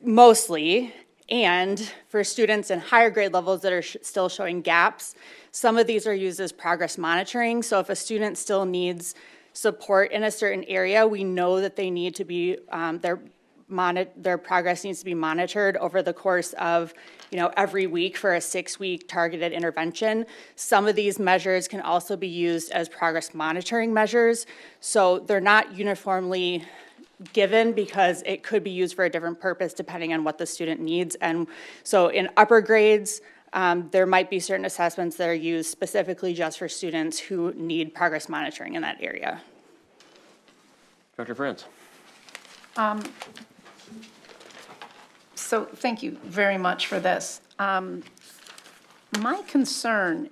mostly, and for students in higher grade levels that are still showing gaps, some of these are used as progress monitoring. So if a student still needs support in a certain area, we know that they need to be, their progress needs to be monitored over the course of, every week for a 6-week targeted intervention. Some of these measures can also be used as progress monitoring measures. So they're not uniformly given because it could be used for a different purpose depending on what the student needs. And so in upper grades, there might be certain assessments that are used specifically just for students who need progress monitoring in that area. Dr. Franz. So thank you very much for this. My concern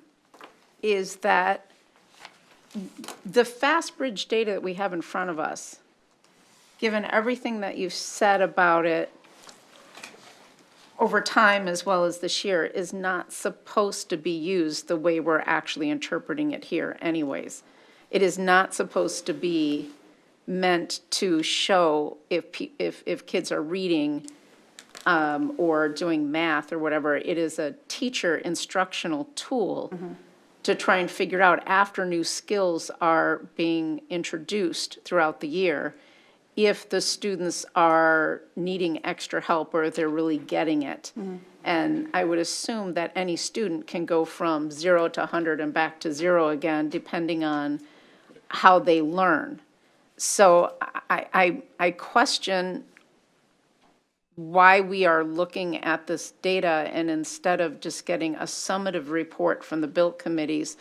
is that the FastBridge data that we have in front of us, given everything that you've said about it over time as well as this year, is not supposed to be used the way we're actually interpreting it here anyways. It is not supposed to be meant to show if kids are reading or doing math or whatever. It is a teacher instructional tool to try and figure out, after new skills are being introduced throughout the year, if the students are needing extra help or if they're really getting it. And I would assume that any student can go from 0 to 100 and back to 0 again, depending on how they learn. So I question why we are looking at this data, and instead of just getting a summative report from the built committees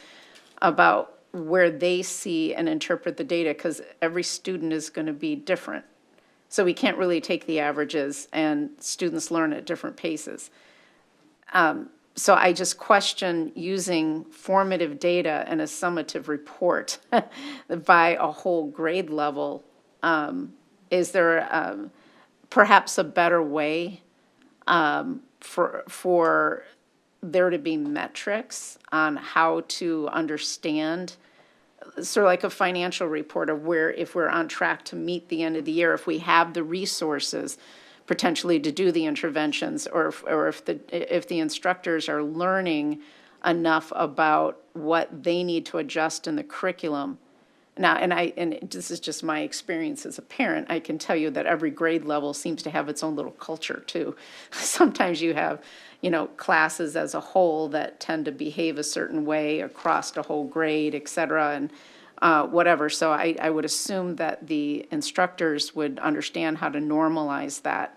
about where they see and interpret the data, because every student is going to be different. So we can't really take the averages, and students learn at different paces. So I just question using formative data and a summative report by a whole grade level. Is there perhaps a better way for there to be metrics on how to understand, sort of like a financial report of where, if we're on track to meet the end of the year, if we have the resources potentially to do the interventions, or if the instructors are learning enough about what they need to adjust in the curriculum. Now, and this is just my experience as a parent, I can tell you that every grade level seems to have its own little culture too. Sometimes you have, classes as a whole that tend to behave a certain way across a whole grade, et cetera, and whatever. So I would assume that the instructors would understand how to normalize that.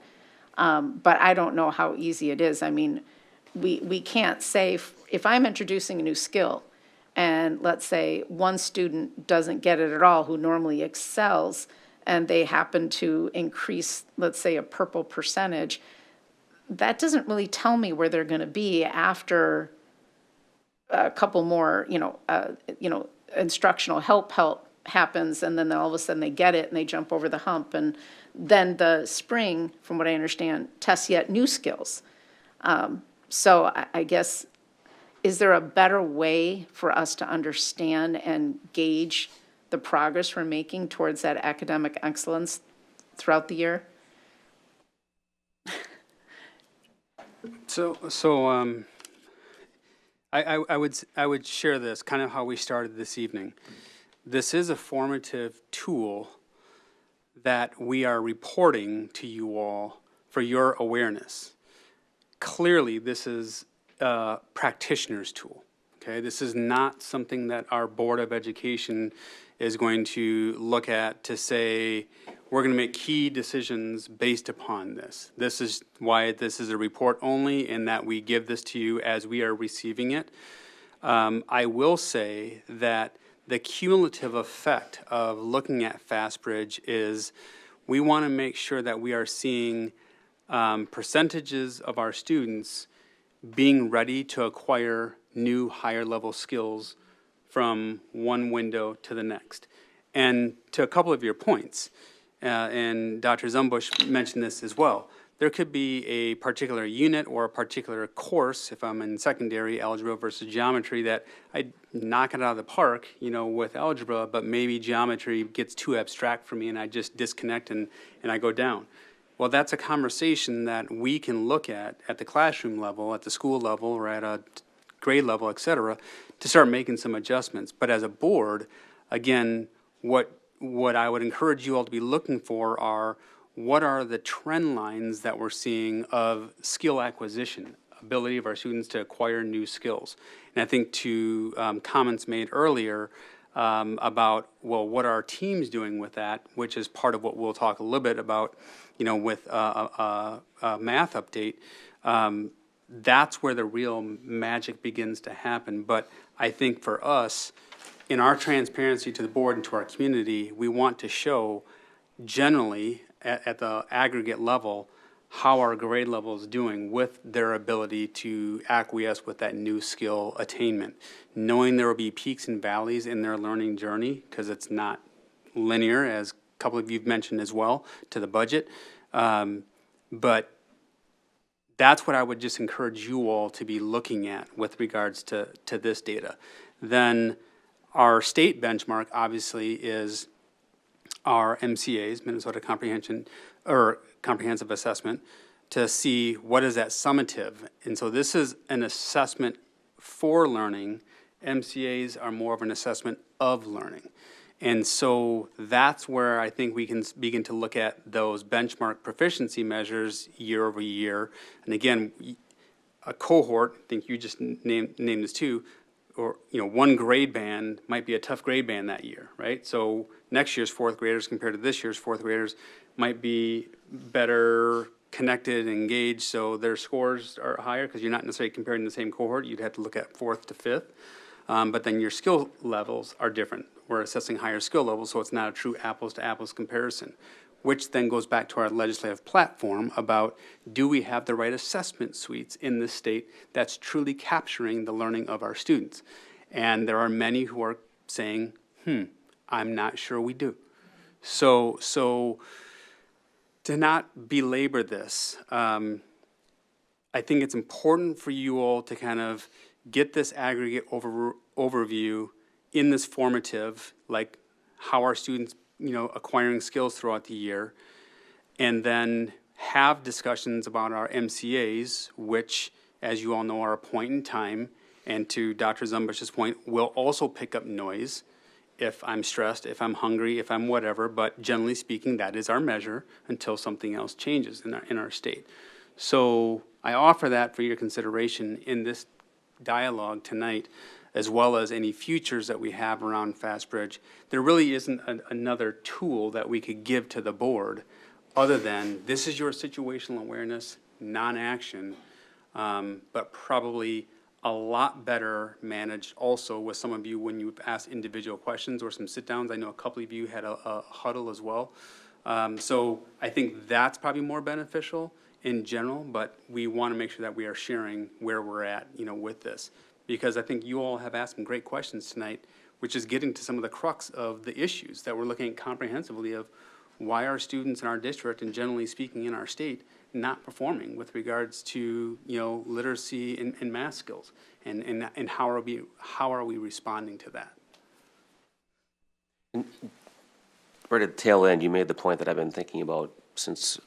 But I don't know how easy it is. I mean, we can't say, if I'm introducing a new skill, and let's say one student doesn't get it at all who normally excels, and they happen to increase, let's say, a purple percentage, that doesn't really tell me where they're going to be after a couple more, instructional help happens, and then all of a sudden they get it and they jump over the hump. And then the spring, from what I understand, tests yet new skills. So I guess, is there a better way for us to understand and gauge the progress we're making towards that academic excellence throughout the year? I would share this, kind of how we started this evening. This is a formative tool that we are reporting to you all for your awareness. Clearly, this is a practitioner's tool. Okay, this is not something that our Board of Education is going to look at to say, we're going to make key decisions based upon this. This is why this is a report only, and that we give this to you as we are receiving it. I will say that the cumulative effect of looking at FastBridge is we want to make sure that we are seeing percentages of our students being ready to acquire new higher level skills from one window to the next. And to a couple of your points, and Dr. Zumbush mentioned this as well, there could be a particular unit or a particular course, if I'm in secondary, algebra versus geometry, that I knock it out of the park, with algebra, but maybe geometry gets too abstract for me and I just disconnect and I go down. Well, that's a conversation that we can look at the classroom level, at the school level, or at a grade level, et cetera, to start making some adjustments. But as a board, again, what I would encourage you all to be looking for are, what are the trend lines that we're seeing of skill acquisition, ability of our students to acquire new skills. And I think to comments made earlier about, well, what are our teams doing with that, which is part of what we'll talk a little bit about, with a math update, that's where the real magic begins to happen. But I think for us, in our transparency to the board and to our community, we want to show generally, at the aggregate level, how our grade level is doing with their ability to acquiesce with that new skill attainment. Knowing there will be peaks and valleys in their learning journey, because it's not linear, as a couple of you mentioned as well, to the budget. But that's what I would just encourage you all to be looking at with regards to this data. Then our state benchmark obviously is our MCAs, Minnesota Comprehensive Assessment, to see what is that summative. And so this is an assessment for learning. MCAs are more of an assessment of learning. And so that's where I think we can begin to look at those benchmark proficiency measures year over year. And again, a cohort, I think you just named this too, or one grade band might be a tough grade band that year, right? So next year's fourth graders compared to this year's fourth graders might be better connected, engaged, so their scores are higher because you're not necessarily comparing the same cohort. You'd have to look at fourth to fifth. But then your skill levels are different. We're assessing higher skill levels, so it's not a true apples to apples comparison, which then goes back to our legislative platform about, do we have the right assessment suites in this state that's truly capturing the learning of our students? And there are many who are saying, I'm not sure we do. So to not belabor this, I think it's important for you all to kind of get this aggregate overview in this formative, like how our students, acquiring skills throughout the year, and then have discussions about our MCAs, which, as you all know, are a point in time, and to Dr. Zumbush's point, will also pick up noise if I'm stressed, if I'm hungry, if I'm whatever, but generally speaking, that is our measure until something else changes in our state. So I offer that for your consideration in this dialogue tonight, as well as any futures that we have around FastBridge. There really isn't another tool that we could give to the board other than this is your situational awareness, non-action, but probably a lot better managed also with some of you when you've asked individual questions or some sit-downs. I know a couple of you had a huddle as well. So I think that's probably more beneficial in general, but we want to make sure that we are sharing where we're at, with this. Because I think you all have asked some great questions tonight, which is getting to some of the crux of the issues that we're looking at comprehensively of why are students in our district and generally speaking in our state not performing with regards to, literacy and math skills, and how are we responding to that? Right at the tail end, you made the point that I've been thinking about since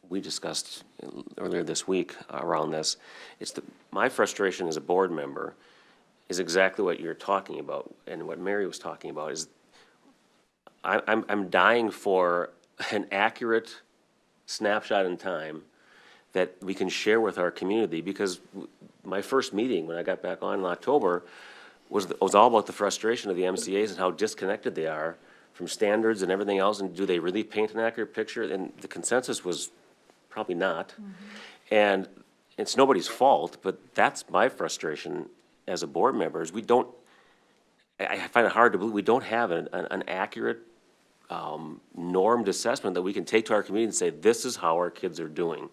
we discussed earlier this week around this. My frustration as a board member is exactly what you're talking about, and what Mary was talking about is I'm dying for an accurate snapshot in time that we can share with our community, because my first meeting when I got back on in October was all about the frustration of the MCAs and how disconnected they are from standards and everything else, and do they really paint an accurate picture? And the consensus was probably not. And it's nobody's fault, but that's my frustration as a board member, is I find it hard to believe we don't have an accurate normed assessment that we can take to our community and say, this is how our kids are doing.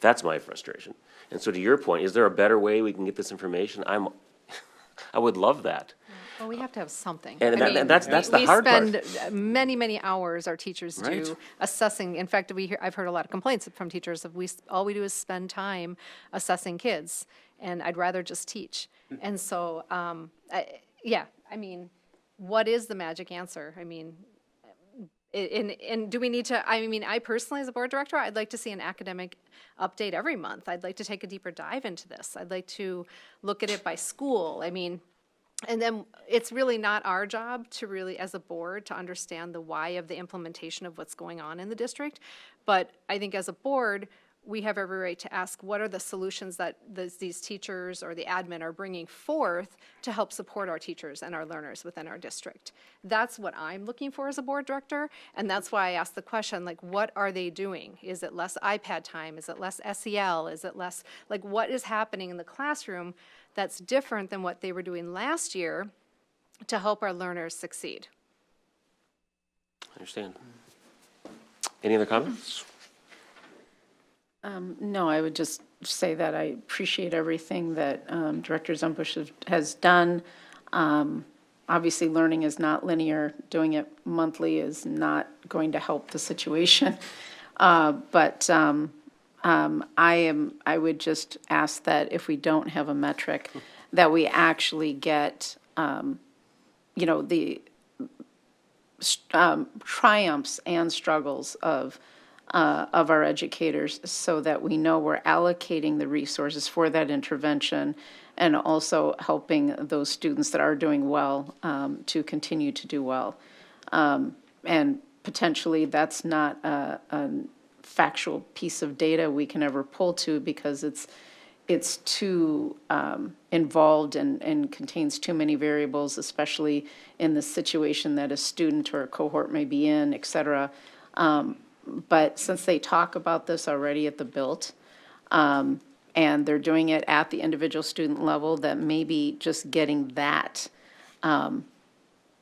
That's my frustration. And so to your point, is there a better way we can get this information? I would love that. Well, we have to have something. And that's the hard part. We spend many hours, our teachers Right. do, assessing. In fact, I've heard a lot of complaints from teachers of all we do is spend time assessing kids, and I'd rather just teach. And so, what is the magic answer? And do we need to, I personally, as a board director, I'd like to see an academic update every month. I'd like to take a deeper dive into this. I'd like to look at it by school. And then it's really not our job to really, as a board, to understand the why of the implementation of what's going on in the district. But I think as a board, we have every right to ask, what are the solutions that these teachers or the admin are bringing forth to help support our teachers and our learners within our district? That's what I'm looking for as a board director, and that's why I asked the question, what are they doing? Is it less iPad time? Is it less SEL? Is it less, what is happening in the classroom that's different than what they were doing last year to help our learners succeed? I understand. Any other comments? No, I would just say that I appreciate everything that Director Zumbush has done. Obviously, learning is not linear. Doing it monthly is not going to help the situation. But I would just ask that if we don't have a metric, that we actually get, the triumphs and struggles of our educators, so that we know we're allocating the resources for that intervention, and also helping those students that are doing well to continue to do well. And potentially that's not a factual piece of data we can ever pull to, because it's too involved and contains too many variables, especially in the situation that a student or a cohort may be in, et cetera. But since they talk about this already at the BILT, and they're doing it at the individual student level, that maybe just getting that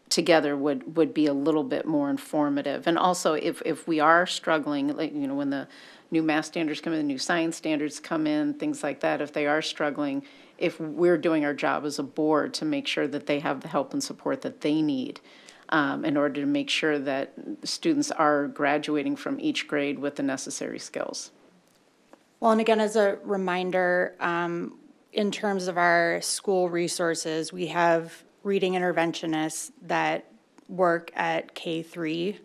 together would be a little bit more informative. And also, if we are struggling, like, when the new math standards come in, the new science standards come in, things like that, if they are struggling, if we're doing our job as a board to make sure that they have the help and support that they need, in order to make sure that students are graduating from each grade with the necessary skills. Well, and again, as a reminder, in terms of our school resources, we have reading interventionists that work at K3,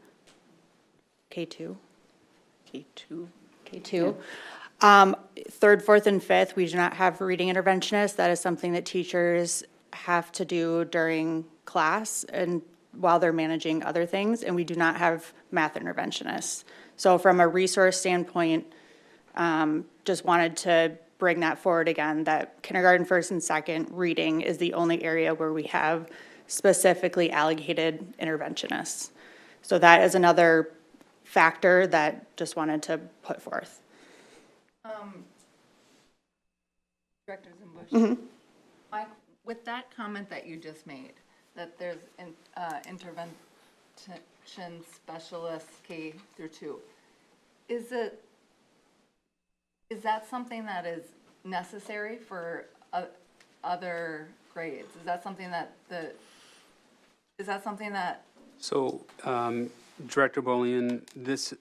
K2. Third, fourth, and fifth, we do not have reading interventionists. That is something that teachers have to do during class and while they're managing other things, and we do not have math interventionists. So from a resource standpoint, just wanted to bring that forward again, that kindergarten first and second reading is the only area where we have specifically allocated interventionists. So that is another factor that just wanted to put forth. Director Zumbush, Mm-hmm. Mike, with that comment that you just made, that there's intervention specialists K through 2, is that something that is necessary for other grades? Is that something that So, Director Bolian, this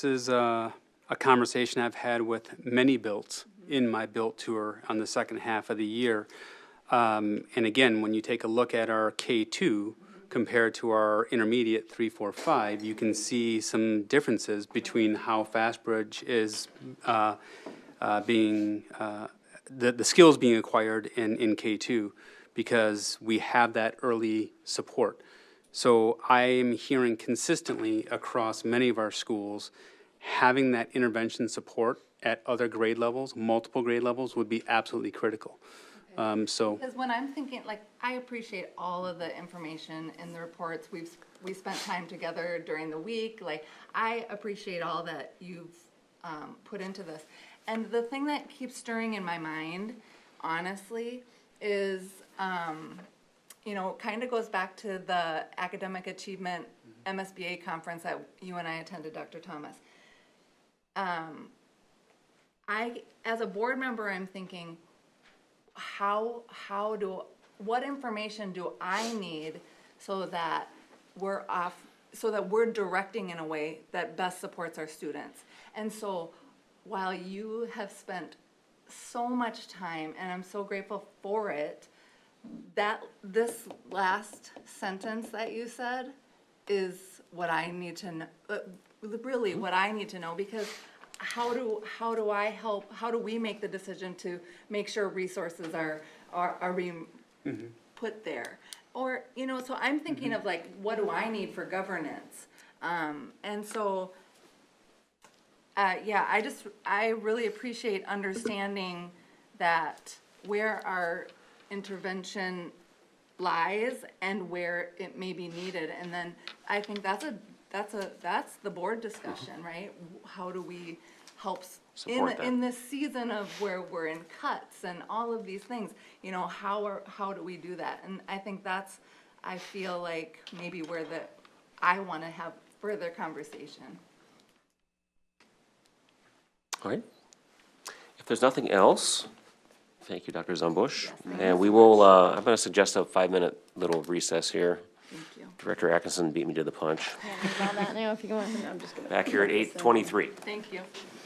is a conversation I've had with many BILTs in my BILT tour on the second half of the year. And again, when you take a look at our K2 compared to our intermediate 3, 4, 5, you can see some differences between how FastBridge is being, the skills being acquired in K2, because we have that early support. So I am hearing consistently across many of our schools, having that intervention support at other grade levels, multiple grade levels, would be absolutely critical. Because when I'm thinking, like, I appreciate all of the information in the reports. We spent time together during the week. Like, I appreciate all that you've put into this. And the thing that keeps stirring in my mind, honestly, is, kind of goes back to the academic achievement MSBA conference that you and I attended, Dr. Thomas. As a board member, I'm thinking, what information do I need so that we're directing in a way that best supports our students? And so while you have spent so much time, and I'm so grateful for it, that this last sentence that you said is what I need to know, really what I need to know, because how do I help, how do we make the decision to make sure resources are being put there? Or, so I'm thinking of, like, what do I need for governance? And so, I really appreciate understanding that where our intervention lies and where it may be needed. And then I think that's the board discussion, right? How do we help in this season of where we're in cuts and all of these things? How do we do that? And I think I feel like maybe where I want to have further conversation. All right. If there's nothing else, thank you, Dr. Zumbush. And we will, I'm going to suggest a 5-minute little recess here. Thank you. Director Atkinson beat me to the punch. About that now, if you want. I'm just gonna. Back here at 8:23. Thank you.